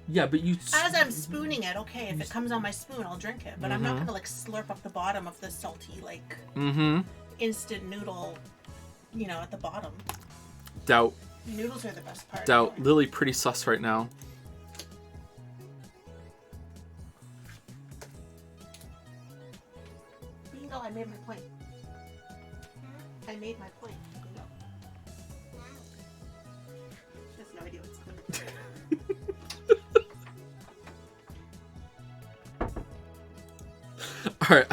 Yeah, but you. As I'm spooning it, okay, if it comes on my spoon, I'll drink it. But I'm not gonna like slurp up the bottom of the salty, like instant noodle, you know, at the bottom. Doubt. Noodles are the best part. Doubt. Lily pretty sus right now. Bingo, I made my point. I made my point. Bingo. She has no idea what's going on. Alright,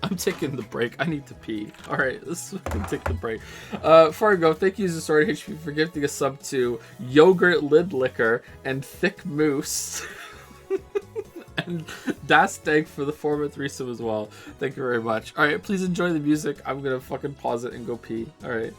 I'm taking the break. I need to pee. Alright, let's take the break. Before I go, thank you, Zasori HP, for gifting a sub to Yogurt Lid Liquor and Thick Moose. And Das Dank for the 4-3 sub as well. Thank you very much. Alright, please enjoy the music. I'm gonna fucking pause it and go pee. Alright.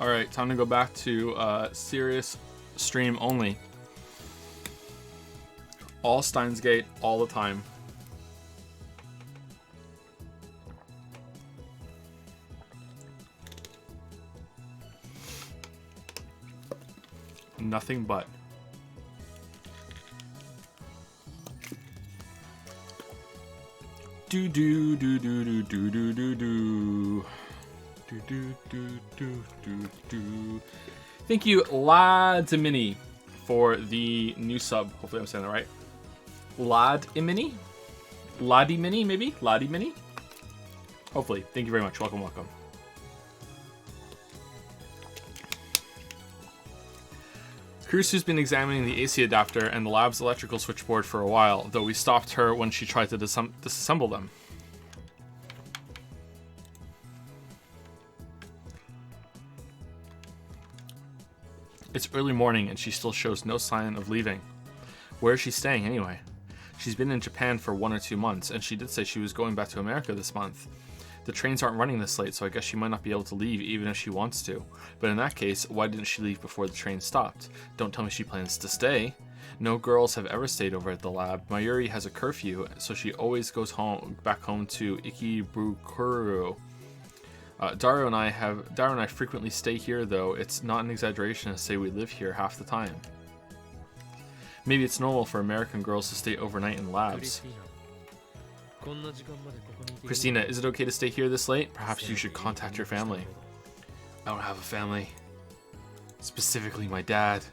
Alright, time to go back to serious stream only. All Steins Gate, all the time. Nothing but. Do do do do do do do do do. Do do do do do do. Thank you, Ladimini, for the new sub. Hopefully I'm saying that right. Ladimini? Ladimini, maybe? Ladimini? Hopefully. Thank you very much. Welcome, welcome. Kurusu's been examining the AC adapter and the lab's electrical switchboard for a while, though we stopped her when she tried to disassemble them. It's early morning and she still shows no sign of leaving. Where is she staying anyway? She's been in Japan for 1 or 2 months, and she did say she was going back to America this month. The trains aren't running this late, so I guess she might not be able to leave even if she wants to. But in that case, why didn't she leave before the train stopped? Don't tell me she plans to stay. No girls have ever stayed over at the lab. Mayuri has a curfew, so she always goes back home to Ikebukuro. Daru and I frequently stay here, though. It's not an exaggeration to say we live here half the time. Maybe it's normal for American girls to stay overnight in labs. Christina, is it okay to stay here this late? Perhaps you should contact your family. I don't have a family. Specifically my dad.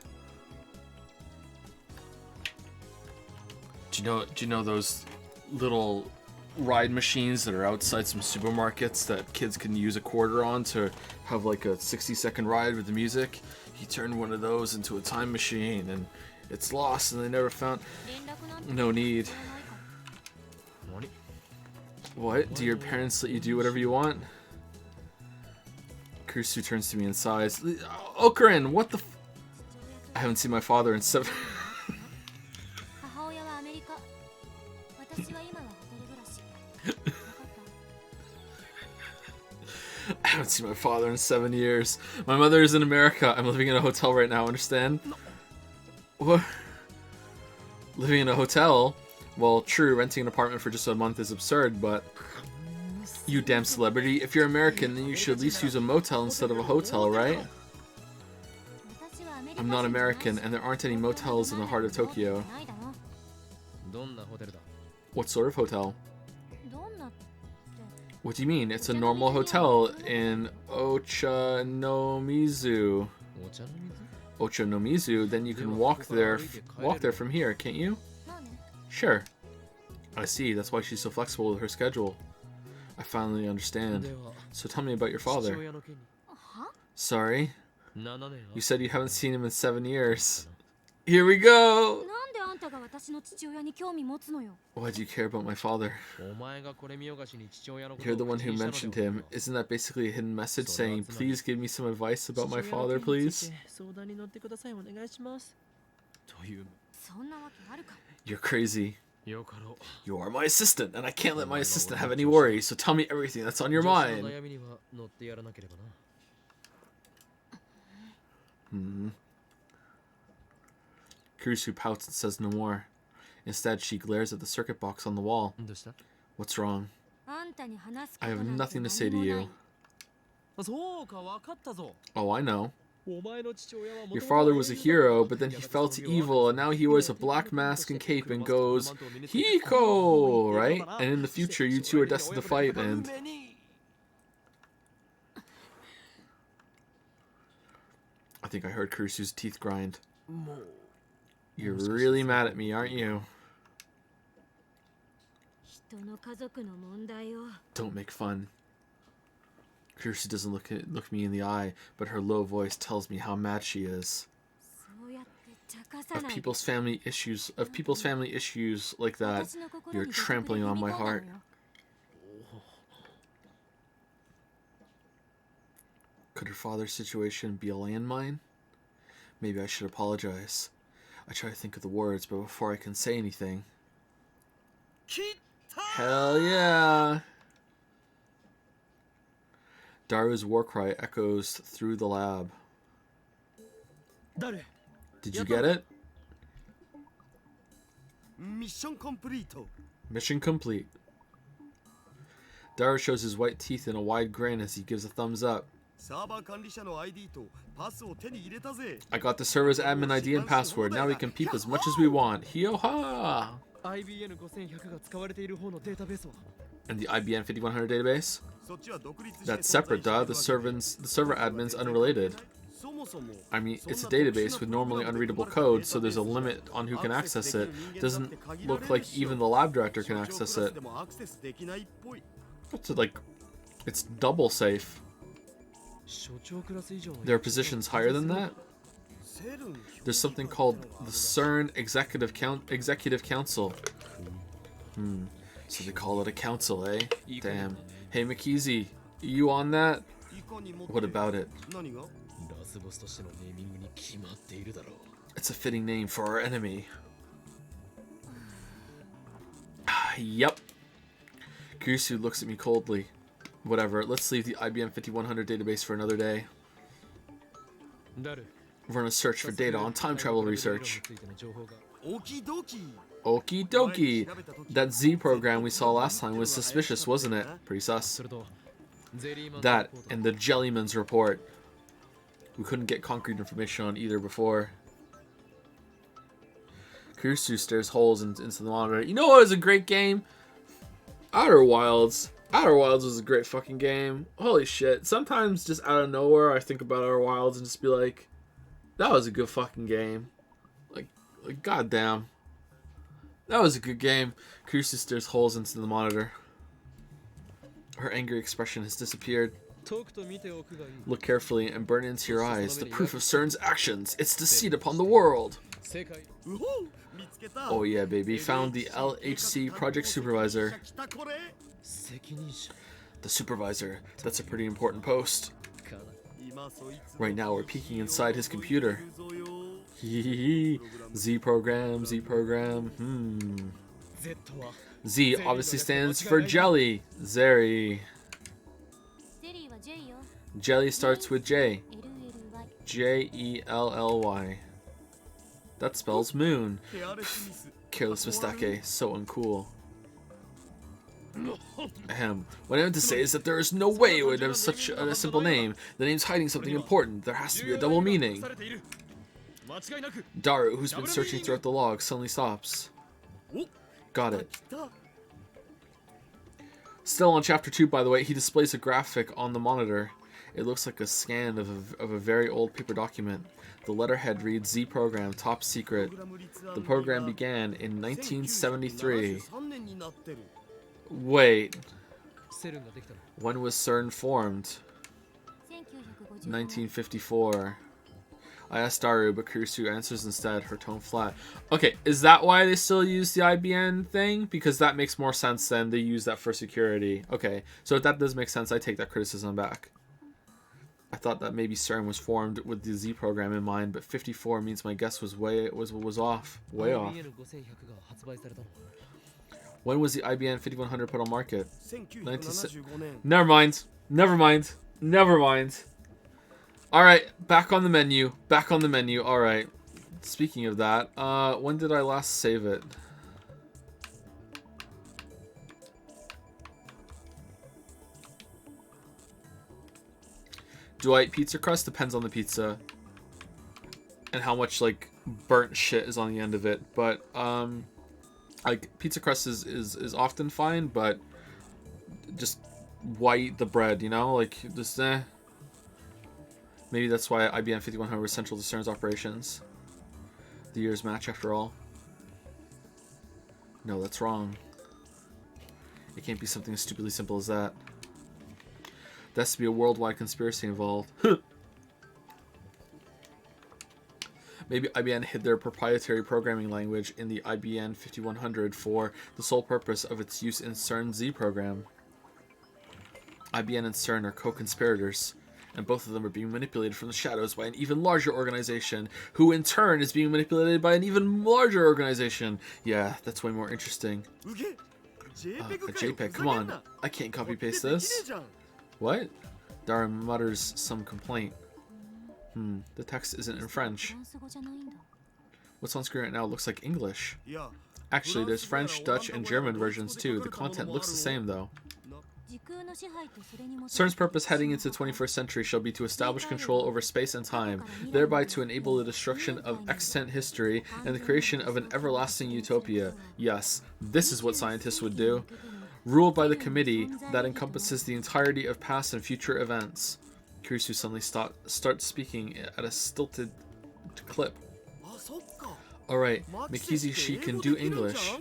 Do you know those little ride machines that are outside some supermarkets that kids can use a quarter on to have like a 60-second ride with the music? He turned one of those into a time machine and it's lost and they never found. No need. What? Do your parents let you do whatever you want? Kurusu turns to me and sighs. Okarin, what the I haven't seen my father in 7... I haven't seen my father in 7 years. My mother is in America. I'm living in a hotel right now, understand? What? Living in a hotel? Well, true, renting an apartment for just a month is absurd, but... You damn celebrity. If you're American, then you should at least use a motel instead of a hotel, right? I'm not American, and there aren't any motels in the heart of Tokyo. What sort of hotel? What do you mean? It's a normal hotel in Ochanomizu. Ochanomizu? Then you can walk there from here, can't you? Sure. I see, that's why she's so flexible with her schedule. I finally understand. So tell me about your father. Sorry? You said you haven't seen him in 7 years. Here we go! Why do you care about my father? You're the one who mentioned him. Isn't that basically a hidden message saying, please give me some advice about my father, please? You're crazy. You are my assistant, and I can't let my assistant have any worries, so tell me everything that's on your mind. Kurusu pouts and says no more. Instead, she glares at the circuit box on the wall. What's wrong? I have nothing to say to you. Oh, I know. Your father was a hero, but then he fell to evil, and now he wears a black mask and cape and goes, Hiko! Right? And in the future, you two are destined to fight, and... I think I heard Kurusu's teeth grind. You're really mad at me, aren't you? Don't make fun. Kurusu doesn't look me in the eye, but her low voice tells me how mad she is. Of people's family issues like that, you're trampling on my heart. Could her father's situation be a landmine? Maybe I should apologize. I try to think of the words, but before I can say anything... Hell yeah! Daru's war cry echoes through the lab. 誰 Did you get it? ミッションコンプリート Mission complete. Daru shows his white teeth in a wide grin as he gives a thumbs up. サーバー管理者の ID とパスを手に入れたぜ I got the server's admin ID and password. Now we can peep as much as we want. Hee-oh-ha! IBN5100 が使われている方のデータベースは And the IBN 5100 database? そっちは独立して That's separate, duh. The server admin's unrelated. そもそも I mean, it's a database with normally unreadable code, so there's a limit on who can access it. Doesn't look like even the lab director can access it. でもアクセスできないっぽい It's like, it's double safe. 所長クラス以上は There are positions higher than that? セルン There's something called the CERN Executive Council. So they call it a council, eh? Damn. Hey, McKeezy, you on that? いかにもって What about it? 何がラスボスとしてのネーミングに決まっているだろう It's a fitting name for our enemy. Yep. Kurisu looks at me coldly. Whatever, let's leave the IBM 5100 database for another day. ダル We're on a search for data on time travel research. オキドキ Okie dokie. That Z program we saw last time was suspicious, wasn't it? Pretty sus. それとゼリーマン That and the Jellyman's report. We couldn't get concrete information on either before. Kurisu stares holes into the monitor. You know what was a great game? Outer Wilds. Outer Wilds was a great fucking game. Holy shit. Sometimes just out of nowhere I think about Outer Wilds and just be like, that was a good fucking game. Like goddamn. That was a good game. Kurisu stares holes into the monitor. Her angry expression has disappeared. 遠くと見ておくがいい Look carefully and burn into your eyes the proof of CERN's actions. It's deceit upon the world. 正解うほう見つけた Oh yeah, baby. Found the LHC project supervisor. 来たこれ責任者 The supervisor. That's a pretty important post. か 今そいつ Right now we're peeking inside his computer. いるぞよ Hehehe. Z program, Z program. Z は Z obviously stands for jelly. Zeri. ゼリーは J よ Jelly starts with J. LLY Jelly. That spells moon. ケアレスミス Careless mistake. So uncool. Ahem. What I meant to say is that there is no way it would have such a simple name. The name's hiding something important. There has to be a double meaning. されている間違いなく Daru, who's been searching throughout the log, suddenly stops. お Got it. 来た Still on chapter 2, by the way, he displays a graphic on the monitor. It looks like a scan of a very old paper document. The letterhead reads Z program, top secret. The program began in 1973. 1973年になってる Wait, セルンができたの when was CERN formed? 1950 1954. I asked Daru, but Kurisu answers instead, her tone flat. Okay, is that why they still use the IBN thing? Because that makes more sense than they use that for security. Okay, so if that does make sense, I take that criticism back. I thought that maybe CERN was formed with the Z program in mind, but 54 means my guess was off. Way off. IBN5100 が発売されたのは When was the IBN 5100 put on market? 1975年 Never mind. Alright, back on the menu. Alright. Speaking of that, when did I last save it? Do I eat pizza crust? Depends on the pizza. And how much, like, burnt shit is on the end of it. But, like, pizza crust is often fine, but just why eat the bread, you know? Like, just, Maybe that's why IBM 5100 was central to CERN's operations. The year's match, after all. No, that's wrong. It can't be something as stupidly simple as that. There has to be a worldwide conspiracy involved. Maybe IBM hid their proprietary programming language in the IBM 5100 for the sole purpose of its use in CERN Z program. IBM and CERN are co-conspirators, and both of them are being manipulated from the shadows by an even larger organization, who in turn is being manipulated by an even larger organization. Yeah, that's way more interesting. うげ JPEG かよ JPEG, come on. I can't copy paste this. What? Dara mutters some complaint. The text isn't in French. フランス語じゃないんだ。 What's on screen right now looks like English. いや Actually, there's French, Dutch, and German versions too. The content looks the same though. 時空の支配とそれに基づく CERN's purpose heading into the 21st century shall be to establish control over space and time, thereby to enable the destruction of extant history and the creation of an everlasting utopia. Yes, this is what scientists would do. Ruled by the committee that encompasses the entirety of past and future events. Kurisu suddenly starts speaking at a stilted clip. あそっか Alright, Mikizi, she can do English.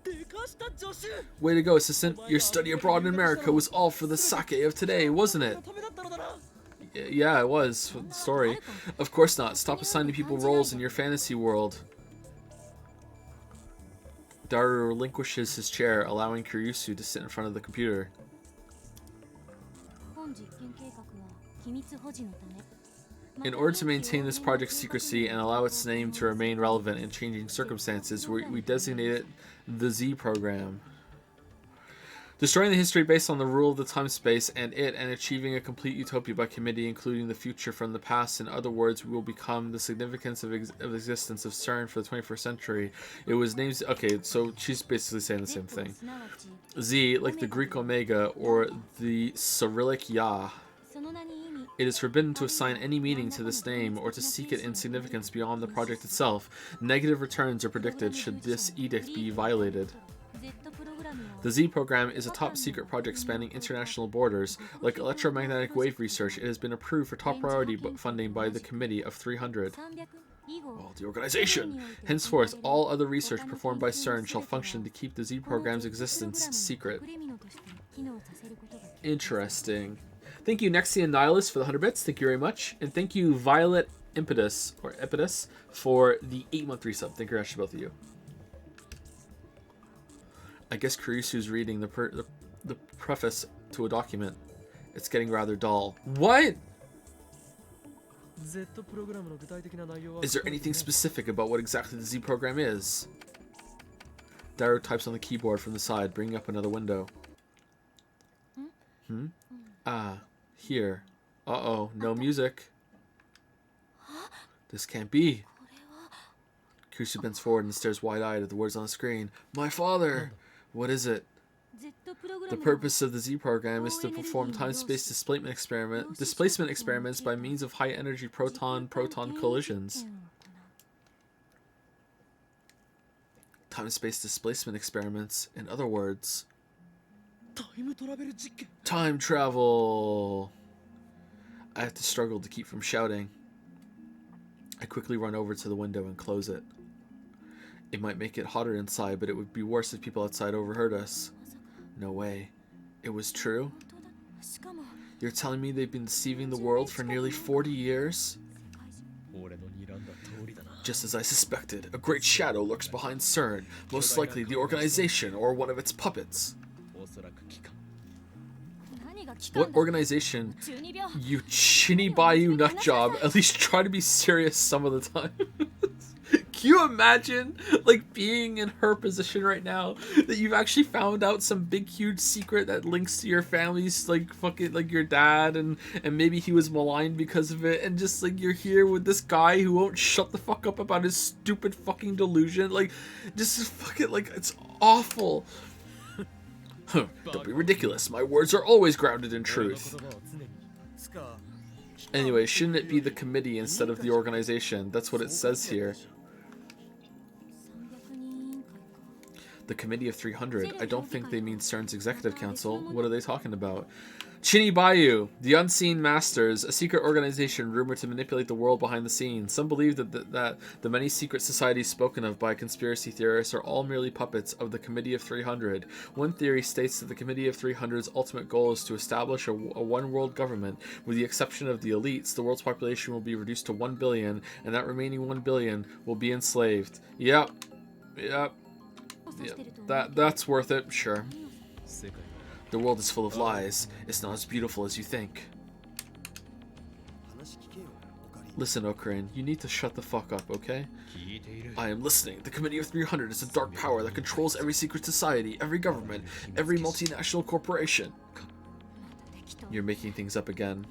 でかした助手 Way to go, assistant. Your study abroad in America was all for the sake of today, wasn't it? ためだったのだな Yeah, it was. For the story. Of course not. Stop assigning people roles in your fantasy world. Daru relinquishes his chair, allowing Kuryusu to sit in front of the computer. 本実験計画は機密保持のため In order to maintain this project's secrecy and allow its name to remain relevant in changing circumstances, we designate it the Z program. Destroying the history based on the rule of the time-space and achieving a complete utopia by committee, including the future from the past. In other words, we will become the significance of existence of CERN for the 21st century. It was named... Okay, so she's basically saying the same thing. すなわち Z, like the Greek Omega or the Cyrillic Ya. その名に意味 It is forbidden to assign any meaning to this name or to seek it in significance beyond the project itself. Negative returns are predicted should this edict be violated. Z プログラムを The Z program is a top-secret project spanning international borders. Like electromagnetic wave research, it has been approved for top priority funding by the Committee of 300. 300以後 Well, the organization! Henceforth, all other research performed by CERN shall function to keep the Z program's existence secret. プレミノとして機能させることが Interesting. Thank you, Nexian Nihilus, for the 100 bits. Thank you very much. And thank you, Violet Impetus, or Impetus, for the 8-month resub. Thank you very much to both of you. I guess Kurisu's reading the preface to a document. It's getting rather dull. What? Z プログラムの具体的な内容は Is there anything specific about what exactly the Z program is? Daru types on the keyboard from the side, bringing up another window. Ah, here. Uh-oh, no music. This can't be. Kurisu bends forward and stares wide-eyed at the words on the screen. My father! What is it? Z プログラ The ム purpose of the Z program is to perform time-space displacement experiments by means of high-energy proton-proton collisions. Time-space displacement experiments, in other words, タイムトラベル実験 time travel. I have to struggle to keep from shouting. I quickly run over to the window and close it. It might make it hotter inside, but it would be worse if people outside overheard us. No way. It was true? 本当だしかも You're telling me they've been deceiving the world for nearly 40 years? 俺の睨んだ通りだな Just as I suspected, a great shadow lurks behind CERN, most likely the organization or one of its puppets. おそらく機関何が来た What んだ organization? 中二病 You chinny bayou nut job. At least try to be serious some of the time. Can you imagine, like, being in her position right now? That you've actually found out some big, huge secret that links to your family's, like, fucking, like, your dad, and maybe he was maligned because of it, and just, like, you're here with this guy who won't shut the fuck up about his stupid fucking delusion. Like, just fucking, like, it's awful. Huh, don't be ridiculous. My words are always grounded in 俺の truth. 言葉を常に つか Anyway, shouldn't it be the committee instead of the organization? That's what it says here. 300人委員会か The Committee of 300. I don't think they mean CERN's Executive Council. What are they talking about? Chinny Bayou, the Unseen Masters, a secret organization rumored to manipulate the world behind the scenes. Some believe that the many secret societies spoken of by conspiracy theorists are all merely puppets of the Committee of 300. One theory states that the Committee of 300's ultimate goal is to establish a one-world government. With the exception of the elites, the world's population will be reduced to 1 billion, and that remaining 1 billion will be enslaved. Yep. 操作してると思う That's worth it, sure. 世界 The world is full of lies. It's not as beautiful as you think. 話聞けよオカリン Listen, Ocarin, you need to shut the fuck up, okay? 聞いている I am listening. The Committee of 300 is a dark power that controls every secret society, every government, every multinational corporation. また適当 You're making things up again.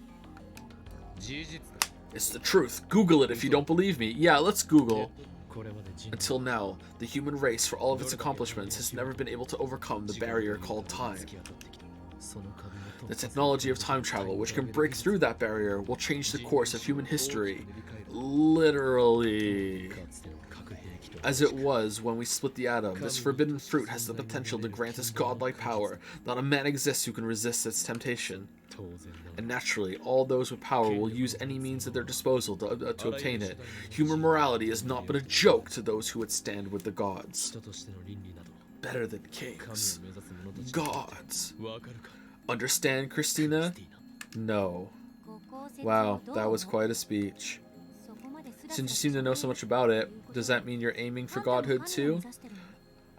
事実だ It's the truth. Google it if you don't believe me. Yeah, let's Google. これまで人類 Until now, the human race, for all of its accomplishments, has never been able to overcome the barrier called time. 突き当たってきたその壁を The technology of time travel, which can break through that barrier, will change the course of human history. Literally. かつての核兵器と As it was when we split the atom, this forbidden fruit has the potential to grant us godlike power. Not a man exists who can resist its temptation. 当然だ And naturally, all those with power will use any means at their disposal to obtain it. Human morality is not but a joke to those who would stand with the gods. 人としての倫理など Better than 神を kings. 目指す者たち Gods. わかるか Understand, Christina? スティーナ No. ここを説 Wow, どう that was quite a speech. そこまですら Since you seem to know so much about it, does that mean you're aiming for godhood too?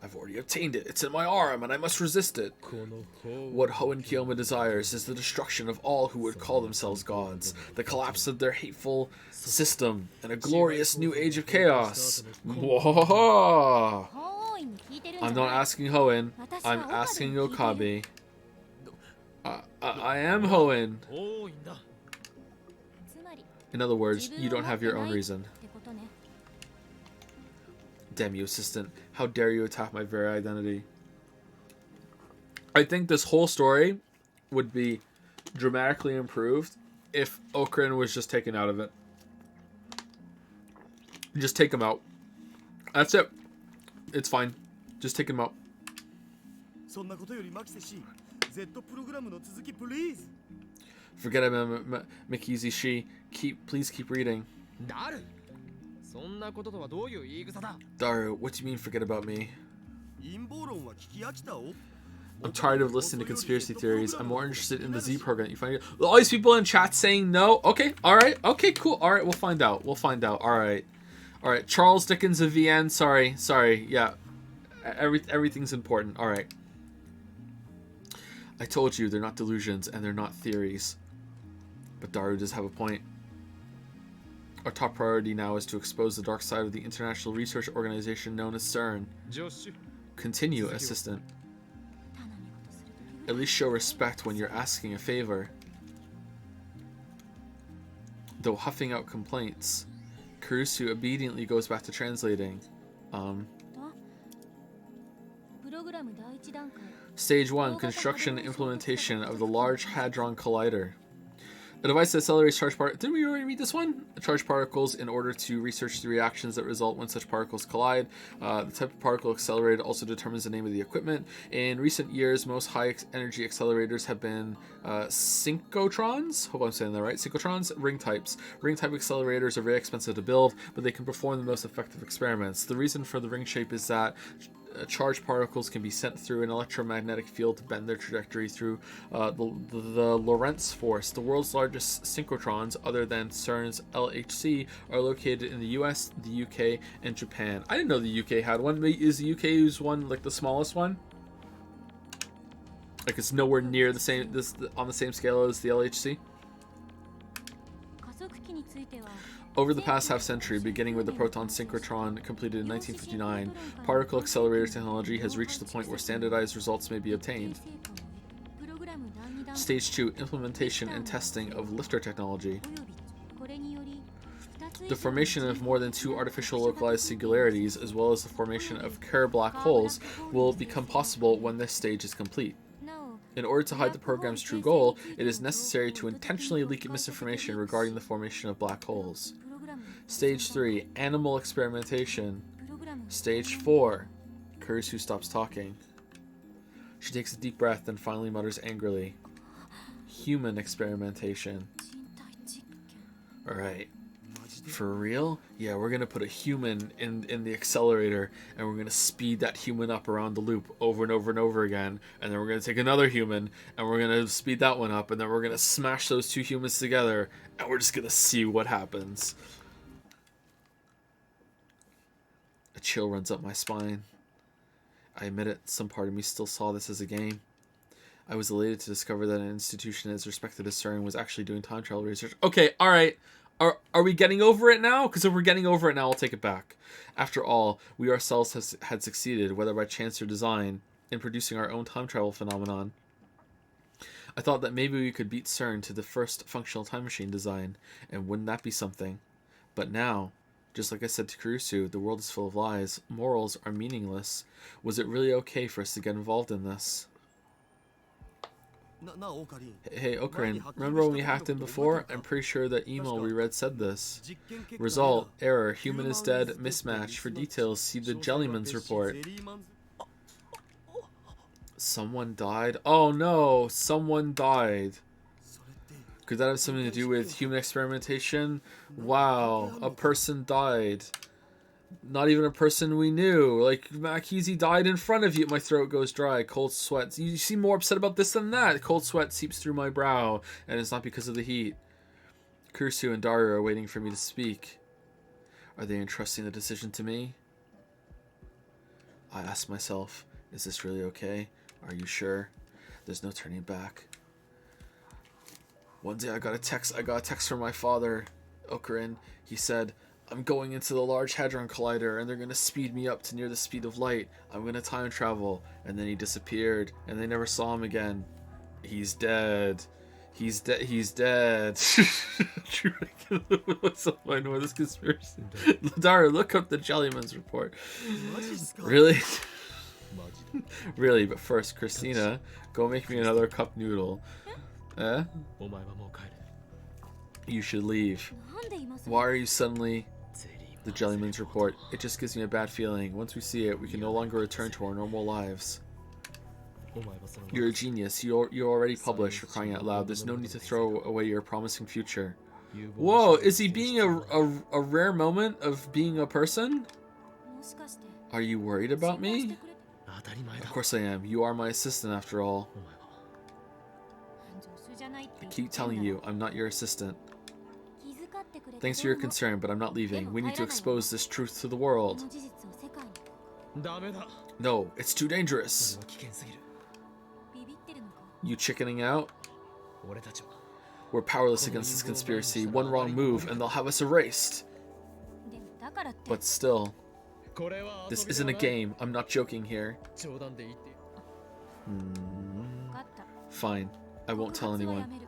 I've already obtained it. It's in my arm, and I must resist it. この法 What Hoenn Kyoma desires is the destruction of all who would call themselves gods, the collapse of their hateful system, and a glorious new age of chaos. Whoa! 大いに聞いてるんじ I'm ゃない not asking Hoenn. I'm asking Okabe. I am Hoenn. 多いんだ つまり In other words, 自 you 分を don't 持っ have て your な own いっ reason. てことね Damn you, assistant. How dare you attack my very identity? I think this whole story would be dramatically improved if Okran was just taken out of it. Just take him out. That's it. It's fine. Just take him out. そんなことよりマキセ氏 Z プログラムの続き please Forget it, Mikizi Shi. Please keep reading. なるそんなこととはどういう言い草だ Daru, what do you mean forget about me? 陰謀論は聞き飽きたお I'm tired of listening to conspiracy theories. I'm more interested in the Z program. You find it? All these people in chat saying no. Okay, all right. Okay, cool. All right, we'll find out. We'll find out. All right. All right. Charles Dickens of VN. Sorry. Yeah. Everything's important. All right. I told you they're not delusions and they're not theories. But Daru does have a point. Our top priority now is to expose the dark side of the international research organization known as CERN. ジョッシュ Continue, assistant. 頼み事するときぐらい At least show respect when you're asking a favor. Though huffing out complaints, Kurusu obediently goes back to translating. プログラム第一段階 Stage 1, construction and implementation of the Large Hadron Collider. A device that accelerates charged particles. Didn't we already read this one? Charged particles in order to research the reactions that result when such particles collide. The type of particle accelerated also determines the name of the equipment. In recent years, most high-energy accelerators have been synchrotrons. Hope I'm saying that right. Synchrotrons, ring types. Ring-type accelerators are very expensive to build, but they can perform the most effective experiments. The reason for the ring shape is that charged particles can be sent through an electromagnetic field to bend their trajectory through the Lorentz force. The world's largest synchrotrons, other than CERN's LHC, are located in the US, the UK, and Japan. I didn't know the UK had one. Is the UK's one like the smallest one? Like it's nowhere near the same on the same scale as the LHC? 加速器については Over the past half century, beginning with the proton synchrotron completed in 1959, particle accelerator technology has reached the point where standardized results may be obtained. プログラム第二段階 Stage 2, implementation and testing of lifter technology. およびこれにより2つ以 The 上 formation of more than 2 artificial localized singularities, as well as the formation of Kerr black holes, will become possible when this stage is complete. なお In order to hide the program's true goal, it is necessary to intentionally leak misinformation regarding the formation of black holes. プログラム Stage 3, animal experimentation. プログラム Stage 4, Kurisu stops talking. She takes a deep breath and finally mutters angrily, human experimentation. 人体実験 Alright. For real? Yeah, we're gonna put a human in the accelerator and we're gonna speed that human up around the loop over and over and over again, and then we're gonna take another human and we're gonna speed that one up, and then we're gonna smash those two humans together and we're just gonna see what happens. A chill runs up my spine. I admit it, some part of me still saw this as a game. I was elated to discover that an institution as respected as CERN was actually doing time travel research. Okay, alright. Are we getting over it now? Because if we're getting over it now, I'll take it back. After all, we ourselves had succeeded, whether by chance or design, in producing our own time travel phenomenon. I thought that maybe we could beat CERN to the first functional time machine design, and wouldn't that be something? But now, just like I said to Kurusu, the world is full of lies. Morals are meaningless. Was it really okay for us to get involved in this? Hey, Okarin, remember when we hacked in before? I'm pretty sure that email we read said this. Result, error, human is dead, mismatch. For details, see the Jellyman's report. Someone died? Oh no, someone died. Could that have something to do with human experimentation? Wow, a person died. Not even a person we knew. Like, Makizi died in front of you. My throat goes dry. Cold sweat. You seem more upset about this than that. Cold sweat seeps through my brow, and it's not because of the heat. Kursu and Daru are waiting for me to speak. Are they entrusting the decision to me? I ask myself, is this really okay? Are you sure? There's no turning back. One day I got a text from my father, Okarin. He said, I'm going into the Large Hadron Collider and they're going to speed me up to near the speed of light. I'm going to time travel. And then he disappeared and they never saw him again. He's dead. He's dead. He's dead. What's the point of this conspiracy? Ladara, look up the Jellyman's report. Really? Really, but first, Christina, go make me another cup noodle. Eh? You should leave. Why are you suddenly... The Jellyman's report. It just gives me a bad feeling. Once we see it, we can no longer return to our normal lives. You're a genius. You already published, for crying out loud. There's no need to throw away your promising future. Whoa, is he being a rare moment of being a person? Are you worried about me? Of course I am. You are my assistant after all. I keep telling you, I'm not your assistant. Thanks for your concern, but I'm not leaving. We need to expose this truth to the world. No, it's too dangerous. You chickening out? We're powerless against this conspiracy. One wrong move and they'll have us erased. But still, this isn't a game. I'm not joking here. Fine. I won't tell anyone.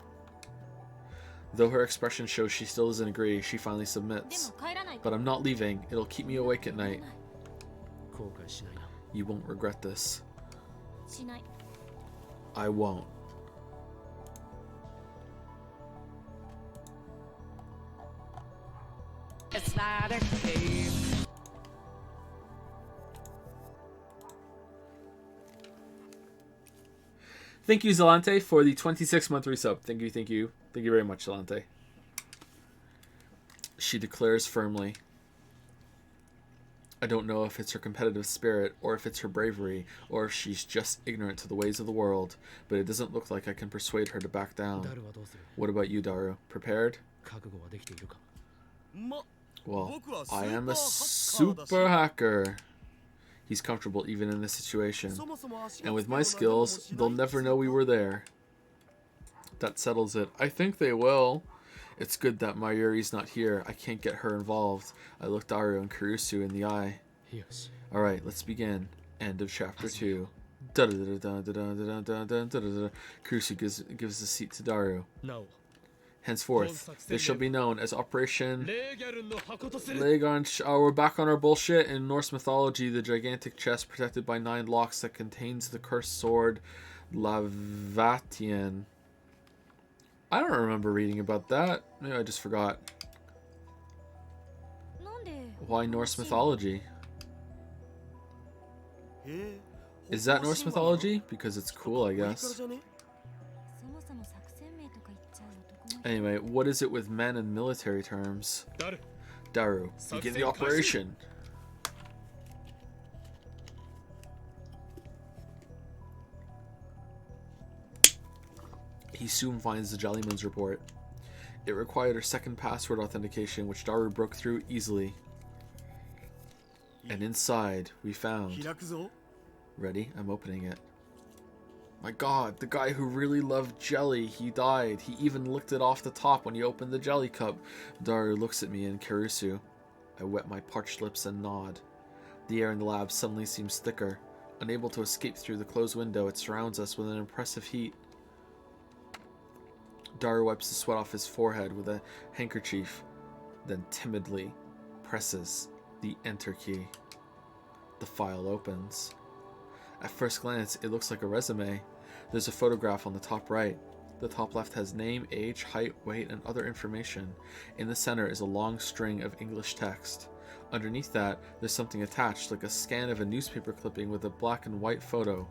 Though her expression shows she still doesn't agree, she finally submits. But I'm not leaving. It'll keep me awake at night. You won't regret this. I won't. It's not a game. Thank you, Zalante, for the 26-month resub. Thank you, thank you. Thank you very much, Zalante. She declares firmly. I don't know if it's her competitive spirit, or if it's her bravery, or if she's just ignorant to the ways of the world, but it doesn't look like I can persuade her to back down. What about you, Daru? Prepared? Well, I am a super hacker. He's comfortable even in this situation. And with my skills, they'll never know we were there. That settles it. I think they will. It's good that Mayuri's not here. I can't get her involved. I look Daru and Kurusu in the eye. Alright, let's begin. End of chapter 2. Kurusu gives the seat to Daru. Henceforth, this shall be known as Operation Legon. We're back on our bullshit. In Norse mythology, the gigantic chest protected by 9 locks that contains the cursed sword Lavatian. I don't remember reading about that. Maybe I just forgot. Why Norse mythology? Is that Norse mythology? Because it's cool, I guess. Anyway, what is it with men and military terms? Daru, begin the operation. He soon finds the Jellyman's report. It required a second password authentication, which Daru broke through easily. And inside, we found... Ready? I'm opening it. My god, the guy who really loved jelly, he died. He even licked it off the top when he opened the jelly cup. Daru looks at me and Kurusu. I wet my parched lips and nod. The air in the lab suddenly seems thicker. Unable to escape through the closed window, it surrounds us with an impressive heat. Daru wipes the sweat off his forehead with a handkerchief, then timidly presses the enter key. The file opens. At first glance, it looks like a resume. There's a photograph on the top right. The top left has name, age, height, weight, and other information. In the center is a long string of English text. Underneath that, there's something attached, like a scan of a newspaper clipping with a black and white photo.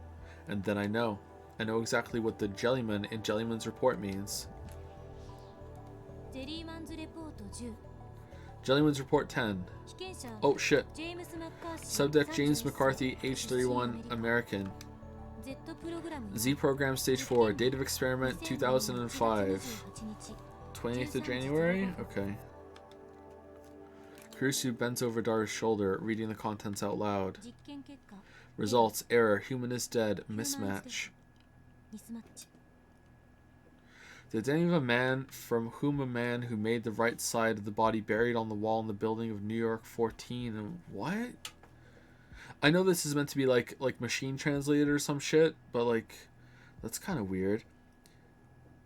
And then I know exactly what the Jellyman in Jellyman's report means. ジェリーマンズレポート10 Jellyman's report 10. 被験者 Oh shit. ジェームス・マッカーシー Subject James 31 McCarthy, age 31, American. Z プログラム Z program stage 4. Date of experiment 2005. 28th of January? Okay. Kurusu bends over Daru's shoulder, reading the contents out loud. 実験結果 Results: error. Human is dead. Mismatch. ミスマッチ Did any of a man from whom a man who made the right side of the body buried on the wall in the building of New York 14 and what? I know this is meant to be like machine translated or some shit, but like that's kind of weird.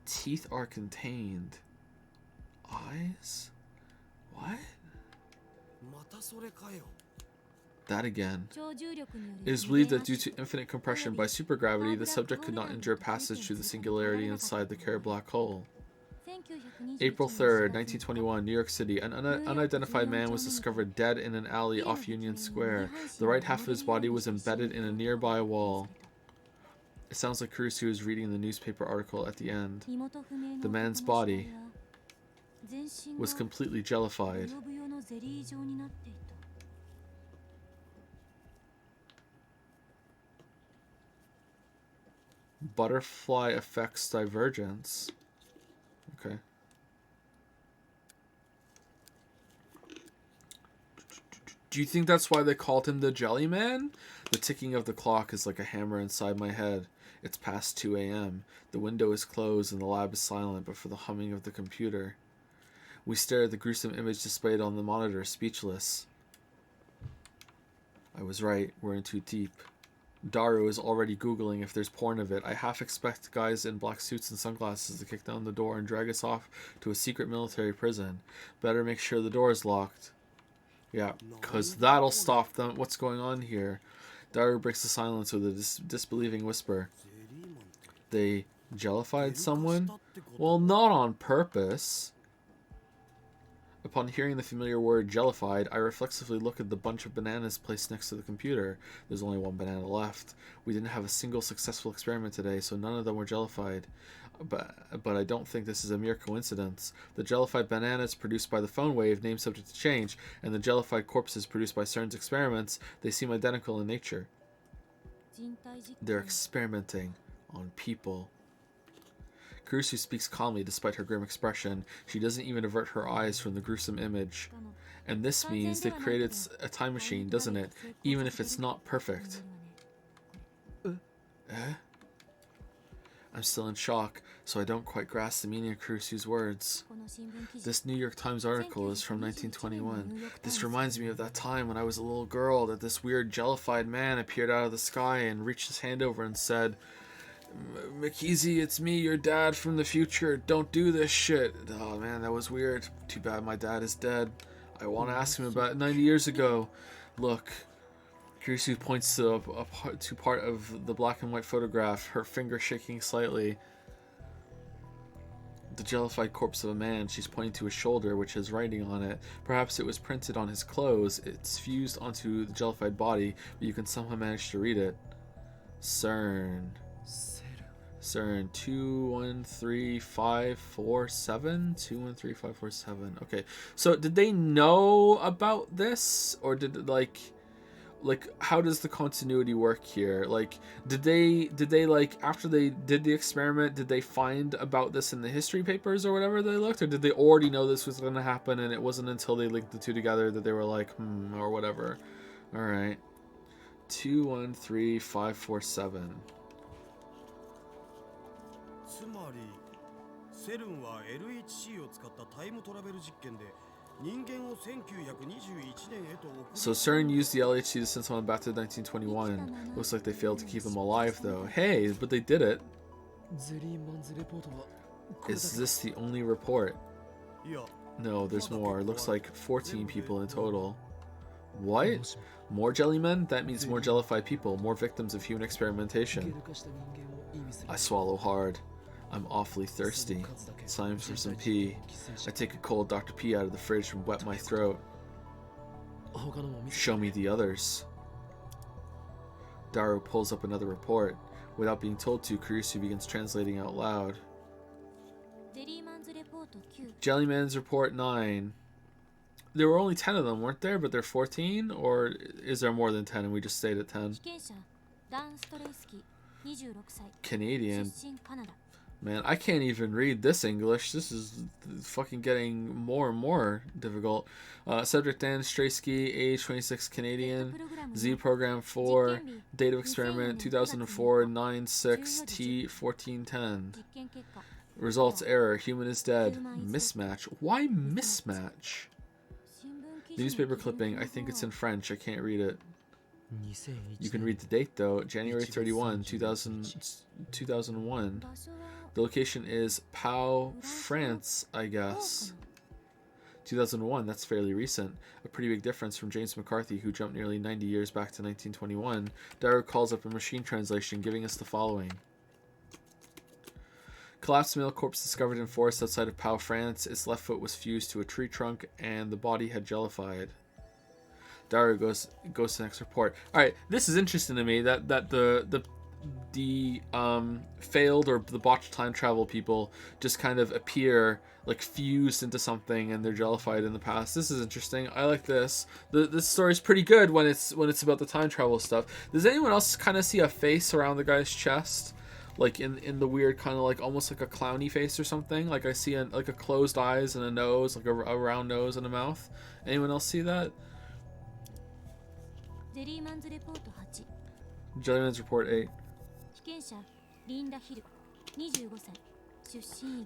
Teeth are contained. Eyes? What? またそれかよ。 That again. 超重力による It is believed that due to infinite compression by supergravity, the subject could not endure passage through the singularity inside the Kerr black hole. April 3rd, 1921, New York City. An unidentified man was discovered dead in an alley off Union Square. The right half of his body was embedded in a nearby wall. It sounds like Kurusu is reading the newspaper article at the end. The man's body was completely jellified. Butterfly affects divergence. Okay. Do you think that's why they called him the Jelly Man? The ticking of the clock is like a hammer inside my head. It's past 2 a.m. The window is closed and the lab is silent but for the humming of the computer. We stare at the gruesome image displayed on the monitor, speechless. I was right. We're in too deep. Daru is already Googling if there's porn of it. I half expect guys in black suits and sunglasses to kick down the door and drag us off to a secret military prison. Better make sure the door is locked. Yeah, because that'll stop them. What's going on here? Daru breaks the silence with a disbelieving whisper. They jellified someone? Well, not on purpose. Upon hearing the familiar word jellified, I reflexively look at the bunch of bananas placed next to the computer. There's only one banana left. We didn't have a single successful experiment today, so none of them were jellified. But I don't think this is a mere coincidence. The jellified bananas produced by the phone wave, name subject to change, and the jellified corpses produced by CERN's experiments, they seem identical in nature. They're experimenting on people. Kurusu speaks calmly despite her grim expression. She doesn't even avert her eyes from the gruesome image. And this means they've created a time machine, doesn't it? Even if it's not perfect. I'm still in shock, so I don't quite grasp the meaning of Kurusu's words. This New York Times article is from 1921. This reminds me of that time when I was a little girl that this weird jellified man appeared out of the sky and reached his hand over and said, "Mikizi, it's me, your dad from the future. Don't do this shit." Oh man, that was weird. Too bad my dad is dead. I want to ask him about it 90 years ago. Look. Kurusu points to part of the black and white photograph, her finger shaking slightly. The jellified corpse of a man. She's pointing to his shoulder, which has writing on it. Perhaps it was printed on his clothes. It's fused onto the jellified body, but you can somehow manage to read it. CERN. CERN 213547 213547. Okay, so did they know about this, or did like how does the continuity work here? Like, did they like after they did the experiment, did they find about this in the history papers or whatever they looked, or did they already know this was going to happen and it wasn't until they linked the two together that they were like or whatever? All right, 213547. つまりセルンは LHC を使ったタイムトラベル実験で人間を1921年へと送り So CERN used the LHC to send someone back to 1921. Looks like they failed to keep him alive though. Hey, but they did it. ゼリーマンズレポートは Is this the only report? いや No, there's more. Looks like 14 people in total. What? More jellymen? That means more jellified people, more victims of human experimentation. I swallow hard. I'm awfully thirsty. It's time for some pee. I take a cold Dr. Pee out of the fridge and wet my throat. Show me the others. Daru pulls up another report. Without being told to, Kurisu begins translating out loud. Jellyman's Report 9. There were only 10 of them, weren't there? But they're 14? Or is there more than 10 and we just stayed at 10? Canadian. Man, I can't even read this English. This is fucking getting more and more difficult. Subject Dan Straysky, age 26, Canadian. Z program 4. Date of experiment 2004 96T 1410. Results error. Human is dead. Mismatch. Why mismatch? Newspaper clipping. I think it's in French. I can't read it. You can read the date though. January 31, 2001. The location is Pau, France, I guess. 2001, that's fairly recent. A pretty big difference from James McCarthy, who jumped nearly 90 years back to 1921. Daru calls up a machine translation, giving us the following. Collapsed male corpse discovered in forest outside of Pau, France. Its left foot was fused to a tree trunk, and the body had jellified. Daru goes to the next report. All right, this is interesting to me that the failed or the botched time travel people just kind of appear like fused into something and they're jellified in the past. This is interesting. I like this. This story's pretty good when it's about the time travel stuff. Does anyone else kind of see a face around the guy's chest? Like in the weird kind of like almost like a clowny face or something? Like I see like a closed eyes and a nose, like a round nose and a mouth. Anyone else see that? Jellyman's Report 8.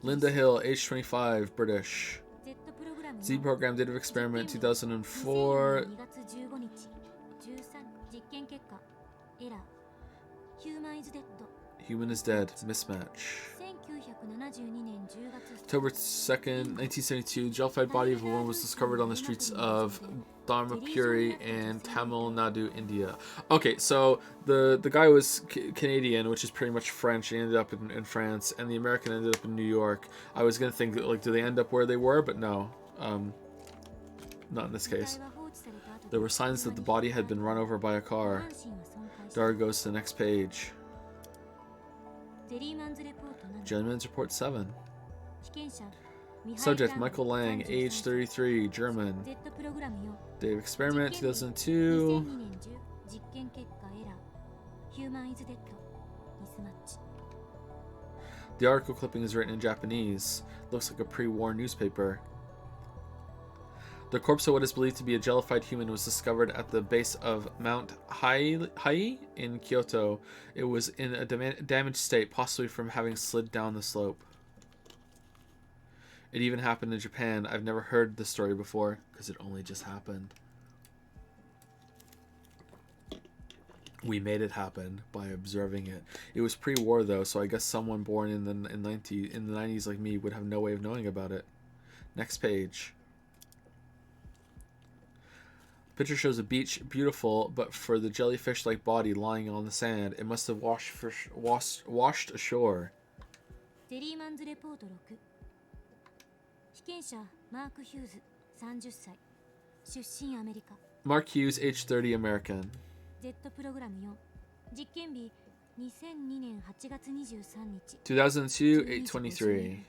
Linda Hill, age 25, British. Z program, date of experiment 2004. Human is dead. Mismatch. October 2nd, 1972, jellified body of a woman was discovered on the streets of Dharmapuri in Tamil Nadu, India. Okay, so the guy was Canadian, which is pretty much French. He ended up in France, and the American ended up in New York. I was gonna think that, like, do they end up where they were? But no, not in this case. There were signs that the body had been run over by a car. Daru goes to the next page. Jellyman's Report 7. Subject Michael Lang, age 33, German. Date of experiment 2002. The article clipping is written in Japanese. Looks like a pre-war newspaper. The corpse of what is believed to be a jellified human was discovered at the base of Mount Hai in Kyoto. It was in a damaged state, possibly from having slid down the slope. It even happened in Japan. I've never heard this story before, because it only just happened. We made it happen by observing it. It was pre-war though, so I guess someone born in the 90s like me would have no way of knowing about it. Next page. Picture shows a beach, beautiful, but for the jellyfish-like body lying on the sand, it must have washed ashore. Mark Hughes, age 30, American. 2002, 8/23.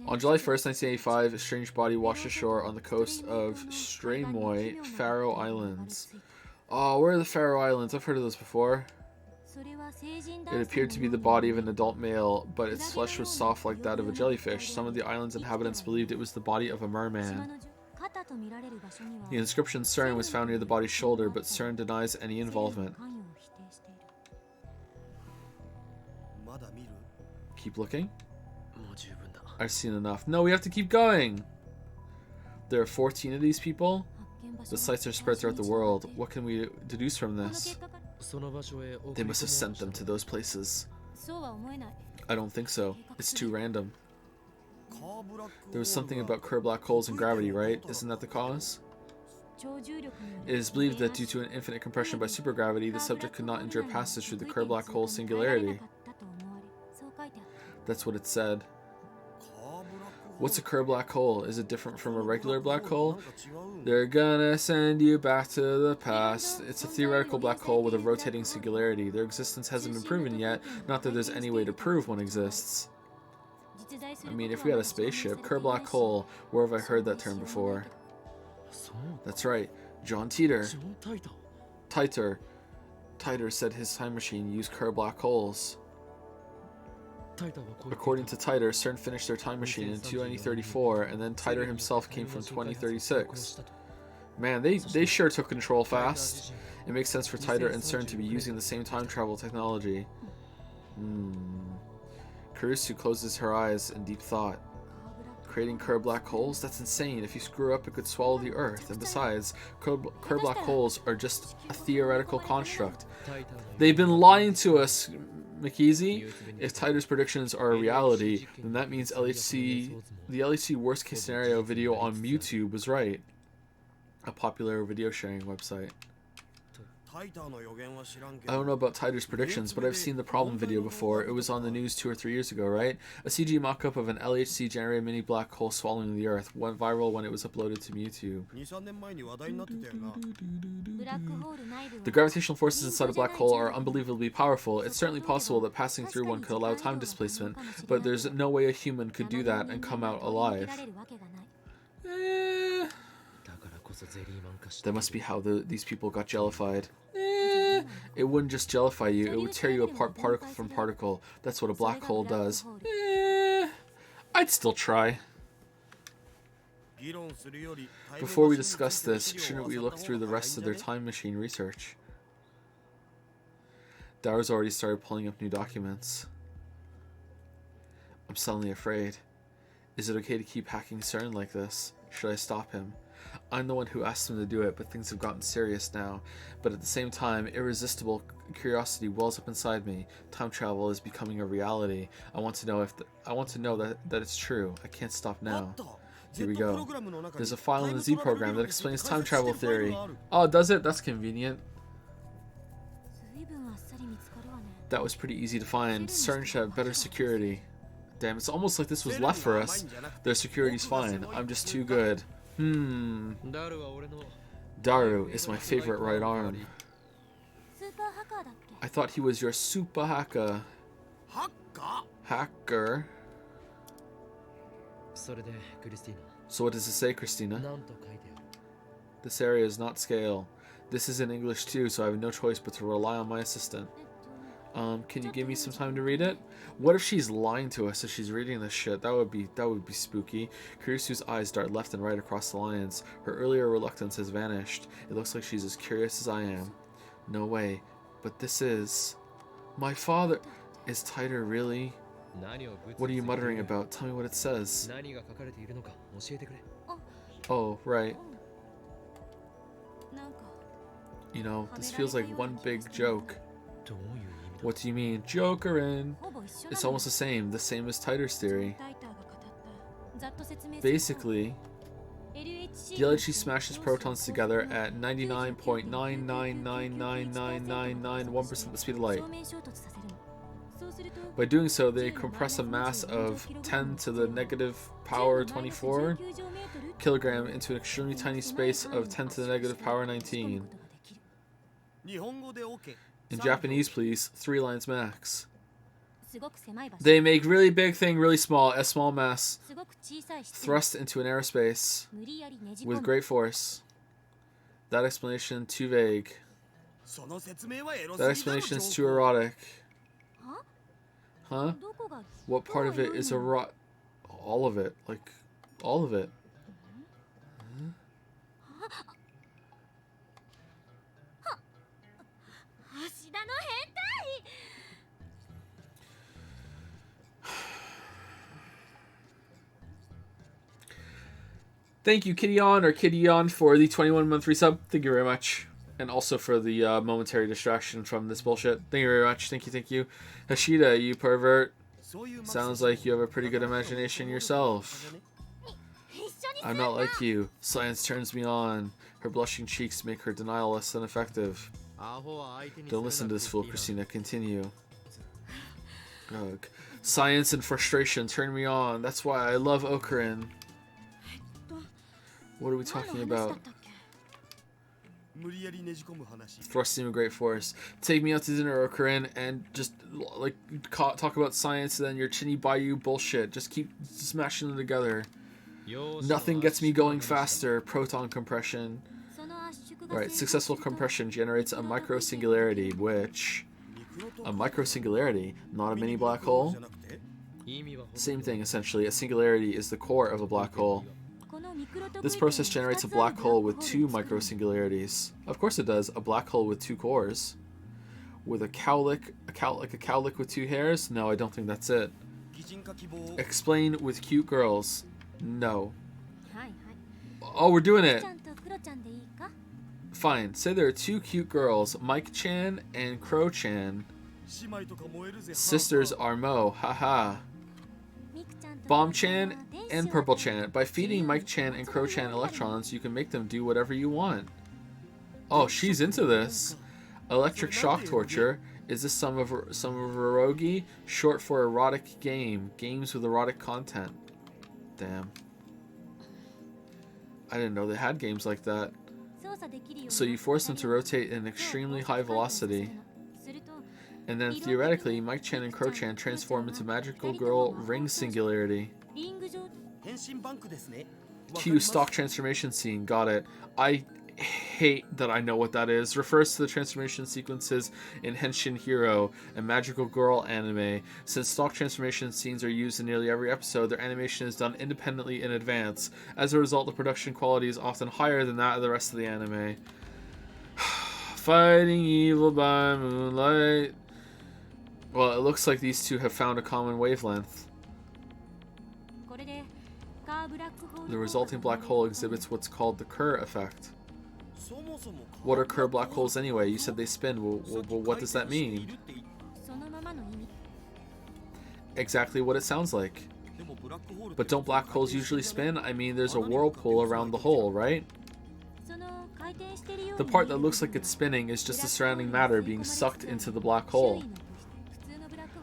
On July 1st, 1985, a strange body washed ashore on the coast of Streymoy, Faroe Islands. Oh, where are the Faroe Islands? I've heard of those before. It appeared to be the body of an adult male, but its flesh was soft like that of a jellyfish. Some of the island's inhabitants believed it was the body of a merman. The inscription CERN was found near the body's shoulder, but CERN denies any involvement. Keep looking. I've seen enough. No, we have to keep going. There are 14 of these people. The sites are spread throughout the world. What can we deduce from this? その場所へ送 They り must have 込もう sent them to those places. そうは思えない。 I don't think so. It's too random. カーブラック There was ホール something が about Kerr black holes and gravity, right? Isn't that the cause? 超重力によ It is believed that due to an infinite compression by supergravity, the subject could not endure passage through the Kerr black hole singularity. That's what it said. カーブラックホール What's a Kerr black hole? Is it different from a regular black hole? なんか違うんだ They're gonna send you back to the past. It's a theoretical black hole with a rotating singularity. Their existence hasn't been proven yet, not that there's any way to prove one exists. I mean, if we had a spaceship, Kerr black hole, where have I heard that term before? そう That's right, John Teeter. ジョン・タイター Titer said his time machine used Kerr black holes. タイターはこう言っていた According to Titer, CERN finished their time machine in 2034, and then Titer himself came from 2036. Man, they sure took control fast. It makes sense for Titer and CERN to be using the same time travel technology. Kurisu closes her eyes in deep thought. Creating Kerr black holes? That's insane. If you screw up, it could swallow the Earth. And besides, Kerr black holes are just a theoretical construct. タイターの They've been lying to us, McKeezy. If Titer's predictions are a reality, then that means the LHC worst case scenario video on YouTube was right. A popular video sharing website. タイターの予言は知らんけ I ど don't know about Titer's predictions, but I've seen the problem video before. It was on the news 2 or 3 years ago, right? A CG mock-up of an LHC generated mini black hole swallowing the Earth went viral when it was uploaded to YouTube. 2,3 年前に話題になってたよな The gravitational forces inside a black hole are unbelievably powerful. It's certainly possible that passing through one could allow time displacement, but there's no way a human could do that and come out alive. だからこそゼリーマン化し That た must be how these people got jellified. It wouldn't just jellify you, it would tear you apart particle from particle. That's what a black hole does. I'd still try. 議論するよりタイム Before we マシン discuss に this, ついての shouldn't 資 we 料を look through the 漁った方が rest of 早 their いんじゃね time machine research? Dara's already started pulling up new documents. I'm suddenly afraid. Is it okay to keep hacking CERN like this? Should I stop him? I'm the one who asked him to do it, but things have gotten serious now. But at the same time, irresistible curiosity wells up inside me. Time travel is becoming a reality. I want to know that it's true. I can't stop あ now. った Here we Z プ go. ログラムの中に There's a file in タイ the ム Z トラベル program 理 that 論について explains 解 time 説して travel るファイル theory. がある Oh, does it? That's convenient. 随分あっさり見つかるわね。 That was pretty easy to find. CERN should have better security. Damn, it's almost like this was left for us. Their security's fine. I'm just too good. ダルは俺の Daru is my favorite right arm. スーパーハッカーだっけ？ I thought he was your super hacker. ハッカ Hacker? それでクリスティー So what does it say, Christina? ナなんと書いてある This area is not scale. This is in English too, so I have no choice but to rely on my assistant. Can you give me some time to read it? What if she's lying to us as she's reading this shit? That would be spooky. Kurisu's eyes dart left and right across the lines. Her earlier reluctance has vanished. It looks like she's as curious as I am. No way. But this is... My father... Is Titer really... 何をぶつ What are you ついている muttering about? Tell me what it says. 何が書かれているのか教えてくれ Oh, right. なんか You know, this feels like one big joke. どういう意味だ What do you mean? Jokerin! ほぼ一緒だ It's ね。 almost the same as Titer's theory. タイターが語ったざっと説明すると Basically, the LHC smashes protons together at 99.999999991% the speed of light. 正面衝突させるの。そうすると By doing so, they compress a mass of 10 to the negative power 24 kilogram into an extremely tiny space of 10 to the negative power 19. 日本語で OK In Japanese, please, 3 lines max. すごく狭い場所 They make really big thing really small, a small mass, すごく小さい質 thrust into an aerospace 無理やりねじ込 with む great force. That explanation too vague. その説明はエロす That ぎだろ explanation is ジ too ョーク erotic. Huh? どこが What part of it is erotic? All of it. Like, all of it. 芦田の変態 Thank you, Kitty-on or Kitty-on, for the 21-month resub. Thank you very much. And also for the momentary distraction from this bullshit. Thank you very much. Thank you, thank you. Hashida, you pervert. Sounds like you have a pretty good imagination yourself. I'm not like you. Science turns me on. Her blushing cheeks make her denial less than effective. Don't listen to this fool, Christina. Continue. Ugh. Science and frustration turn me on. That's why I love Okarin. What are we talking about? Thrusting a great force. Take me out to dinner, Okarin, and just like talk about science and then your Chinny Bayou bullshit. Just keep smashing them together. Nothing gets me going faster. Proton compression. Right, successful compression generates a micro singularity, which... A micro singularity, not a mini black hole? Same thing, essentially. A singularity is the core of a black hole. This process generates a black hole with 2 micro singularities. Of course it does. A black hole with 2 cores. With a cowlick, like a cowlick with 2 hairs? No, I don't think that's it. Explain with cute girls. No. Oh, we're doing it. Fine. Say there are 2 cute girls, Mike-chan and Crow-chan. Sisters are Mo. Haha. Bomb-chan and Purple-chan. By feeding Mike-chan and Crow-chan electrons, you can make them do whatever you want. Oh, she's into this. Electric shock torture. Is this some of erogi? Short for erotic game. Games with erotic content. Damn. I didn't know they had games like that. So you force them to rotate at an extremely high velocity. And then theoretically, Mike-chan and Crow-chan transform into magical girl ring singularity. Cue stock transformation scene. Got it. I hate that I know what that is. Refers to the transformation sequences in Henshin Hero, a magical girl anime. Since stock transformation scenes are used in nearly every episode, their animation is done independently in advance. As a result, the production quality is often higher than that of the rest of the anime. Fighting evil by moonlight. Well, it looks like these two have found a common wavelength. The resulting black hole exhibits what's called the Kerr effect. What are Kerr black holes anyway? You said they spin. Well, what does that mean? Exactly what it sounds like. But don't black holes usually spin? I mean, there's a whirlpool around the hole, right? The part that looks like it's spinning is just the surrounding matter being sucked into the black hole.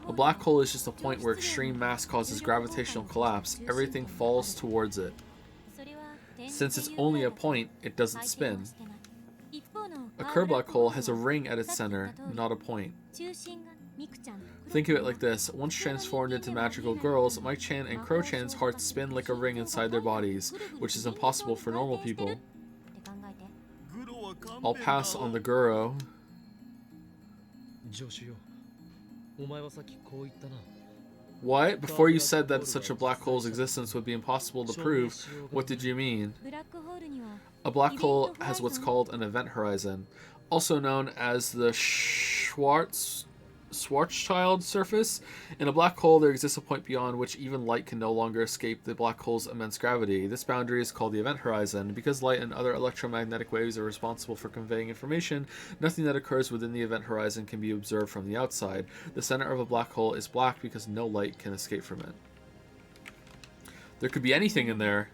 A black hole is just a point where extreme mass causes gravitational collapse. Everything falls towards it. Since it's only a point, it doesn't spin. A Kerr black hole has a ring at its center, not a point. Think of it like this. Once transformed into magical girls, Mike-chan and Crow-chan's hearts spin like a ring inside their bodies, which is impossible for normal people. I'll pass on the Guro. What? Before you said that such a black hole's existence would be impossible to prove, what did you mean? A black hole has what's called an event horizon, also known as the Schwarzschild surface. In a black hole, there exists a point beyond which even light can no longer escape the black hole's immense gravity. This boundary is called the event horizon. Because light and other electromagnetic waves are responsible for conveying information, nothing that occurs within the event horizon can be observed from the outside. The center of a black hole is black because no light can escape from it. There could be anything in there.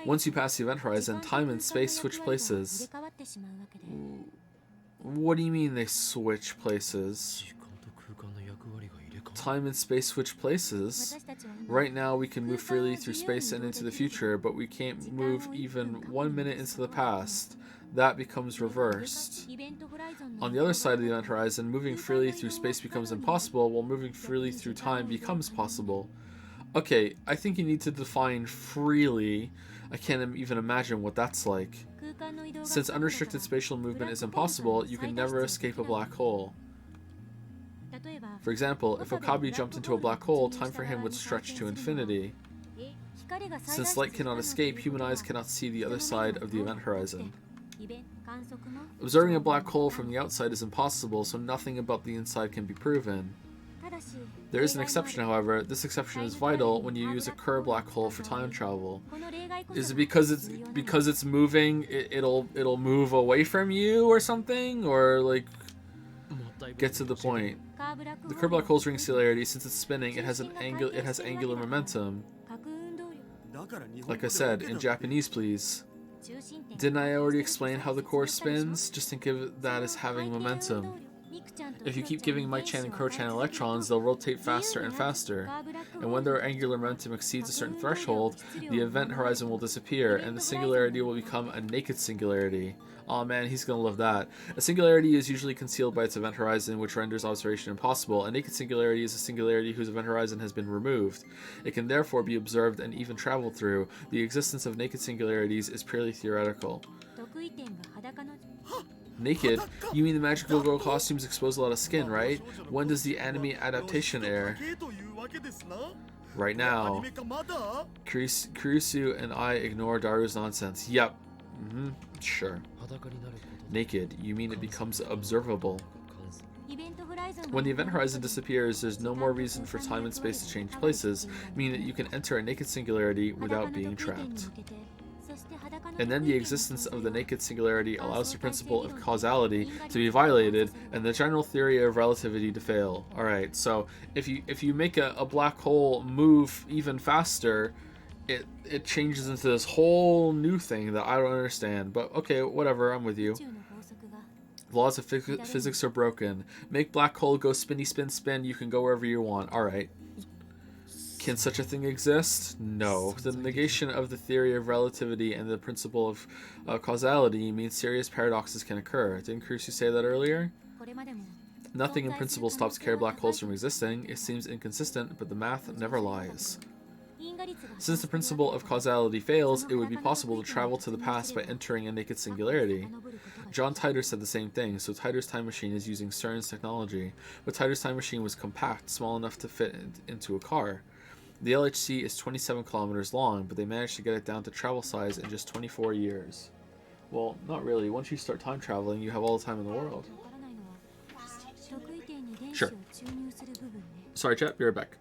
Once you pass the event horizon, time and space switch places. What do you mean they switch places? Time and space switch places? Right now we can move freely through space and into the future, but we can't move even 1 minute into the past. That becomes reversed. On the other side of the event horizon, moving freely through space becomes impossible, while moving freely through time becomes possible. Okay, I think you need to define freely. I can't even imagine what that's like. Since unrestricted spatial movement is impossible, you can never escape a black hole. For example, if Okabe jumped into a black hole, time for him would stretch to infinity. Since light cannot escape, human eyes cannot see the other side of the event horizon. Observing a black hole from the outside is impossible, so nothing about the inside can be proven. There is an exception, however. This exception is vital when you use a Kerr black hole for time travel. Is it because it's moving? It'll move away from you or something, or like get to the point. The Kerr black hole's ring singularity, since it's spinning, it has angular momentum. Like I said, in Japanese, please. Didn't I already explain how the core spins? Just think of that as having momentum. If you keep giving Mike-chan and Crow-chan electrons, they'll rotate faster and faster. And when their angular momentum exceeds a certain threshold, the event horizon will disappear, and the singularity will become a naked singularity. Aw man, he's gonna love that. A singularity is usually concealed by its event horizon, which renders observation impossible. A naked singularity is a singularity whose event horizon has been removed. It can therefore be observed and even traveled through. The existence of naked singularities is purely theoretical. Naked? You mean the magical girl costumes expose a lot of skin, right? When does the anime adaptation air? Right now. Kurisu and I ignore Daru's nonsense. Yep. Sure. Naked? You mean it becomes observable? When the event horizon disappears, there's no more reason for time and space to change places, meaning that you can enter a naked singularity without being trapped. And then the existence of the naked singularity allows the principle of causality to be violated and the general theory of relativity to fail. Alright, so if you make a black hole move even faster, it changes into this whole new thing that I don't understand. But okay, whatever, I'm with you. The laws of physics are broken. Make black hole go spinny spin spin, you can go wherever you want. Alright. Can such a thing exist? No. The negation of the theory of relativity and the principle of causality means serious paradoxes can occur. Didn't Kurusu say that earlier? Nothing in principle stops Kerr black holes from existing. It seems inconsistent, but the math never lies. Since the principle of causality fails, it would be possible to travel to the past by entering a naked singularity. John Titor said the same thing, so Titor's time machine is using CERN's technology, but Titor's time machine was compact, small enough to fit into a car. The LHC is 27 kilometers long, but they managed to get it down to travel size in just 24 years. Well, not really. Once you start time traveling, you have all the time in the world. Sure. Sorry, chat. Be right back.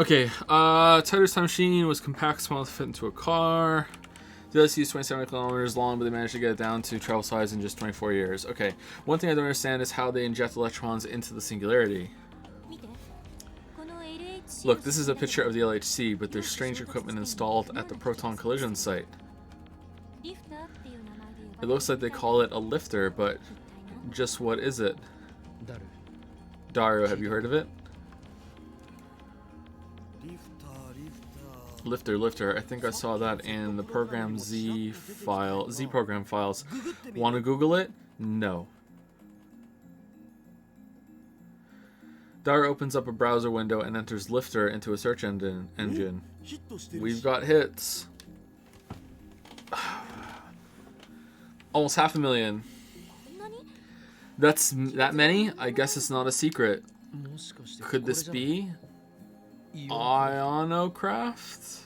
Okay, Titor's time machine was compact, small to fit into a car. The LHC is 27 kilometers long, but they managed to get it down to travel size in just 24 years. Okay, one thing I don't understand is how they inject electrons into the singularity. Look, this is a picture of the LHC, but there's strange equipment installed at the proton collision site. It looks like they call it a lifter, but Just what is it? ダル Dario, have you heard of it? リフターリフター Lifter. I think I saw that in the program Z program files. Want to Google it? No. Dario opens up a browser window and enters Lifter into a search engine. ヒットしてる We've got hits. Almost 500,000. 何 That's that many? I guess it's not a secret. もしかして Could this これじゃない be イオン Ionocraft?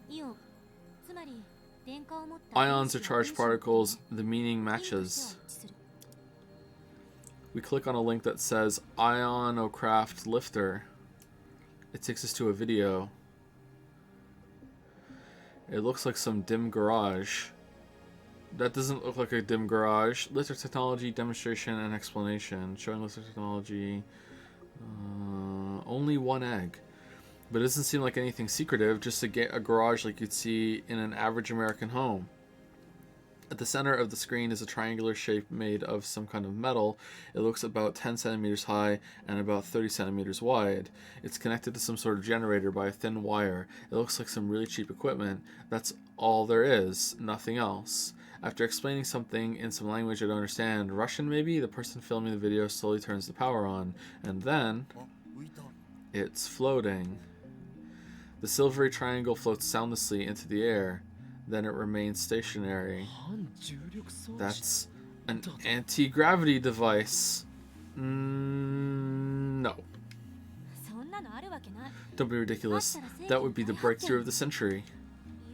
イオンつまり電荷を持った Ions are charged particles. The meaning matches. We click on a link that says Ionocraft Lifter. It takes us to a video. It looks like some dim garage. That doesn't look like a dim garage. Lifter technology demonstration and explanation. Showing lifter technology. Only one egg. But it doesn't seem like anything secretive, just to get a garage like you'd see in an average American home. At the center of the screen is a triangular shape made of some kind of metal. It looks about 10 centimeters high and about 30 centimeters wide. It's connected to some sort of generator by a thin wire. It looks like some really cheap equipment. That's all there is, nothing else. After explaining something in some language I don't understand, Russian maybe, the person filming the video slowly turns the power on. And then, あ浮いた it's floating. The silvery triangle floats soundlessly into the air. Then it remains stationary. 反重力装置 That's an anti-gravity device. No. そんなのあるわけない Don't be ridiculous. That would be the breakthrough of the century. イ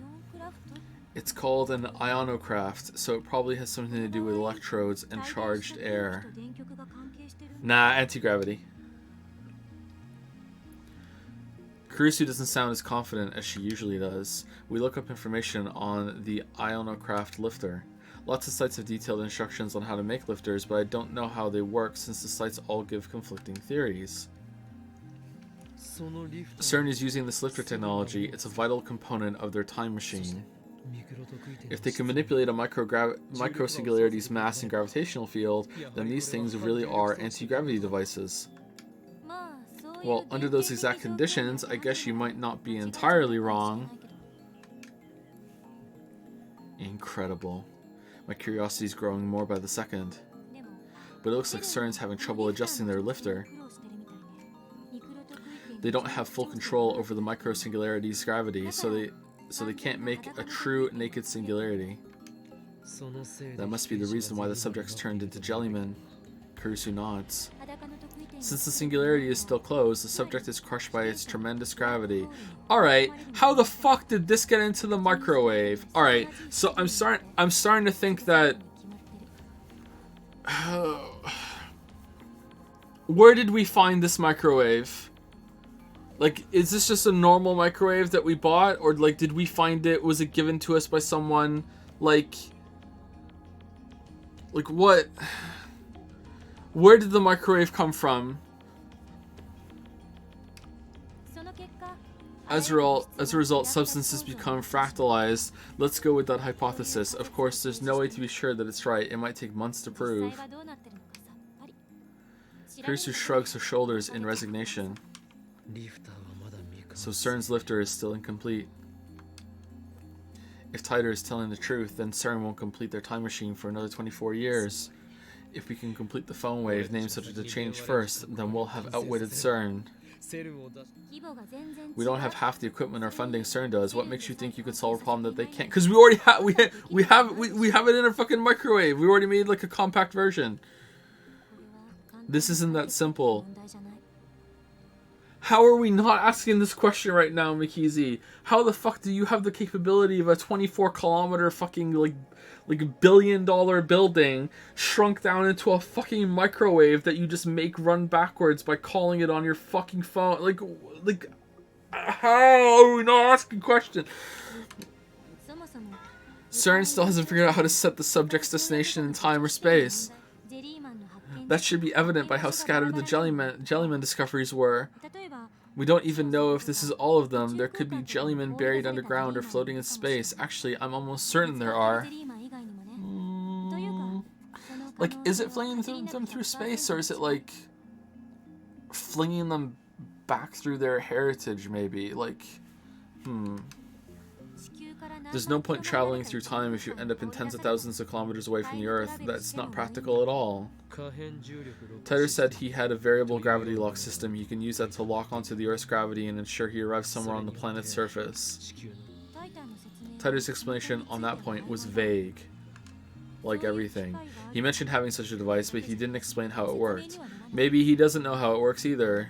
オンクラフト It's called an ionocraft, so it probably has something to do with electrodes and charged air. 電極が関係してる Nah, anti-gravity. Kurusu doesn't sound as confident as she usually does. We look up information on the Ionocraft lifter. Lots of sites have detailed instructions on how to make lifters, but I don't know how they work since the sites all give conflicting theories. そのリフト CERN is using this lifter technology. It's a vital component of their time machine. ミクロ特異点 If they can manipulate a microsingularity's mass and gravitational field, then these things really are anti-gravity devices. まあそういう Well, under those exact conditions, I guess you might not be entirely wrong. Incredible. My curiosity is growing more by the second. でも But it looks like CERN's having trouble adjusting their lifter. 苦労してるみたいねミクロ特異点 They don't have full control over the microsingularity's gravity, so they can't make a true naked singularity. そのせいで That must be the reason why the subjects turned into jellymen. Kurusu nods. 裸の特異点 Since the singularity is still closed, the subject is crushed by its tremendous gravity. Alright, how the fuck did this get into the microwave? Alright, so I'm starting to think that... 決まってる Where did we find this microwave? Like, is this just a normal microwave that we bought? Or, like, did we find it? Was it given to us by someone? Like, what? Where did the microwave come from? その結果 As a result, substances become fractalized. Let's go with that hypothesis. Of course, there's no way to be sure that it's right. It might take months to 実 prove. 際はどうなってるのかさっぱり Kurusu shrugs her shoulders in resignation. リフターはまだ未完 So CERN's lifter is still incomplete. If Titor is telling the truth, then CERN won't complete their time machine for another 24 years. If we can complete the phone wave named subject to change first, then we'll have outwitted CERN. セルンを出し 規模が全然違う We don't have half the equipment or funding CERN does. What makes you think you could solve a problem that they can't? Because we already have we have it in a fucking microwave. We already made like a compact version. これは簡単 This isn't that simple. 問題じゃない How are we not asking this question right now, Mikizi? How the fuck do you have the capability of a 24-kilometer fucking like billion-dollar building shrunk down into a fucking microwave that you just make run backwards by calling it on your fucking phone? Like how are we not asking a question? そもそも CERN still hasn't figured out how to set the subject's destination in time or space. ジェリーマンの発見 That should be evident by how scattered the jellyman discoveries were. 例えば We don't even know if this is all of them. There could be jellymen buried underground or floating in space. Actually, I'm almost certain there are. ジェリーマン以外にもねというかその Like, is it flinging them through space, or is it like flinging them back through their heritage? Maybe like, There's no point traveling through time if you end up in tens of thousands of kilometers away from the Earth. That's not practical at all. Tighter said he had a variable gravity lock system. He can use that to lock onto the Earth's gravity and ensure he arrives somewhere on the planet's surface. Tighter's explanation on that point was vague, like everything. He mentioned having such a device, but he didn't explain how it worked. Maybe he doesn't know how it works either.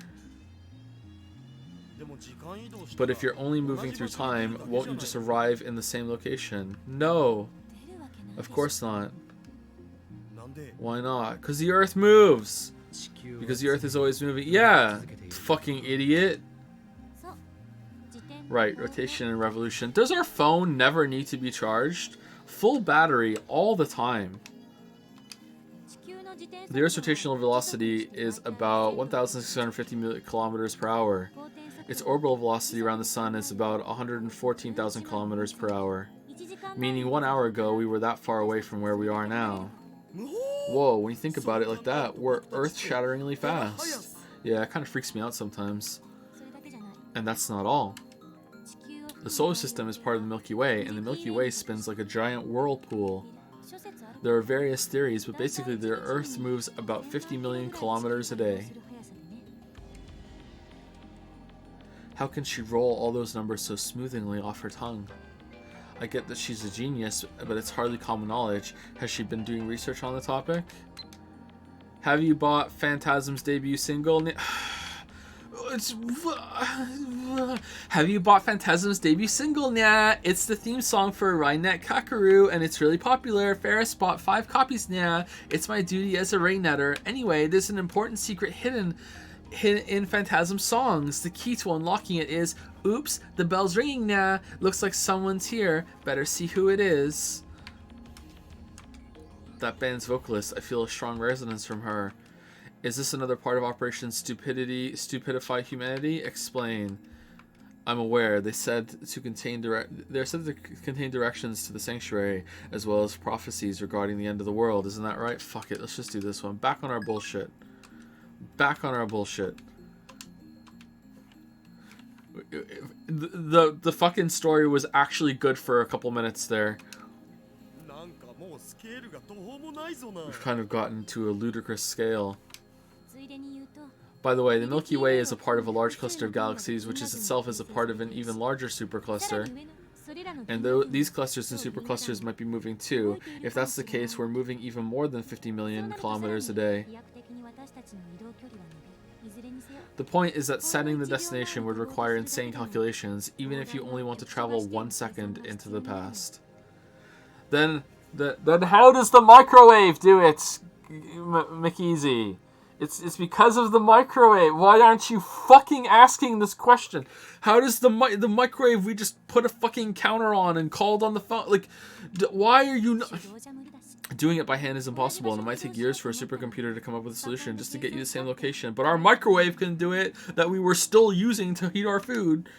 But if you're only moving through time, won't you just arrive in the same location? No. Of course not. Why not? Because the Earth moves. Because the Earth is always moving. Yeah, fucking idiot. Right, rotation and revolution. Does our phone never need to be charged? Full battery all the time. The Earth's rotational velocity is about 1,650 kilometers per hour. Its orbital velocity around the sun is about 114,000 kilometers per hour. Meaning 1 hour ago we were that far away from where we are now. Whoa, when you think about it like that, we're earth-shatteringly fast. Yeah, it kind of freaks me out sometimes. And that's not all. The solar system is part of the Milky Way, and the Milky Way spins like a giant whirlpool. There are various theories, but basically the Earth moves about 50 million kilometers a day. How can she roll all those numbers so smoothly off her tongue? I get that she's a genius, but it's hardly common knowledge. Has she been doing research on the topic? Have you bought Phantasm's debut single? Have you bought Phantasm's debut single? Nah, it's the theme song for Rainet Kakaru, and it's really popular. Ferris bought 5 copies. Nah, it's my duty as a Rainetter. Anyway, there's an important secret hidden in Phantasm songs. The key to unlocking it is, oops, the bell's ringing. Nah, looks like someone's here. Better see who it is. That band's vocalist, I feel a strong resonance from her. Is this another part of Operation Stupidify Humanity? Explain. I'm aware. They said to contain directions to the sanctuary, as well as prophecies regarding the end of the world. Isn't that right? Fuck it. Let's just do this one. Back on our bullshit. Back on our bullshit. The fucking story was actually good for a couple minutes there. We've kind of gotten to a ludicrous scale. By the way, the Milky Way is a part of a large cluster of galaxies, which is itself a part of an even larger supercluster. And though these clusters and superclusters might be moving too, if that's the case, we're moving even more than 50 million kilometers a day. The point is that setting the destination would require insane calculations, even if you only want to travel 1 second into the past. Then how does the microwave do it, McEasy? It's because of the microwave. Why aren't you fucking asking this question? How does the microwave, we just put a fucking counter on and called on the phone? Like, why are you not... Doing it by hand is impossible, and it might take years for a supercomputer to come up with a solution just to get you the same location. But our microwave can do it, that we were still using to heat our food.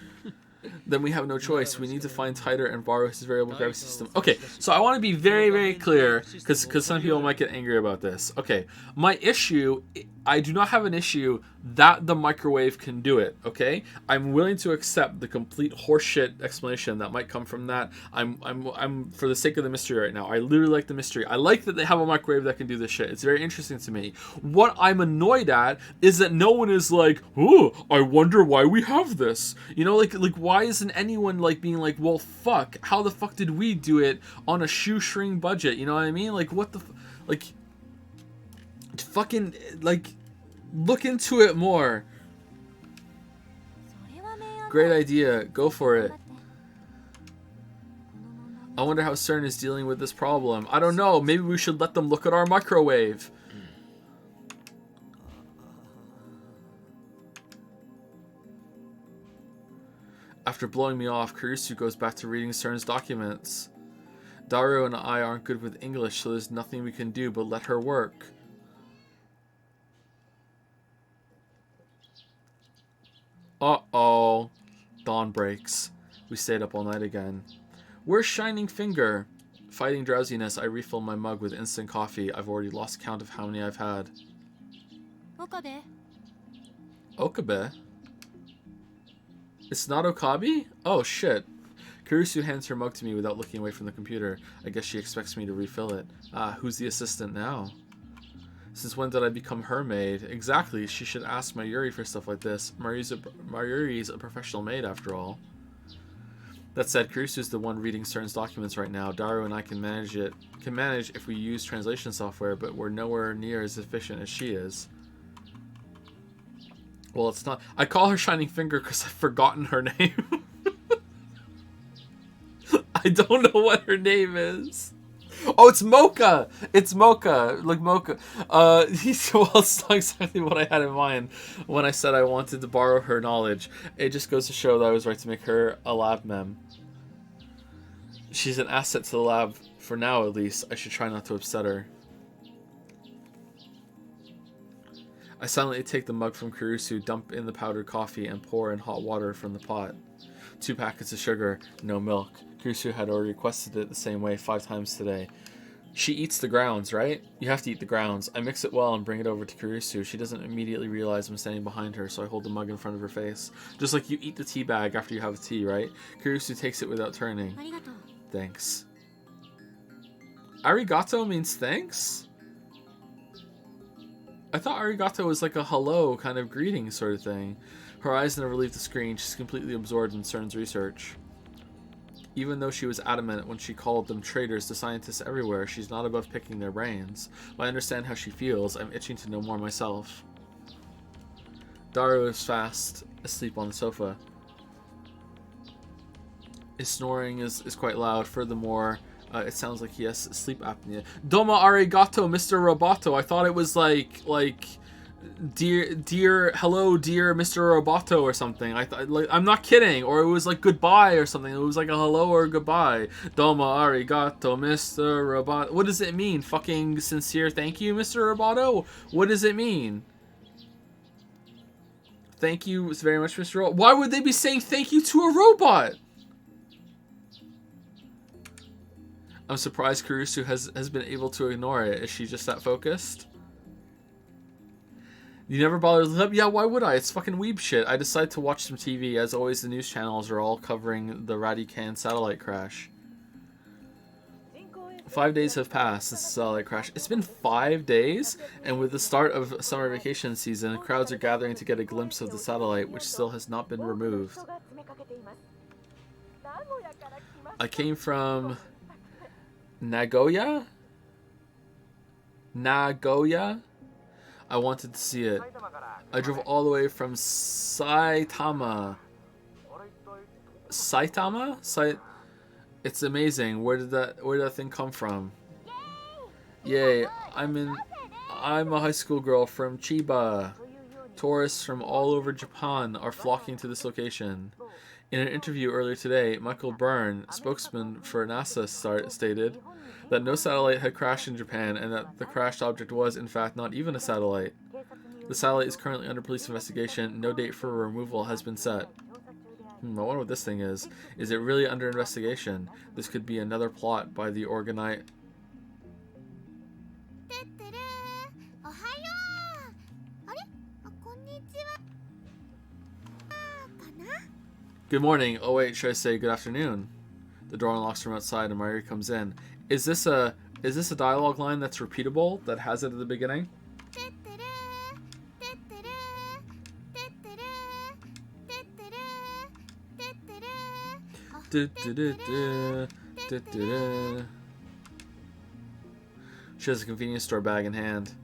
Then we have no choice. We need to find Tighter and borrow his variable gravity system. Okay, so I want to be very, very clear, because some people might get angry about this. Okay, my issue, I do not have an issue that the microwave can do it, okay? I'm willing to accept the complete horseshit explanation that might come from that. I'm for the sake of the mystery right now. I literally like the mystery. I like that they have a microwave that can do this shit. It's very interesting to me. What I'm annoyed at is that no one is like, oh, I wonder why we have this. You know, like why isn't anyone like being like, well, fuck, how the fuck did we do it on a shoestring budget? You know what I mean? Like, what the, like, fucking, like, look into it more. Great idea. Go for it. I wonder how CERN is dealing with this problem. I don't know. Maybe we should let them look at our microwave. After blowing me off, Kurisu goes back to reading CERN's documents. Daru and I aren't good with English, so there's nothing we can do but let her work. Uh-oh. Dawn breaks. We stayed up all night again. Where's Shining Finger? Fighting drowsiness, I refill my mug with instant coffee. I've already lost count of how many I've had. 岡部 Okabe? It's not Okabe? Oh, shit. Kurusu hands her mug to me without looking away from the computer. I guess she expects me to refill it. Ah, who's the assistant now? Since when did I become her maid? Exactly, she should ask Mayuri for stuff like this. Mayuri's a professional maid, after all. That said, Kurusu's the one reading Stern's documents right now. Daru and I can manage if we use translation software, but we're nowhere near as efficient as she is. Well, it's not. I call her Shining Finger because I've forgotten her name. I don't know what her name is. Oh, it's Mocha! It's Mocha. Like Mocha. Well, it's not exactly what I had in mind when I said I wanted to borrow her knowledge. It just goes to show that I was right to make her a lab mem. She's an asset to the lab, for now at least. I should try not to upset her. I silently take the mug from Kurusu, dump in the powdered coffee, and pour in hot water from the pot. 2 packets of sugar, no milk. Kurusu had already requested it the same way 5 times today. She eats the grounds, right? You have to eat the grounds. I mix it well and bring it over to Kurusu. She doesn't immediately realize I'm standing behind her, so I hold the mug in front of her face. Just like you eat the tea bag after you have the tea, right? Kurusu takes it without turning. ありがとう Thanks. Arigato means thanks? I thought arigato was like a hello kind of greeting sort of thing. Her eyes never leave the screen. She's completely absorbed in CERN's research. Even though she was adamant when she called them traitors to scientists everywhere, she's not above picking their brains. But I understand how she feels. I'm itching to know more myself. Daru is fast asleep on the sofa. His snoring is quite loud. Furthermore, it sounds like he has sleep apnea. Domo arigato, Mr. Roboto. I thought it was like hello, dear Mr. Roboto or something. I thought, like, I'm not kidding. Or it was like goodbye or something. It was like a hello or goodbye. Domo arigato, Mr. Roboto. What does it mean? Fucking sincere thank you, Mr. Roboto? What does it mean? Thank you very much, Mr. Roboto. Why would they be saying thank you to a robot? I'm surprised Kurusu has been able to ignore it. Is she just that focused? You never bother to look up? Yeah, why would I? It's fucking weeb shit. I decided to watch some TV. As always, the news channels are all covering the Radican satellite crash. 5 days have passed since the satellite crash. It's been 5 days, and with the start of summer vacation season, crowds are gathering to get a glimpse of the satellite, which still has not been removed. I came from Nagoya? Nagoya? I wanted to see it. I drove all the way from Saitama. Saitama? It's amazing. Where did that thing come from? Yay! I'm a high school girl from Chiba. Tourists from all over Japan are flocking to this location. In an interview earlier today, Michael Byrne, spokesman for NASA, stated that no satellite had crashed in Japan and that the crashed object was, in fact, not even a satellite. The satellite is currently under police investigation. No date for removal has been set. I wonder what this thing is. Is it really under investigation? This could be another plot by the organite. てってれーおはようあれあこんにちはかな Good morning. Oh wait, should I say good afternoon? The door unlocks from outside and Mayuri comes in. Is this a dialogue line that's repeatable that has it at the beginning? てってれーてってれーてってれーてってれーてってれーあ Du-du-du-du, du-du-du. She has a convenience store bag in hand.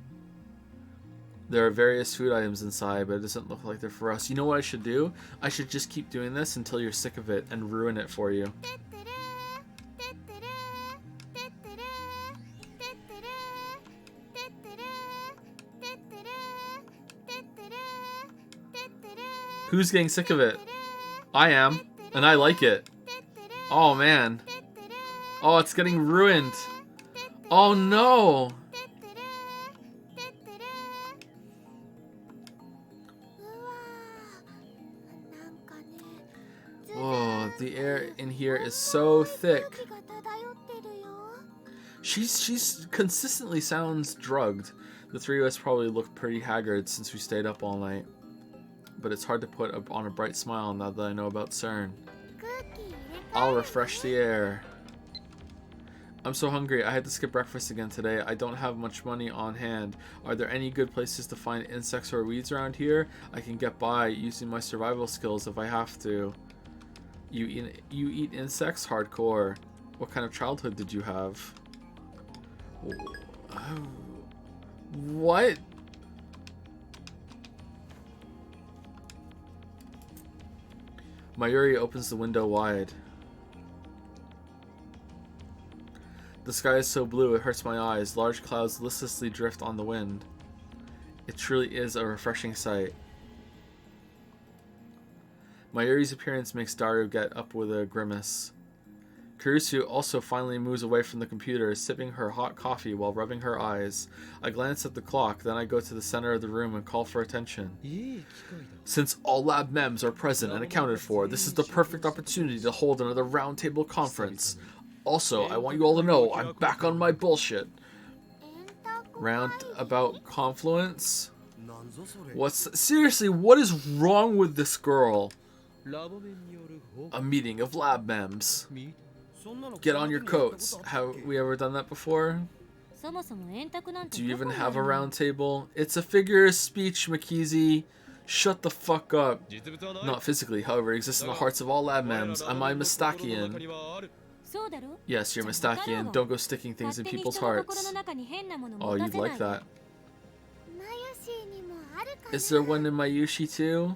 There are various food items inside, but it doesn't look like they're for us. You know what I should do? I should just keep doing this until you're sick of it and ruin it for you. てってれーてってれーてってれーてってれーてってれーてってれーてってれーてってれー Who's getting sick of it? I am, and I like it. Oh man. Oh, it's getting ruined. Oh no. Whoa, the air in here is so thick. She's consistently sounds drugged. The three of us probably look pretty haggard since we stayed up all night. But it's hard to put on a bright smile now that I know about CERN. 空気入れ替える I'll refresh the air. I'm so hungry. I had to skip breakfast again today. I don't have much money on hand. Are there any good places to find insects or weeds around here? I can get by using my survival skills if I have to. You eat insects? Hardcore. What kind of childhood did you have? What? Mayuri opens the window wide. The sky is so blue it hurts my eyes. Large clouds listlessly drift on the wind. It truly is a refreshing sight. Mayuri's appearance makes Daru get up with a grimace. Kurisu also finally moves away from the computer, sipping her hot coffee while rubbing her eyes. I glance at the clock, then I go to the center of the room and call for attention. いい機会だ Since all lab mems are present and accounted for, this is the perfect opportunity to hold another roundtable conference. Also, I want you all to know I'm back on my bullshit. 円卓 Roundabout confluence? なんぞそれ What's seriously? What is wrong with this girl? ラボ面による報 A meeting of lab mems. み そんなの Get on your coats. Have we ever done that before? そもそも円卓なんて Do you どこ even に have あ a るの round table? It's a figure of speech, Makizi. Shut the fuck up. 実物はない Not physically, however, it exists in the hearts of all lab mems. Am I Mistakian? そうだろ Yes, you're Mistakian. Don't go sticking 勝 things in 手に people's 人の心 hearts. の中に変なもの Oh, 持た you'd せない like that. マユシーにもあるかな Is there one in Mayushi too?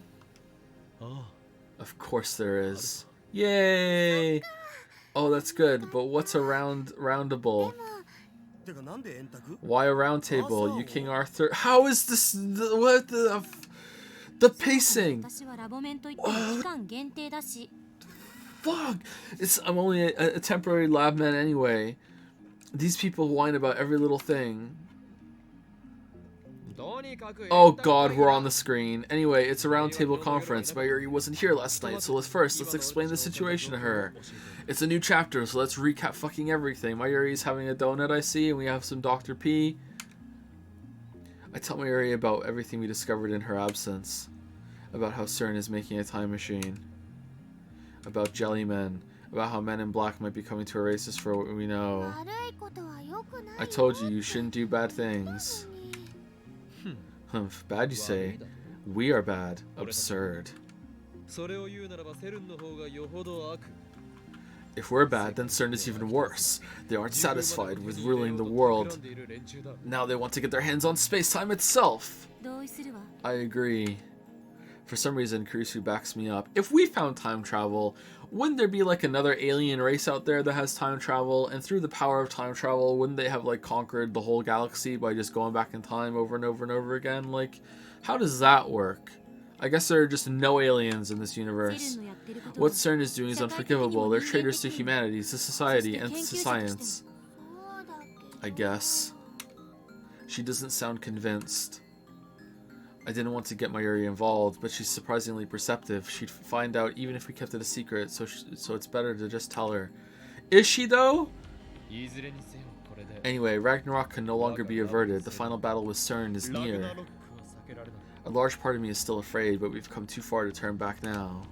あ Of course there is. Yay! Oh, that's good. But what's a roundable? てかなんで円卓 Why a round table? You King Arthur. How is this? What the pacing? 私はラボ面といっても期間限定だし Fuck! I'm only a temporary lab man anyway. These people whine about every little thing. とにかく Oh god, we're on the screen. Anyway, it's a roundtable conference. Mayuri wasn't here last night, so let's explain the situation to her. It's a new chapter, so let's recap fucking everything. Mayuri's having a donut, I see, and we have some Dr. P. I tell Mayuri about everything we discovered in her absence. About how CERN is making a time machine. About jellymen. About how men in black might be coming to erase us for what we know. 悪いことは良くない I told you, you shouldn't do bad things. Bad you say. We are bad. Absurd. それを言うならばセルンの方がよほど悪 If we're bad, then CERN is even worse. They aren't satisfied with ruling the world. Now they want to get their hands on space-time itself. 同意するわ I agree. For some reason, Kurisu backs me up. If we found time travel, wouldn't there be like another alien race out there that has time travel? And through the power of time travel, wouldn't they have like conquered the whole galaxy by just going back in time over and over and over again? Like, how does that work? I guess there are just no aliens in this セル universe. ンのやってること What は CERN is doing is unforgivable. They're traitors to humanity, to society, and to science. そうだけど I guess. She doesn't sound convinced. I didn't want to get Mayuri involved, but she's surprisingly perceptive. She'd find out even if we kept it a secret, so it's better to just tell her. Is she though? いずれにせよこれで Anyway, Ragnarok can no longer be averted. The final battle with CERN is ラグナ near. ロックは避けられない A large part of me is still afraid, but we've come too far to turn back now.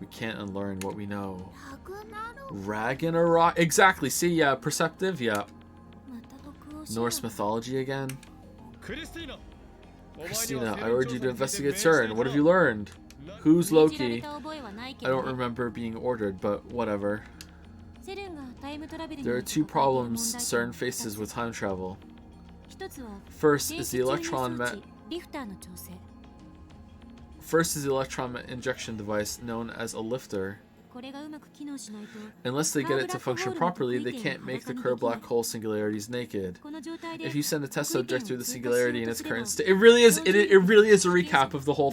We can't unlearn what we know. ラグナロ Ragnarok? Exactly. See, yeah, perceptive, yeah. また北欧神話 Norse mythology again. クリスティーナ Christina, I ordered you to investigate CERN. What have you learned? Who's 命じられ Loki? た覚えはないけ I ど don't ね remember being ordered, but whatever. セルンがタイムトラベルに There よ are って two 抱えている問 problems 題 CERN 点 faces with time travel. 一つは First 電 is 子 the 注入 electron 装 ma- 置リフターの調整 First is the electron injection device known as a lifter. これがうまく機能しないと Unless they get it to function properly, they can't make the Kerr black hole singularities naked. この状態で If you send a test subject through the singularity in its current state, it really is a recap of the whole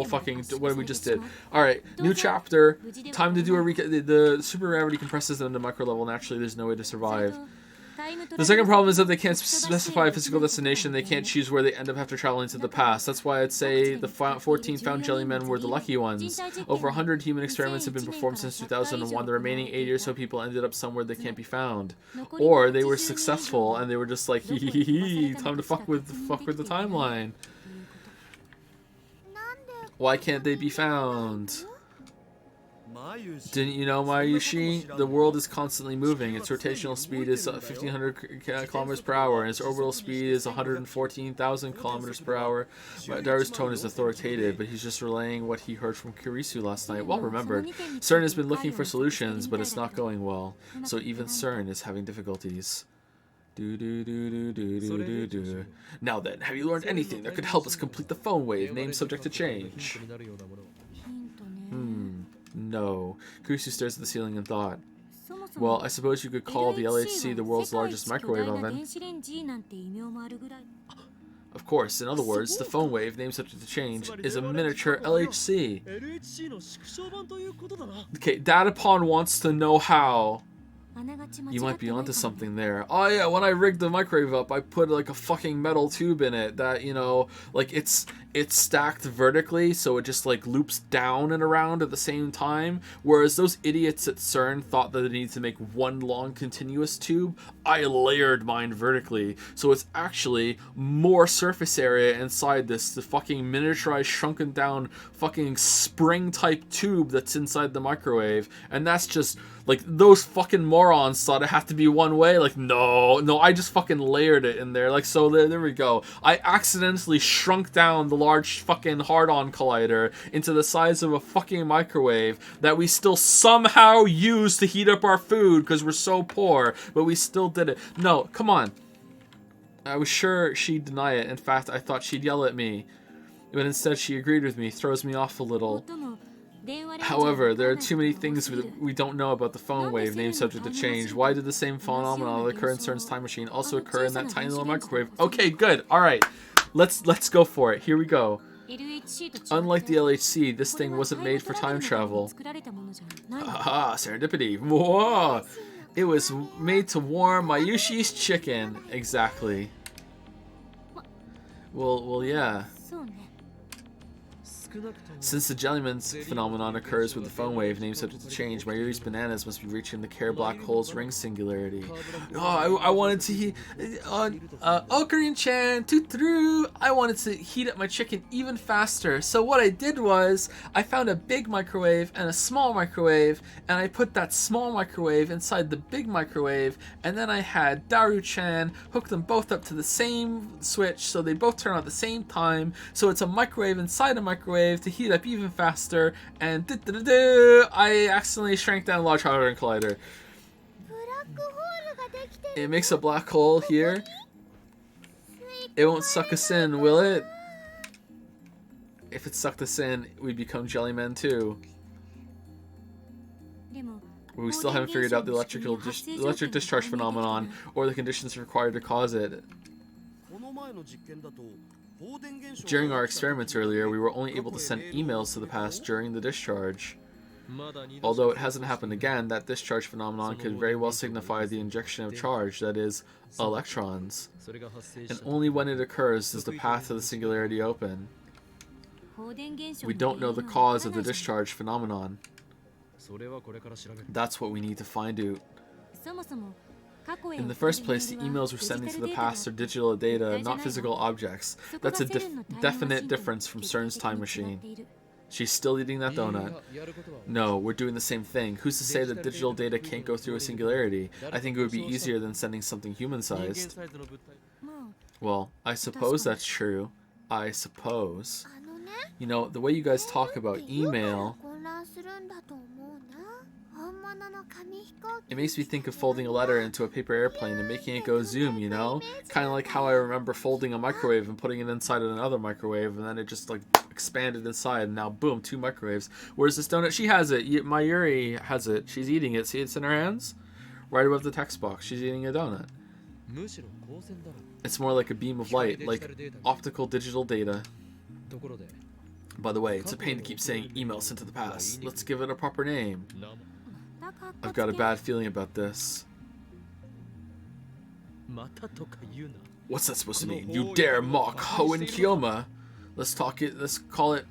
fucking what we just did. All right, new chapter. Time to do a recap. The super gravity compresses them to micro level naturally. There's no way to それ survive. とタ The second problem is that they can't specify a physical destination. They can't choose where they end up after traveling to the past. That's why I'd say the 14 found jellymen were the lucky ones. Over 100 human experiments have been performed since 2001. The remaining 80 or so people ended up somewhere they can't be found. Or they were successful and they were just like, hee hee hee hee, time to fuck with the timeline. Why can't they be found? Didn't you know, Mayushi? The world is constantly moving. Its rotational speed is 1,500 kilometers per hour, and its orbital speed is 114,000 kilometers per hour. Daru's tone is authoritative, but he's just relaying what he heard from Kurisu last night. Well remembered. CERN has been looking for solutions, but it's not going well. So even CERN is having difficulties. Now then, have you learned anything that could help us complete the phone wave? Name subject to change. No. Kurisu stares at the ceiling in thought. Well, I suppose you could call the LHC the world's largest microwave oven. Of course, in other words, the phone wave, name subject to change, is a miniature LHC. Okay, Datapon wants to know how. You might be onto something there. Oh yeah, when I rigged the microwave up, I put like a fucking metal tube in it that, you know, like it's stacked vertically, so it just like loops down and around at the same time. Whereas those idiots at CERN thought that they needed to make one long continuous tube, I layered mine vertically. So it's actually more surface area inside the fucking miniaturized, shrunken down fucking spring type tube that's inside the microwave. And that's just like, those fucking morons thought it had to be one way. Like, no, I just fucking layered it in there. Like, so there we go. I accidentally shrunk down the large fucking hard-on collider into the size of a fucking microwave that we still somehow use to heat up our food because we're so poor, but we still did it. No, come on. I was sure she'd deny it. In fact, I thought she'd yell at me. But instead, she agreed with me. Throws me off a little. However, there are too many things we don't know about the phone wave, name subject to change. Why did the same phenomenon that occur in CERN's time machine also occur in that tiny little microwave? Okay, good. All right. Let's go for it. Here we go. Unlike the LHC, this thing wasn't made for time travel. Aha, serendipity. Whoa! It was made to warm Mayushi's chicken. Exactly. Well, yeah. Since the jellyman's phenomenon occurs with the phone wave, name subject to change, Mayuri's bananas must be reaching the Care Black Hole's ring singularity. Oh, I wanted to Ocarina-chan, Tutru, I wanted to heat up my chicken even faster. So what I did was, I found a big microwave and a small microwave, and I put that small microwave inside the big microwave, and then I had Daru-chan hook them both up to the same switch, so they both turn on at the same time, so it's a microwave inside a microwave to heat up even faster, and I accidentally shrank down a large hadron collider. It makes a black hole here. It won't suck us in, will it? If it sucked us in, we'd become jellymen too. We still haven't figured out the electric discharge phenomenon or the conditions required to cause it. During our experiments earlier, we were only able to send emails to the past during the discharge. Although it hasn't happened again, that discharge phenomenon could very well signify the injection of charge, that is, electrons. And only when it occurs does the path to the singularity open. We don't know the cause of the discharge phenomenon. That's what we need to find out. In the first place, the emails we're sending to the past are digital data, not physical objects. That's a definite difference from CERN's time machine. She's still eating that donut. No, we're doing the same thing. Who's to say that digital data can't go through a singularity? I think it would be easier than sending something human-sized. Well, I suppose that's true. I suppose. You know, the way you guys talk about email, it makes me think of folding a letter into a paper airplane and making it go zoom, you know? Kind of like how I remember folding a microwave and putting it inside of another microwave, and then it just like expanded inside, and now boom, 2 microwaves. Where's this donut? She has it. Mayuri has it. She's eating it. See, it's in her hands? Right above the text box. She's eating a donut. It's more like a beam of light, like optical digital data. By the way, it's a pain to keep saying email sent to the past. Let's give it a proper name. I've got a bad feeling about this. またとか言うな。 What's that supposed to mean? You dare mock Hoenn Kyoma? Let's call it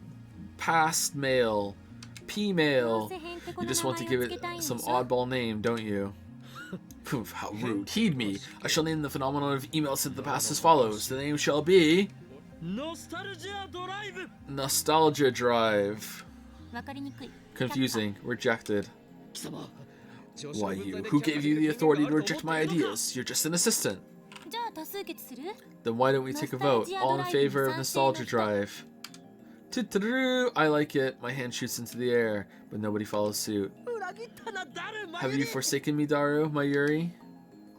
past mail. P-mail. You just want to give it some oddball name, don't you? Poof, how rude. Heed me. I shall name the phenomenon of email sent to the past as follows. The name shall be... ノスタルジアドライブ。 Nostalgia Drive. わかりにくい。 Confusing. Rejected. 貴様。 Why you? Who gave you the authority to reject my ideas? You're just an assistant. じゃあ多数決する？ Then why don't we take a vote? All in favor of Nostalgia Drive. I like it. My hand shoots into the air, but nobody follows suit. 裏切ったな誰。 Have you forsaken me, Daru, Mayuri?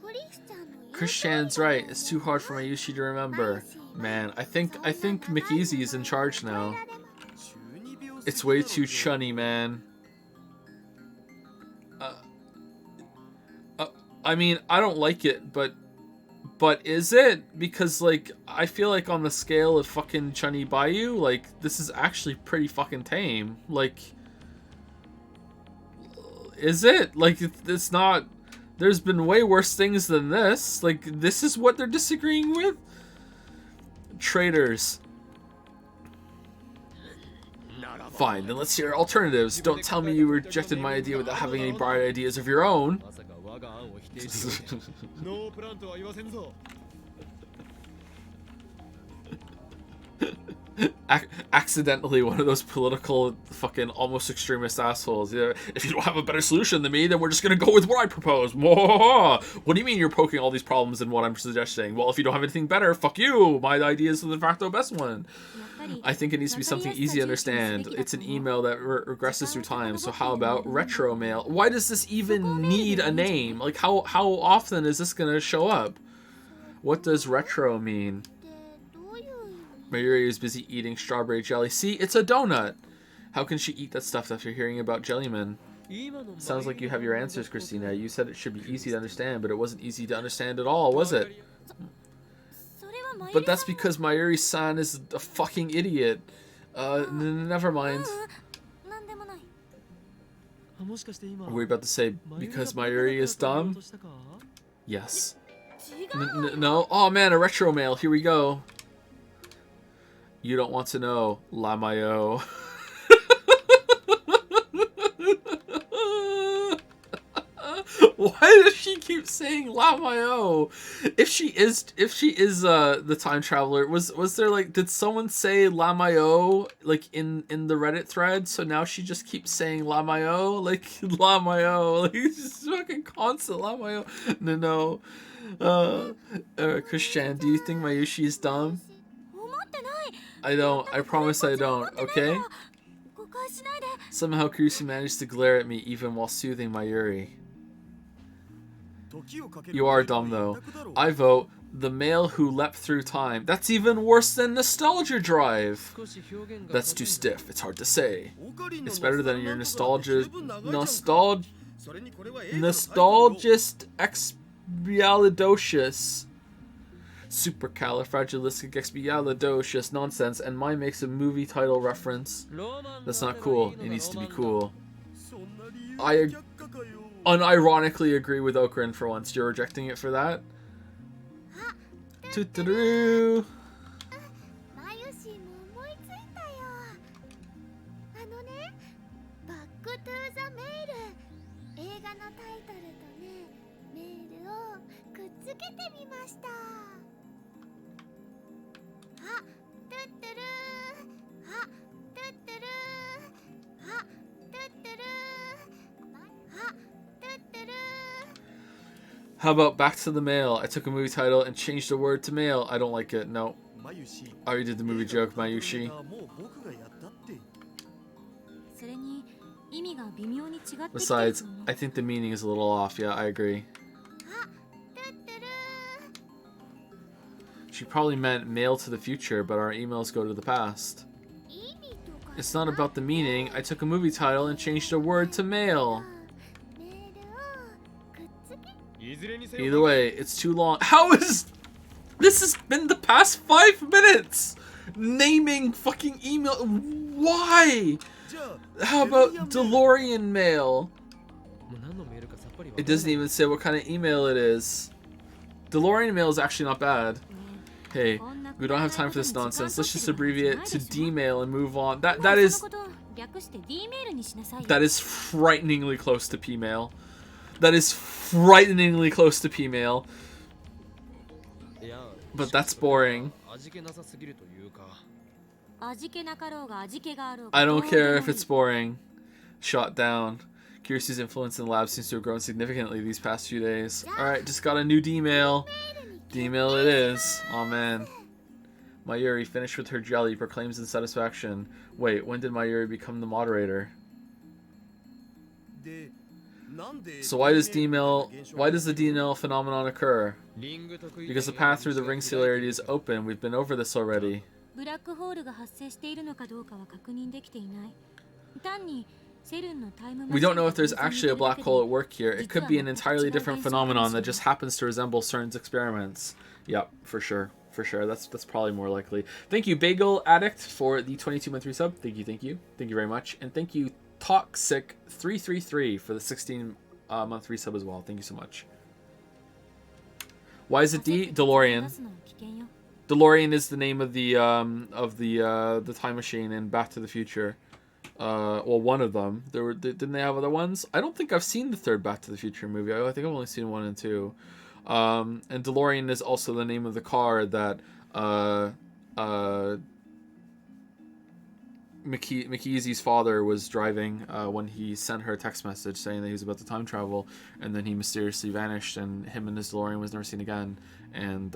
クリスチャンの言う Christian's right. It's too hard for Mayushi to remember. Man, I think McEasy is in charge now. It's way too chunny, man. I mean, I don't like it, but is it? Because, like, I feel like on the scale of fucking Chunny Bayou, like, this is actually pretty fucking tame. Like, is it? Like, it's not... There's been way worse things than this. Like, this is what they're disagreeing with? Traitors. Fine, then let's hear alternatives. Don't tell me you rejected my idea without having any bright ideas of your own. まさか我が案を否定しノープランとは言わせんぞ。 Accidentally one of those political fucking almost extremist assholes. Yeah, if you don't have a better solution than me, then we're just gonna go with what I propose. What do you mean you're poking all these problems in what I'm suggesting? Well, if you don't have anything better, fuck you. My idea is the de facto best one. I think it needs to be something easy to understand. It's an email that regresses through time. So how about retro mail? Why does this even need a name? Like how often is this gonna show up? What does retro mean? でどういう意味？ Mayuri is busy eating strawberry jelly. See, it's a donut. How can she eat that stuff after hearing about Jellyman? Sounds like you have your answers, Christina. You said it should be easy to understand, but it wasn't easy to understand at all, was it? それはマイル But that's because Mayuri-san is a fucking idiot. Never mind. なんでもない。 もしかして今 Are we about to say because Mayuri is dumb? Yes. 違う。 No? Oh man, a retro mail. Here we go. You don't want to know, Lamayo. Why does she keep saying Lamayo? If she is the time traveler, was there like, did someone say Lamayo like in the Reddit thread? So now she just keeps saying Lamayo, like Lamayo, like it's just fucking constant Lamayo. No. Christian, do you think Mayushi is dumb? 思ってない。 I don't. I promise I don't, okay? 誤解しないで。 Somehow Kurusu managed to glare at me even while soothing Mayuri. You are dumb though. I vote the male who leapt through time. That's even worse than Nostalgia Drive. That's too stiff. It's hard to say. It's better than your nostalgist expialidocious. Supercalifragilisticexpialidocious nonsense, and mine makes a movie title reference. That's not cool. It needs to be cool. I unironically agree with Okran for once. You're rejecting it for that? Toot-a-doo. マユシも思いついたよ。あのね、バックトゥーザメール。映画のタイトルとね、メールをくっつけてみました。あ、トゥットゥルー。あ、トゥットゥルー。あ、トゥットゥルー。あ、トゥットゥルー。 How about Back to the Mail? I took a movie title and changed the word to mail. I don't like it. No. I already did the movie joke, Mayushi. それに意味が微妙に違ってきてると思う。 Besides, I think the meaning is a little off. Yeah, I agree. あ、トゥットゥルー。 She probably meant mail to the future, but our emails go to the past. 意味とか It's not about the meaning. I took a movie title and changed a word to mail. メールをくっつけ Either way, it's too long. How is... This has been the past 5 minutes! Naming fucking email... Why? How about DeLorean mail? もう何のメールかさっぱりわか It らない doesn't even say what kind of email it is. DeLorean mail is actually not bad. Hey, we don't have time for this nonsense. Let's just abbreviate to D-mail and move on. That is frighteningly close to P-mail. That is frighteningly close to P-mail. But that's boring. I don't care if it's boring. Shot down. Kirsty's influence in the lab seems to have grown significantly these past few days. Alright, just got a new D-mail. D-mail it is. Aw, man. Mayuri, finished with her jelly, proclaims in satisfaction. Wait, when did Mayuri become the moderator? So why does the D-mail phenomenon occur? Because the path through the ring singularity is open. We've been over this already. We don't know if there's actually a black hole at work here. It could be an entirely different phenomenon that just happens to resemble CERN's experiments. Yep, for sure. For sure. That's probably more likely. Thank you, Bagel Addict, for the 22-month resub. Thank you. Thank you very much. And thank you, Toxic333, for the 16-month resub as well. Thank you so much. Why is it D? DeLorean. DeLorean is the name of the time machine in Back to the Future. Well, one of them. Didn't they have other ones? I don't think I've seen the third Back to the Future movie. I think I've only seen 1 and 2. And DeLorean is also the name of the car that McKeezy's father was driving when he sent her a text message saying that he was about to time travel, and then he mysteriously vanished, and him and his DeLorean was never seen again. And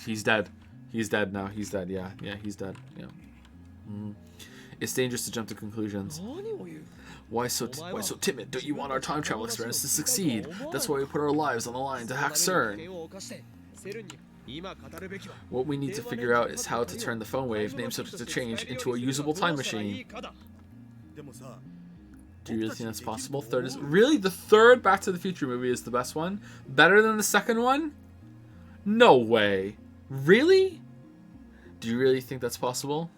he's dead. He's dead now. He's dead. Yeah, he's dead. Yeah. It's dangerous to jump to conclusions. Why so timid? Don't you want our time travel experience to succeed? That's why we put our lives on the line to hack CERN. What we need to figure out is how to turn the phone wave, named subject to change, into a usable time machine. Do you really think that's possible? Really? The third Back to the Future movie is the best one? Better than the second one? No way. Really? Do you really think that's possible?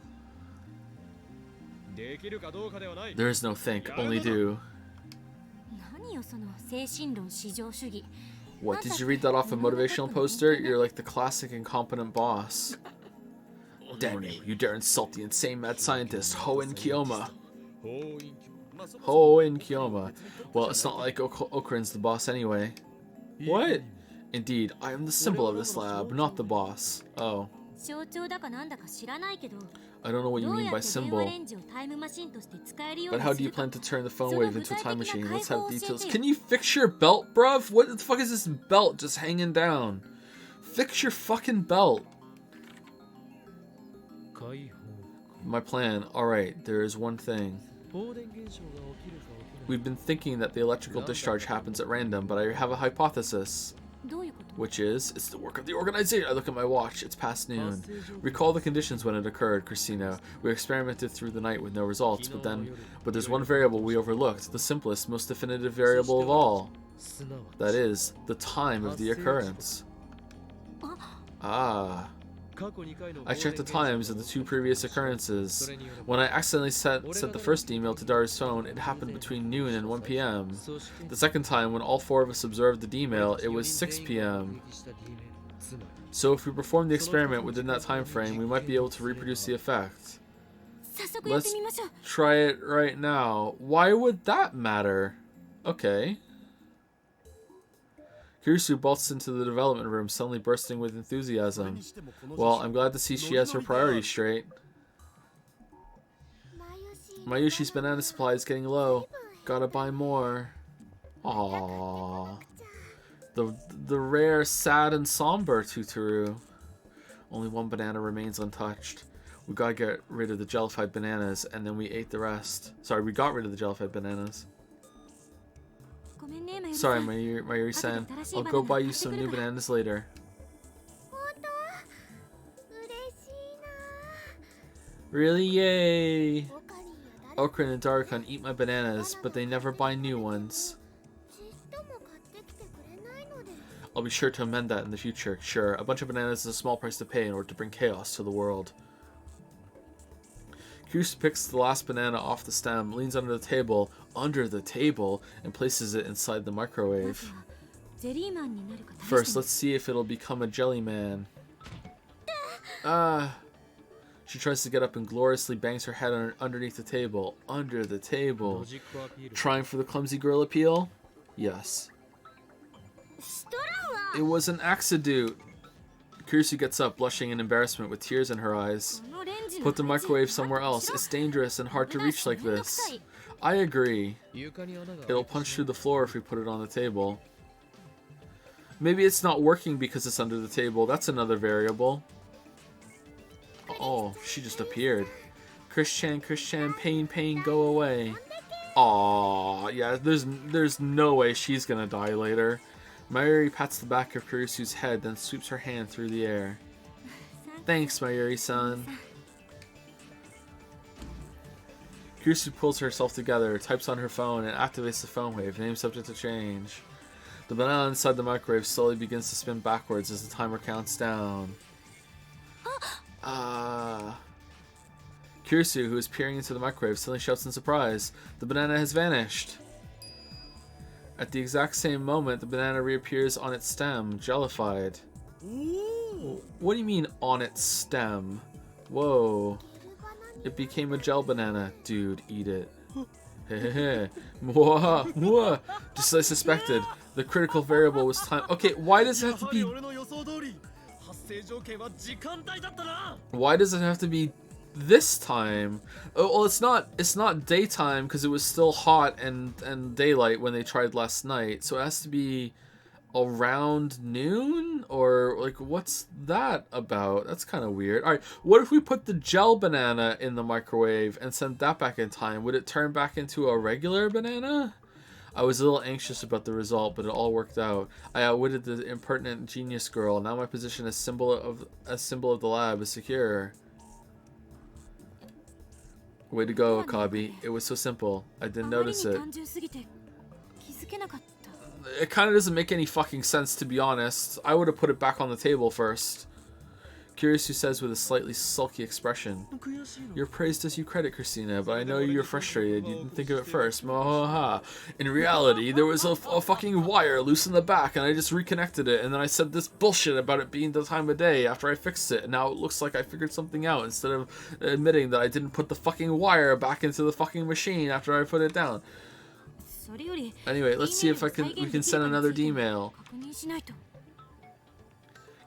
There is no think, only do. What, did you read that off a motivational poster? You're like the classic incompetent boss. Damn you dare insult the insane mad scientist, Hoen Kiyoma. Hoen Kiyoma. Well, it's not like Okrin's the boss anyway. What? Indeed, I am the symbol of this lab, not the boss. Oh. I don't know what you mean by symbol. But how do you plan to turn the phone wave into a time machine? Let's have details. Can you fix your belt, bruv? What the fuck is this belt just hanging down? Fix your fucking belt. My plan. Alright, there is one thing. We've been thinking that the electrical discharge happens at random, but I have a hypothesis. Which is, it's the work of the organization. I look at my watch, it's past noon. Recall the conditions when it occurred, Christina. We experimented through the night with no results, but there's one variable we overlooked, the simplest, most definitive variable of all. That is, the time of the occurrence. Ah. I checked the times of the 2 previous occurrences. When I accidentally sent the first email to Dara's phone, it happened between noon and 1 p.m. The second time, when all 4 of us observed the D-mail, it was 6 p.m. So if we perform the experiment within that time frame, we might be able to reproduce the effect. Let's try it right now. Why would that matter? Okay. Kirisu bolts into the development room, suddenly bursting with enthusiasm. Well, I'm glad to see she has her priorities straight. Mayushi's banana supply is getting low. Gotta buy more. Aww. The rare, sad, and somber Tuturu. Only 1 banana remains untouched. We gotta get rid of the jellified bananas, and then we ate the rest. Sorry, we got rid of the jellified bananas. Sorry, Mayuri-san. I'll go buy you some new bananas later. Really? Yay! Okrin and Darukan eat my bananas, but they never buy new ones. I'll be sure to amend that in the future. Sure, a bunch of bananas is a small price to pay in order to bring chaos to the world. Kirisu picks the last banana off the stem, leans under the table, and places it inside the microwave. ゼリーマンになるか試してみる。 First, let's see if it'll become a jelly man. She tries to get up and gloriously bangs her head underneath the table. Under the table. ロジックアピール Trying for the clumsy girl appeal? Yes. しとらんわ。 It was an accident. Kurisu gets up, blushing in embarrassment with tears in her eyes. このレンジの Put the 配置 microwave somewhere else. It's dangerous and hard to reach like this. I agree. 床に穴が It'll punch through the floor if we put it on the table. Maybe it's not working because it's under the table. That's another variable. Oh, she just appeared. Christian, pain, go away. Aw, yeah, there's no way she's gonna die later. Mayuri pats the back of Kurisu's head, then sweeps her hand through the air. Thanks, Mayuri-san. Kurisu pulls herself together, types on her phone, and activates the phone wave, name subject to change. The banana inside the microwave slowly begins to spin backwards as the timer counts down. Kurisu, who is peering into the microwave, suddenly shouts in surprise. The banana has vanished. At the exact same moment, the banana reappears on its stem, jellified. What do you mean, on its stem? Whoa. It became a gel banana. Dude, eat it. Hehehe. Mwah, mwah. Just as I suspected, the critical variable was time. Okay, why does it have to be... 俺の予想通り発生条件は時間帯だったな。 Why does it have to be this time? Oh, well, it's not daytime because it was still hot and daylight when they tried last night. So it has to be around noon, or like, what's that about? That's kind of weird. All right, what if we put the gel banana in the microwave and sent that back in time? Would it turn back into a regular banana? I was a little anxious about the result, but it all worked out. I outwitted the impertinent genius girl. Now my position as symbol of the lab is secure. Way to go, Akabi. It was so simple. I didn't notice it. 単純すぎて気づけなかった。 It kind of doesn't make any fucking sense, to be honest. I would have put it back on the table first. Kurisu says with a slightly sulky expression. Your praise does you credit, Christina, but I know you're frustrated. You didn't think of it first. Mohaha. In reality, there was a fucking wire loose in the back, and I just reconnected it, and then I said this bullshit about it being the time of day after I fixed it, and now it looks like I figured something out instead of admitting that I didn't put the fucking wire back into the fucking machine after I put it down. それより Anyway, let's see if we can send another email. 確認しないと。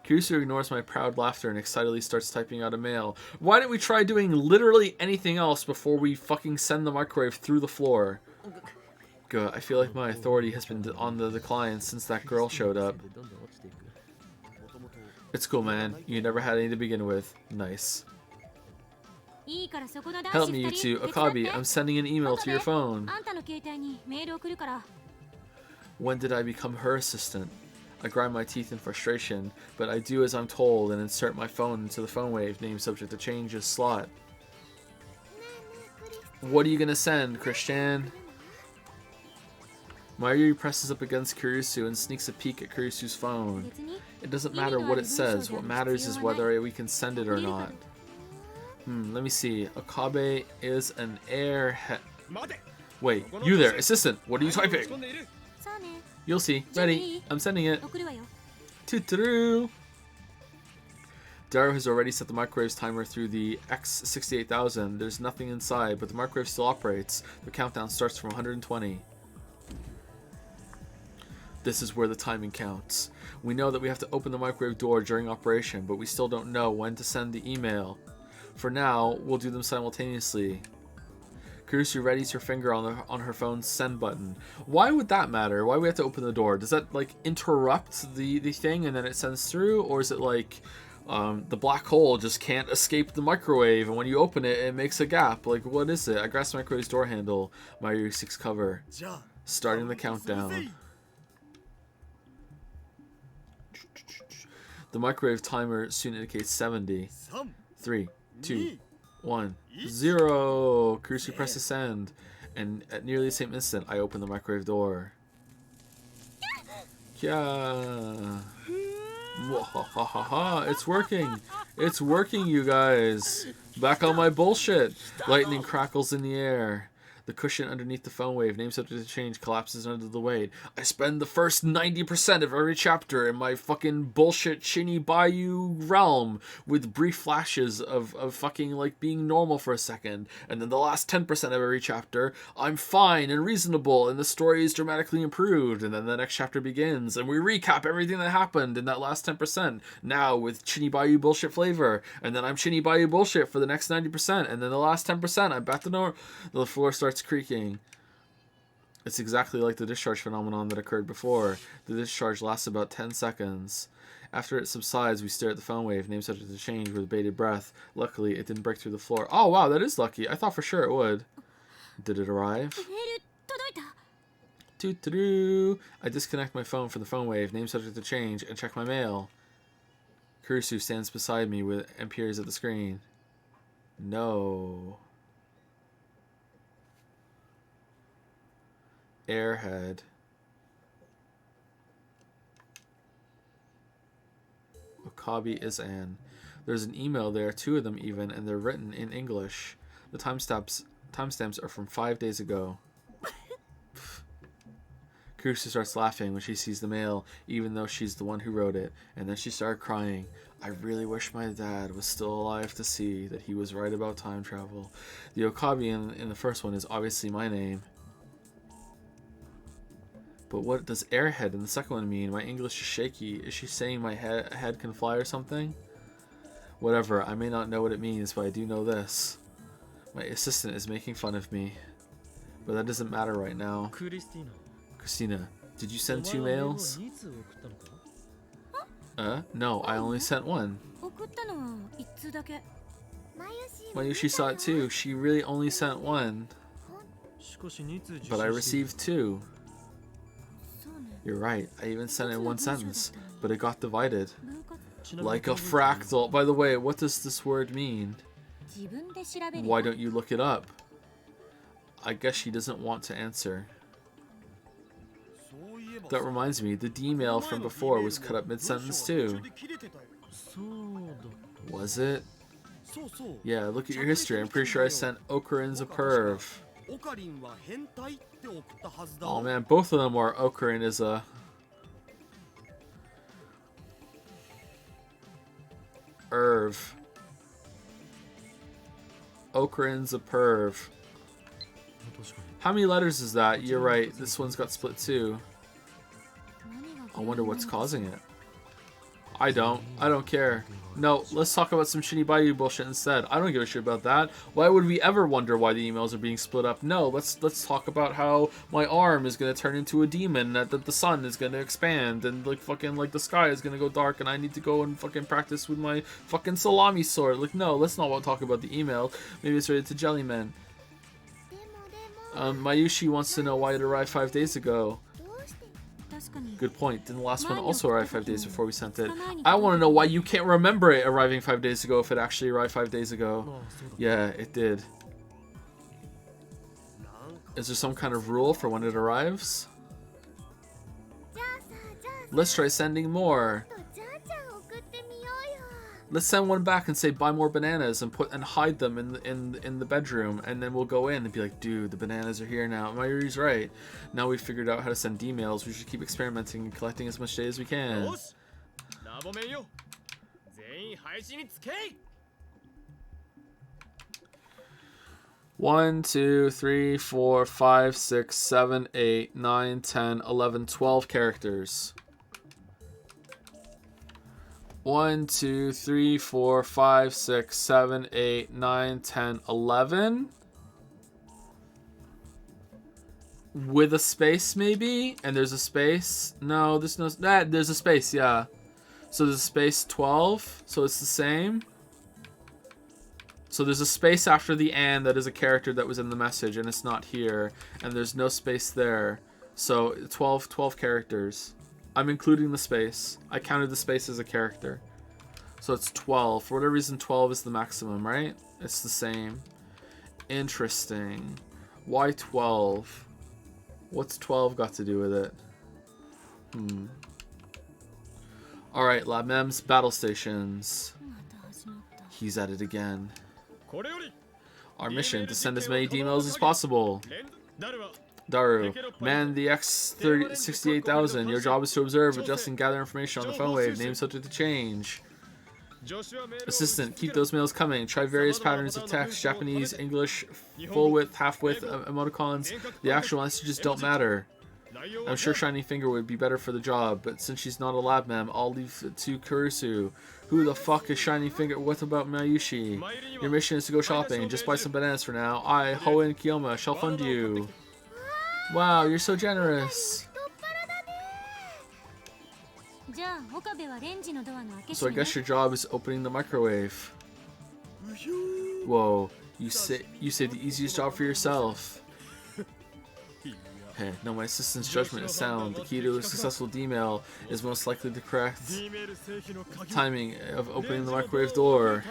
Kurisu ignores my proud laughter and excitedly starts typing out a mail. Why didn't we try doing literally anything else before we fucking send the microwave through the floor? Good. I feel like my authority has been on the decline since that girl showed up. どんどん落ちていく It's cool, man. You never had any to begin with. Nice. いいからそこの男子 Help me, you 二 two. 人手伝って Akabi, I'm sending an email to your phone. あんたの携帯にメール送るから。 When did I become her assistant? I grind my teeth in frustration, but I do as I'm told and insert my phone into the phone wave, name subject to change slot. What are you gonna send, Christian? Mayuri presses up against Kurisu and sneaks a peek at Kurisu's phone. 別に It doesn't matter what it says, what matters is whether we can send it or not. Let me see. Akabe is an airhead. 待て。 Wait, you there, assistant, what are you 仕込 typing? んでいる。そうね。 You'll see. Ready? I'm sending it. 送るわよ。 Toot-a-roo. Daru has already set the microwave's timer through the X68000. There's nothing inside, but the microwave still operates. The countdown starts from 120. This is where the timing counts. We know that we have to open the microwave door during operation, but we still don't know when to send the email. For now, we'll do them simultaneously. Kurisu readies her finger on her phone's send button. Why would that matter? Why do we have to open the door? Does that like interrupt the thing and then it sends through? Or is it like the black hole just can't escape the microwave and when you open it, it makes a gap? Like, what is it? I grasp the microwave's door handle. Mayuri 6 cover. じゃあ Starting the countdown. The microwave timer soon indicates 70. 3 3, 2, 2 1, 0. Kurisu presses send, and at nearly the same instant, I open the microwave door. Yeah. Mwahahaha. It's working. It's working, you guys. Back on my bullshit. Lightning crackles in the air. The cushion underneath the phone wave, name subject to change, collapses under the weight. I spend the first 90% of every chapter in my fucking bullshit Shinny Bayou realm with brief flashes of fucking like being normal for a second. And then the last 10% of every chapter, I'm fine and reasonable and the story is dramatically improved. And then the next chapter begins and we recap everything that happened in that last 10%. Now with Shinny Bayou bullshit flavor. And then I'm Shinny Bayou bullshit for the next 90%. And then the last 10%, I'm back to normal. The floor starts creaking. It's exactly like the discharge phenomenon that occurred before. The discharge lasts about 10 seconds. After it subsides, we stare at the phone wave, name subject to change with bated breath. Luckily, it didn't break through the floor. Oh, wow, that is lucky. I thought for sure it would. Did it arrive? メール届いた。 Doo-doo-doo. I disconnect my phone from the phone wave, name subject to change, and check my mail. Kurusu stands beside me and peers at the screen. No. Airhead. Okabe is Anne. There's an email there, 2 of them even, and they're written in English. The timestamps are from 5 days ago. Kurusu starts laughing when she sees the mail, even though she's the one who wrote it, and then she started crying. I really wish my dad was still alive to see that he was right about time travel. The Okabe in the first one is obviously my name. But what does airhead in the second one mean? My English is shaky. Is she saying my head can fly or something? Whatever, I may not know what it means, but I do know this. My assistant is making fun of me. But that doesn't matter right now. クリスティーナ Christina, did you お send 前 2 はメールを mails? 2通送ったのか No, I only sent 1. 送ったのは一通だけ。Mayushi saw it too. She really only sent 1. しかし2通受 But I 信している received 2. そうね。 You're right. I even sent it in 1 sentence. But it got divided. 分割ちなみに Like a この文章 fractal. By the way, what does this word mean? 自分で調べる。 Why don't you look it up? I guess she doesn't want to answer. そういえば That reminds me, the D mail from before was cut up mid-sentence too. そうだ Was it? そうそう Yeah, look at your history. I'm pretty sure I sent Okarin's a perv. オカリンは変態って送ったはずだ Oh man, both of them are Okarin is a... Irv. Okarin's a perv. 確かに How many letters is that? You're right, this one's got split too. 何が I wonder what's causing it. I don't care. No, let's talk about some Shinny Bayou bullshit instead. I don't give a shit about that. Why would we ever wonder why the emails are being split up? No, let's talk about how my arm is gonna turn into a demon, that the sun is gonna expand, and like fucking like the sky is gonna go dark, and I need to go and fucking practice with my fucking salami sword. Like, no, let's not talk about the email. Maybe it's related to Jellyman. でも Mayushi wants to know why it arrived 5 days ago. どうして確かに Good point. Didn't the last one also arrive 5 days before we sent it? I want to know why you can't remember it arriving 5 days ago if it actually arrived 5 days あ ago. あそうだ Yeah, it did. Is there some kind of rule for when it arrives? じゃあさじゃあ Let's try sending more. とじゃあじゃあ送ってみようよ Let's send one back and say buy more bananas and hide them in the bedroom, and then we'll go in and be like, dude, the bananas are here now. Mayuri's right. Now we've figured out how to send emails. We should keep experimenting and collecting as much data as we can. よしラボメンよ全員配信につけい 1, 2, 3, 4, 5, 6, 7, 8, 9, 10, 11, 12 characters. 1, 2, 3, 4, 5, 6, 7, 8, 9, 10, 11. With a space, maybe? And there's a space? No, there's no... there's a space, yeah. So there's a space 12, so it's the same. So there's a space after the "and" that is a character that was in the message, and it's not here. And there's no space there. So 12 characters. I'm including the space. I counted the space as a character. So it's 12. For whatever reason, 12 is the maximum, right? It's the same. Interesting. Why 12? What's 12 got to do with it? Alright, Lab Mems, battle stations. また始まった He's at it again. これより Our mission, to send as many emails as possible. Daru, man the X68000. Your job is to observe, adjust, and gather information on the phone wave. Name subject to change. Assistant, keep those mails coming. Try various patterns of text, Japanese, English, full width, half width, emoticons. The actual messages don't matter. I'm sure Shiny Finger would be better for the job, but since she's not a lab ma'am, I'll leave it to Kurusu. Who the fuck is Shiny Finger? What about Mayushi? Your mission is to go shopping. Just buy some bananas for now. I, Hoenn Kiyoma, shall fund you. Wow, you're so generous. じゃあ岡部はレンジのドアの開け So I 閉めね guess your job is opening the microwave. Whoa, you say the easiest job for yourself. Hey, no, my assistant's judgment is sound. The key to a successful D-mail is most likely the correct timing of opening the microwave door.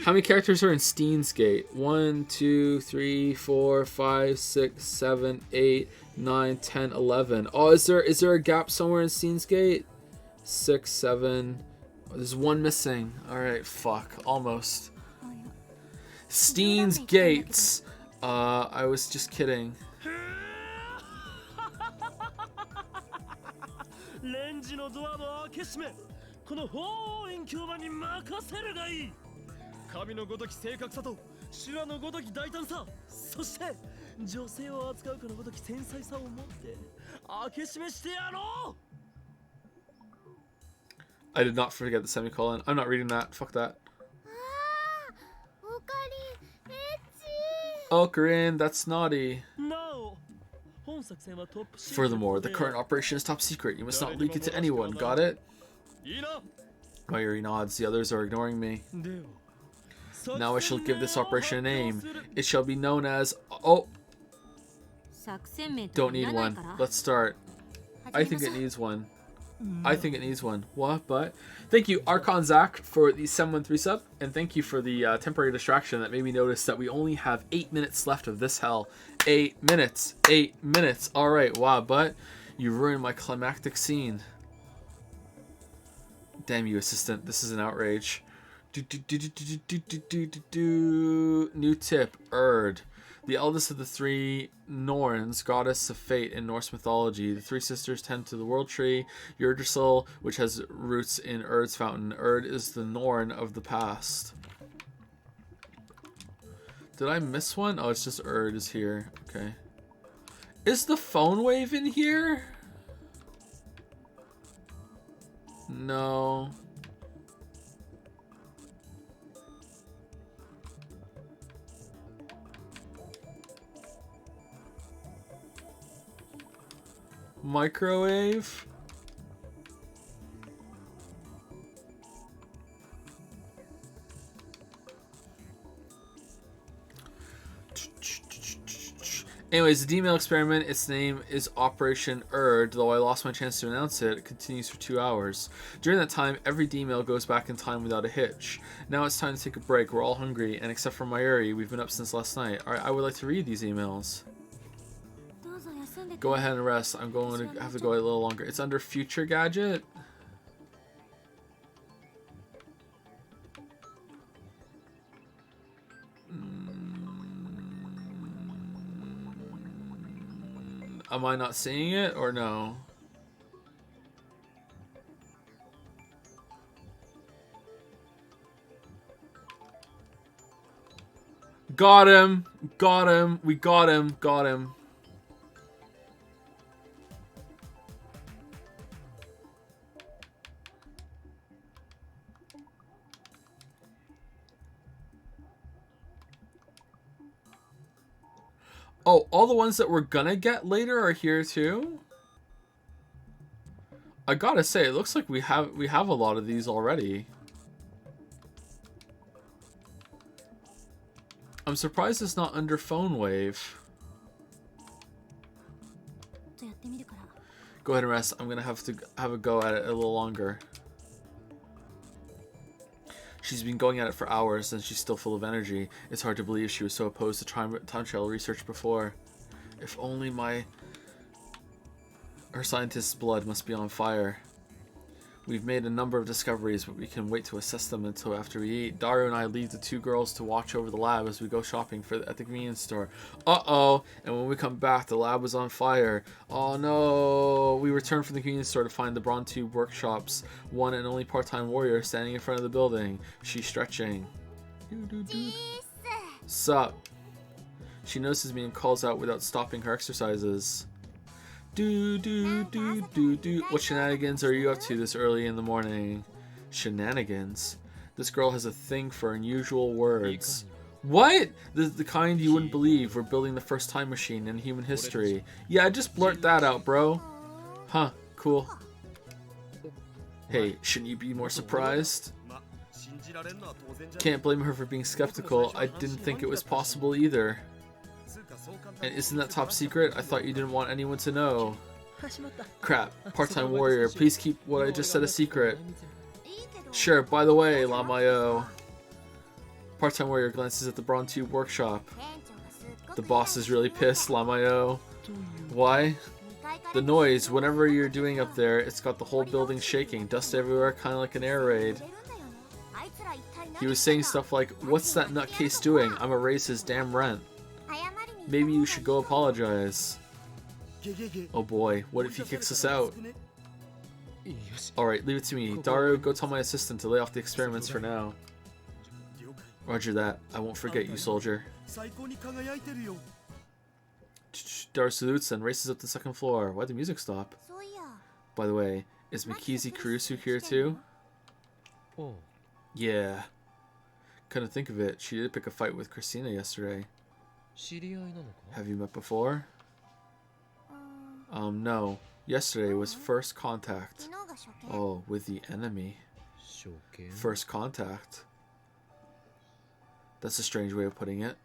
How many characters are in Steins Gate? 1, 2, 3, 4, 5, 6, 7, 8, 9, 10, 11. Oh, is there a gap somewhere in Steins Gate? 6, 7. Oh, there's one missing. Alright, fuck. Almost. Steins Gates. I was just kidding. レンジのドアの開け閉め、この法院教馬に任せるがいい。神のごとき正確さと修羅のごとき大胆さ、そして女性を扱うかのごとき繊細さを持って開け閉めしてやろう。 I did not forget the semicolon. I'm not reading that. Fuck that. オカリンエッチ Okarin, that's naughty. なお、本作戦はトップシークレット Furthermore, the current operation is top secret. You must not leak it to anyone. Got it? いいな。 Mayuri nods. The others are ignoring me. では Now I shall give this operation a name. It shall be known as... Oh, 作戦名と don't い need らない one. から Let's start. I think it needs one. I think it needs one. What? But thank you, Archon Zach, for the 713 sub, and thank you for the temporary distraction that made me notice that we only have 8 minutes left of this hell. 8 minutes. 8 minutes. All right. Wow, but you ruined my climactic scene. Damn you, assistant. This is an outrage. New tip. Erd. The eldest of the three Norns, goddess of fate in Norse mythology. The three sisters tend to the world tree, Yggdrasil, which has roots in Erd's fountain. Erd is the Norn of the past. Did I miss one? Oh, it's just Erd is here. Okay. Is the phone wave in here? No. Microwave? Anyways, the D-mail experiment, its name is Operation Erd, though I lost my chance to announce it. It continues for 2 hours. During that time, every D-mail goes back in time without a hitch. Now it's time to take a break. We're all hungry, and except for Mayuri, we've been up since last night. Alright, I would like to read these emails. どうぞ休んでて Go ahead and rest. I'm going to have to go a little longer. It's under Future Gadget. Am I not seeing it or no? Got him. Got him. We got him. Got him. Oh, all the ones that we're gonna get later are here too? I gotta say, it looks like we have a lot of these already. I'm surprised it's not under Phone Wave. ちょっとやってみるから Go ahead and rest. I'm gonna have to have a go at it a little longer. She's been going at it for hours and she's still full of energy. It's hard to believe she was so opposed to time travel research before. If only her scientist's blood must be on fire. We've made a number of discoveries, but we can wait to assess them until after we eat. Daru and I leave the two girls to watch over the lab as we go shopping at the convenience store. Uh-oh! And when we come back, the lab was on fire. Oh no! We return from the convenience store to find the Bronze Tube Workshop's one and only part-time warrior standing in front of the building. She's stretching. Sup? She notices me and calls out without stopping her exercises. What shenanigans are you up to this early in the morning? Shenanigans? This girl has a thing for unusual words. What? The kind you wouldn't believe. We're building the first time machine in human history. Yeah, just blurt that out, bro. Huh, cool. Hey, shouldn't you be more surprised? Can't blame her for being skeptical. I didn't think it was possible either. And isn't that top secret? I thought you didn't want anyone to know. Crap. Part-time warrior, please keep what I just said a secret. Sure, by the way, Lamayo. Part-time warrior glances at the Bronze Tube Workshop. The boss is really pissed, Lamayo. Why? The noise, whatever you're doing up there, it's got the whole building shaking. Dust everywhere, kind of like an air raid. He was saying stuff like, what's that nutcase doing? I'ma raise his damn rent. Maybe you should go apologize. Oh boy, what if he kicks us out? Alright, leave it to me. Daru, go tell my assistant to lay off the experiments for now. Roger that. I won't forget you, soldier. Daru salutes and races up the second floor. Why'd the music stop? By the way, is Mikizi Kurusu here too? Oh. Yeah. Couldn't think of it. She did pick a fight with Christina yesterday. Have you met before? No. Yesterday was first contact. Oh, with the enemy. First contact. That's a strange way of putting it.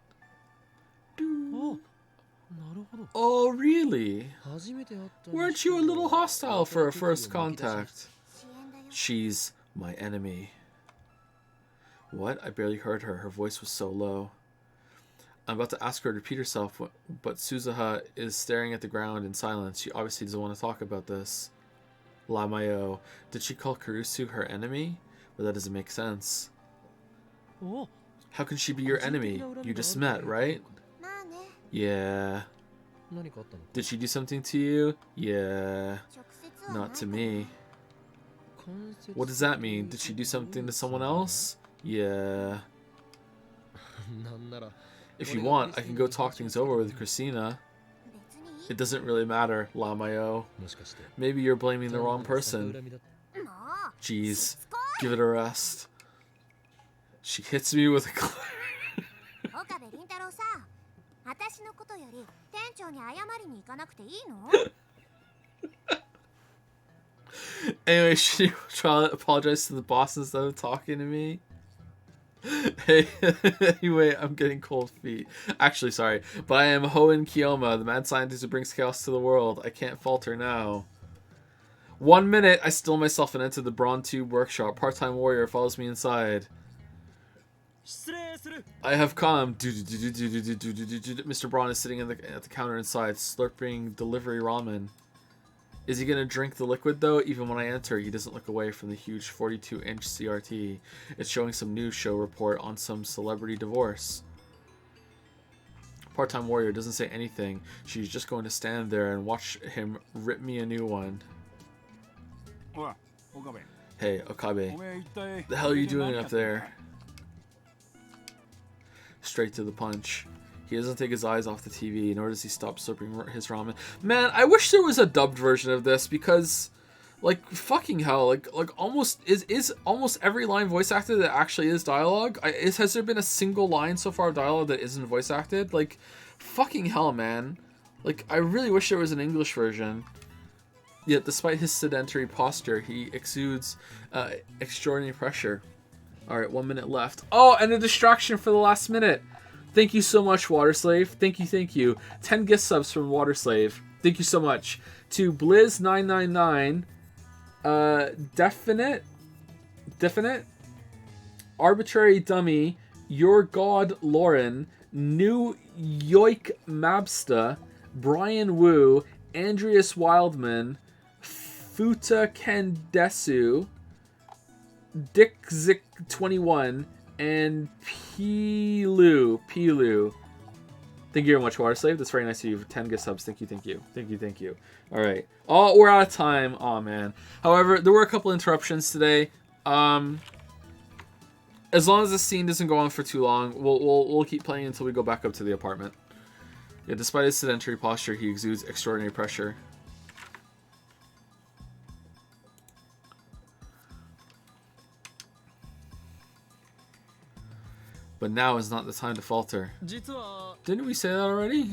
Oh, really? Weren't you a little hostile for a first contact? She's my enemy. What? I barely heard her. Her voice was so low. I'm about to ask her to repeat herself, but Suzuha is staring at the ground in silence. She obviously doesn't want to talk about this. Lamayo. Did she call Kurusu her enemy? But that doesn't make sense. How can she be your enemy? You just met, right? Yeah. Did she do something to you? Yeah. Not to me. What does that mean? Did she do something to someone else? Yeah. If you want, I can go talk things over with Christina. It doesn't really matter, Lamayo. Maybe you're blaming the wrong person. Jeez, give it a rest. She hits me with a Anyway, should you try to apologize to the boss instead of talking to me? Hey, anyway, I'm getting cold feet. Actually, sorry, but I am Hoenn Kiyoma, the mad scientist who brings chaos to the world. I can't falter now. 1 minute, I still myself and enter the Bronze Tube Workshop. Part-time warrior follows me inside. I have come. Mr. Braun is sitting at the counter inside, slurping delivery ramen. Is he going to drink the liquid, though? Even when I enter, he doesn't look away from the huge 42-inch CRT. It's showing some news show report on some celebrity divorce. Part-time warrior doesn't say anything. She's just going to stand there and watch him rip me a new one. Hey, Okabe. The hell are you doing up there? Straight to the punch. He doesn't take his eyes off the TV, nor does he stop slurping his ramen. Man, I wish there was a dubbed version of this because, like, fucking hell, like almost is almost every line voice acted that actually is dialogue. Has there been a single line so far of dialogue that isn't voice acted? Like, fucking hell, man. Like, I really wish there was an English version. Yet, despite his sedentary posture, he exudes extraordinary pressure. All right, 1 minute left. Oh, and a distraction for the last minute. Thank you so much, Water Slave. Thank you. 10 gift subs from Water Slave. Thank you so much. To Blizz999, Definite, Arbitrary Dummy, Your God Lauren, New Yoik Mabsta, Brian Wu, Andreas Wildman, Futa Kendesu, Dickzik21, and Pilu. Thank you very much, Water Slave. That's very nice of you. 10 gift subs. Thank you. All right. Oh, we're out of time. Oh, man. However, there were a couple interruptions today. As long as the scene doesn't go on for too long, we'll keep playing until we go back up to the apartment. Yeah, despite his sedentary posture, he exudes extraordinary pressure. But now is not the time to falter. 実は Didn't we say that already?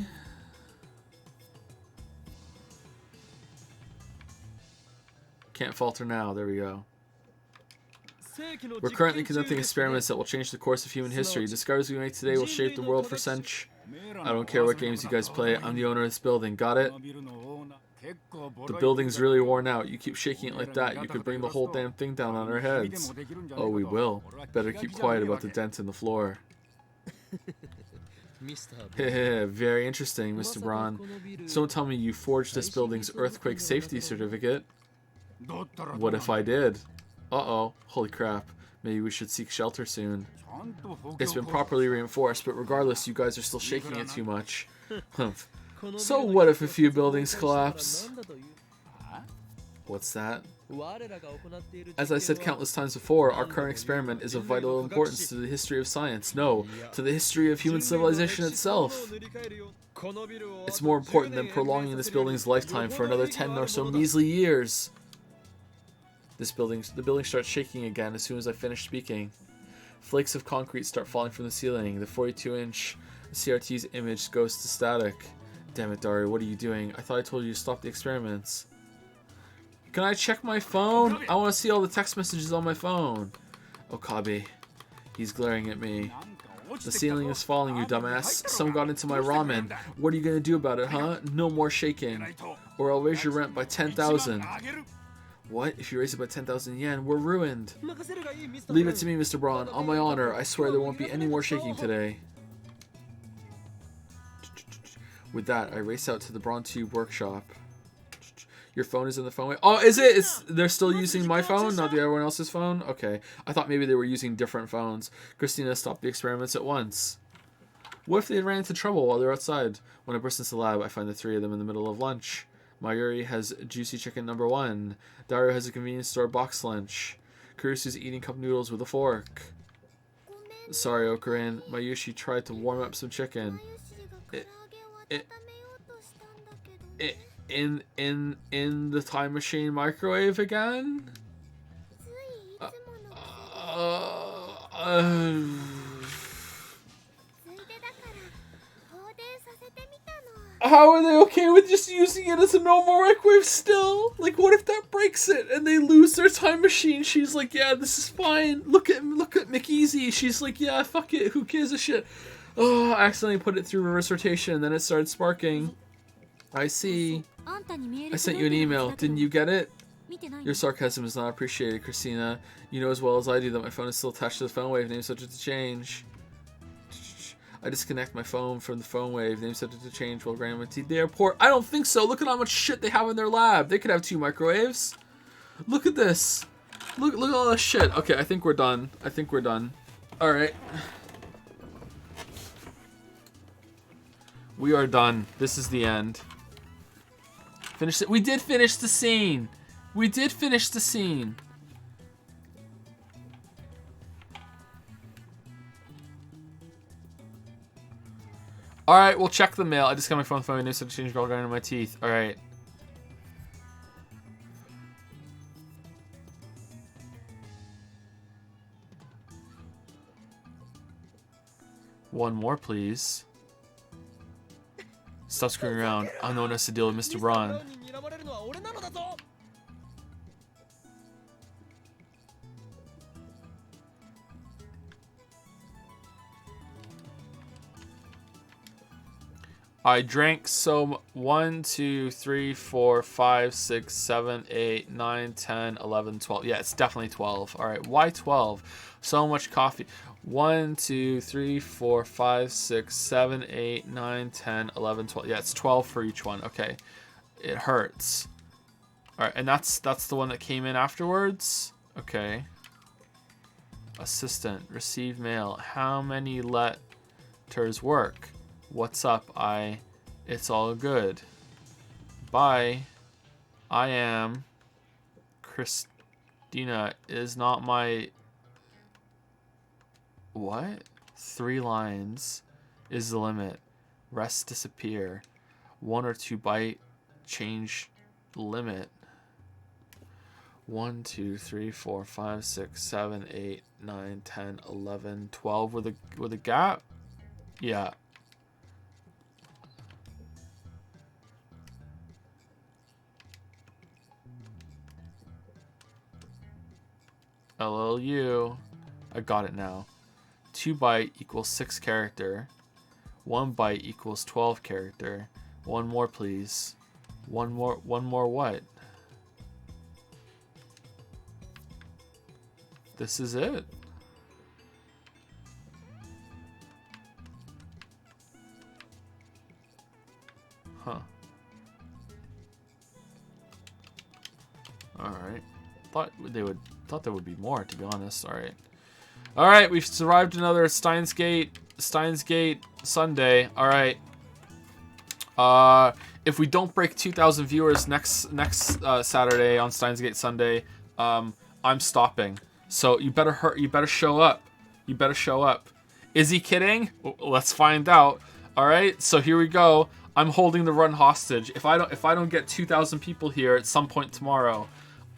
Can't falter now. There we go. We're currently conducting experiments that will change the course of human history. Discoveries we make today will shape the world for centuries. I don't care what games you guys play. I'm the owner of this building. Got it? The building's really worn out. You keep shaking it like that, you could bring the whole damn thing down on our heads. Oh, we will. Better keep quiet about the dent in the floor. Very interesting, Mr. Braun. So don't tell me you forged this building's earthquake safety certificate. What if I did? Uh-oh. Holy crap. Maybe we should seek shelter soon. It's been properly reinforced, but regardless, you guys are still shaking it too much. Humph. So what if a few buildings collapse? What's that? As I said countless times before, our current experiment is of vital importance to the history of science. No, to the history of human civilization itself. It's more important than prolonging this building's lifetime for another 10 or so measly years. The building starts shaking again as soon as I finish speaking. Flakes of concrete start falling from the ceiling. The 42-inch CRT's image goes to static. Damn it, Dario, what are you doing? I thought I told you to stop the experiments. Can I check my phone? I want to see all the text messages on my phone. Okabe. He's glaring at me. The ceiling is falling, you dumbass. Some got into my ramen. What are you going to do about it, huh? No more shaking. Or I'll raise your rent by 10,000. What? If you raise it by 10,000 yen, we're ruined. Leave it to me, Mr. Braun. On my honor, I swear there won't be any more shaking today. With that, I race out to the Braun Tube workshop. Your phone is in the phone. Oh, is it? They're still using my phone, not the everyone else's phone? Okay. I thought maybe they were using different phones. Christina stopped the experiments at once. What if they ran into trouble while they're outside? When I burst into the lab, I find the three of them in the middle of lunch. Mayuri has juicy chicken number 1. Dario has a convenience store box lunch. Kurusu's eating cup noodles with a fork. Sorry, Okarin. Mayushi tried to warm up some chicken. In the time machine microwave again? How are they okay with just using it as a normal microwave still? Like, what if that breaks it and they lose their time machine? She's like, yeah, this is fine. Look at McEasy. She's like, yeah, fuck it. Who gives a shit? Oh, I accidentally put it through reverse rotation and then it started sparking. I see. I sent you an email. Didn't you get it? Your sarcasm is not appreciated, Christina. You know as well as I do that my phone is still attached to the phone wave. Name subject to change. I disconnect my phone from the phone wave. Name subject to change while grinding my teeth at the airport. I don't think so. Look at how much shit they have in their lab. They could have 2 microwaves. Look at this. Look at all this shit. Okay, I think we're done. Alright. We are done. This is the end. Finish it. We did finish the scene. Alright, we'll check the mail. I just got my phone. New set to change while grinding my teeth. Alright. One more, please. Stop screwing around. I'm the one who has to deal with Mr. Braun. I drank so 1, 2, 3, 4, 5, 6, 7, 8, 9, 10, 11, 12. Yeah, it's definitely 12. All right, why 12? So much coffee. 1, 2, 3, 4, 5, 6, 7, 8, 9, 10, 11, 12. Yeah, it's 12 for each one. Okay, it hurts. All right, and that's the one that came in afterwards. Okay. Assistant. Receive mail. How many letters work? What's up? It's all good. Bye. I am Christina. Is not my... What? 3 lines is the limit. Rest disappear. 1 or 2 byte change limit. 1, 2, 3, 4, 5, 6, 7, 8, 9, 10, 11, 12 with a gap? Yeah. LLU. I got it now. 2 byte equals 6 character. 1 byte equals 12 character. 1 more, please. One more what? This is it. Huh. Alright. Thought there would be more, to be honest. Alright, we've survived another Steins Gate Sunday. Alright. If we don't break 2,000 viewers next Saturday on Steins Gate Sunday, I'm stopping. So you better show up. You better show up. Is he kidding? Let's find out. All right. So here we go. I'm holding the run hostage. If I don't get 2,000 people here at some point tomorrow,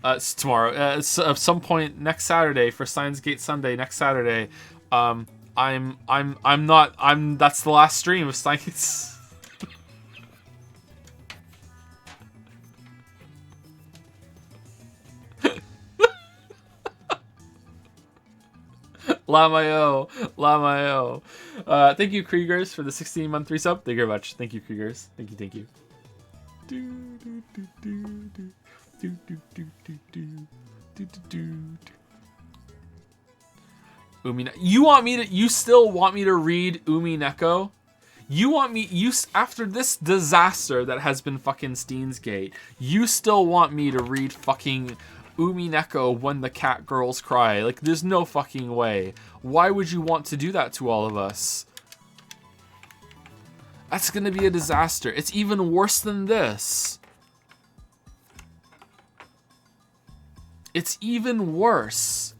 at some point next Saturday for Steins Gate Sunday next Saturday, that's the last stream of Steins. Lamayo. Thank you, Kriegers, for the 16-month resub. Thank you very much. Thank you, Kriegers. Thank you. You still want me to read Umi Neko? After this disaster that has been fucking Steins Gate, you still want me to read fucking Umi Neko When the Cat Girls Cry? Like, there's no fucking way. Why would you want to do that to all of us? That's gonna be a disaster. It's even worse than this. It's even worse.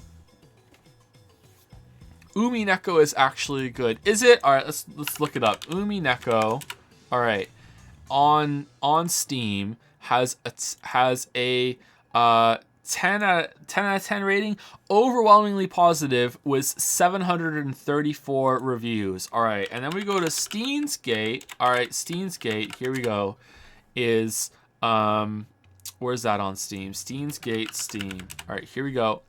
Umi Neko is actually good. Is it? Alright, let's look it up. Umi Neko, alright, on Steam has a 10 out of 10 rating, overwhelmingly positive, was 734 reviews. All right, and then we go to Steins Gate. All right, Steins Gate, here we go, is, where's that on Steam? Steins Gate, Steam. All right, here we go.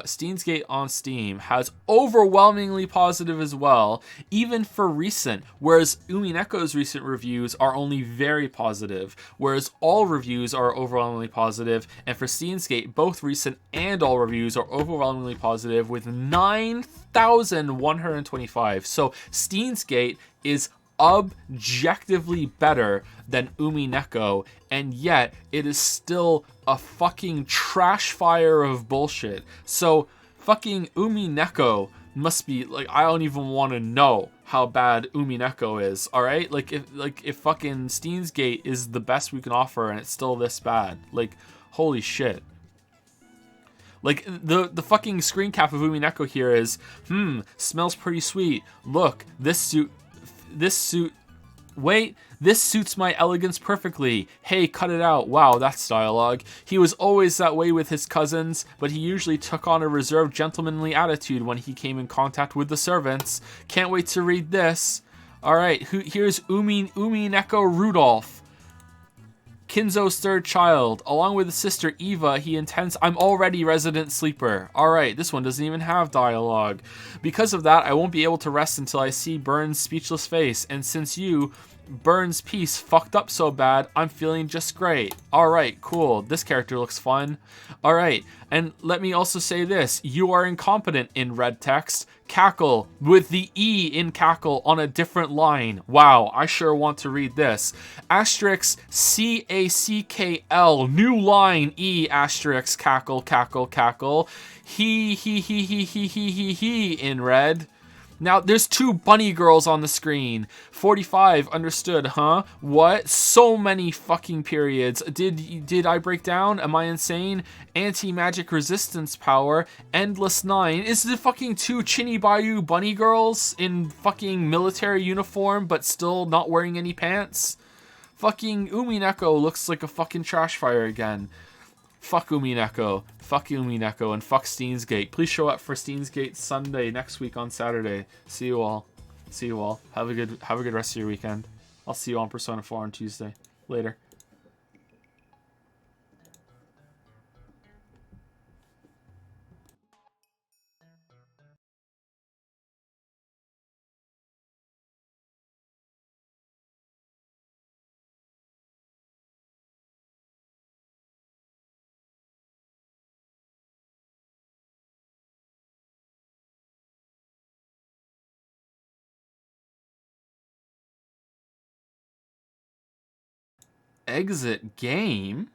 Steins Gate on Steam has overwhelmingly positive as well, even for recent, whereas Umi Neko's recent reviews are only very positive, whereas all reviews are overwhelmingly positive, and for Steins Gate, both recent and all reviews are overwhelmingly positive with 9,125. So Steins Gate is objectively better than Umi Neko, and yet it is still a fucking trash fire of bullshit. So fucking Umi Neko must be like, I don't even want to know how bad Umi Neko is. All right, like if fucking Steins Gate is the best we can offer and it's still this bad, like holy shit. Like, the fucking screen cap of Umi Neko here is, smells pretty sweet. Look, this suit, wait, this suits my elegance perfectly. Hey, cut it out. Wow, that's dialogue. He was always that way with his cousins, but he usually took on a reserved, gentlemanly attitude when he came in contact with the servants. Can't wait to read this. Alright, here's Umi Neko Rudolph, Kinzo's third child. Along with his sister Eva, he intends, I'm already resident sleeper. Alright, this one doesn't even have dialogue. Because of that, I won't be able to rest until I see Byrne's speechless face, and since you Burns' piece fucked up so bad, I'm feeling just great. Alright, cool. This character looks fun. Alright, and let me also say this. You are incompetent in red text. Cackle with the E in cackle on a different line. Wow, I sure want to read this. Asterisk CACKL, new line E asterisk cackle, cackle, cackle. He in red. Now, there's 2 bunny girls on the screen. 45, understood, huh? What? So many fucking periods. Did I break down? Am I insane? Anti-magic resistance power. Endless 9. Is the fucking 2 Chinny Bayou bunny girls in fucking military uniform but still not wearing any pants? Fucking Umineko looks like a fucking trash fire again. Fuck Umineko. Fuck Umineko and fuck Steins Gate. Please show up for Steins Gate Sunday next week on Saturday. See you all. See you all. Have a good rest of your weekend. I'll see you on Persona 4 on Tuesday. Later. Exit game?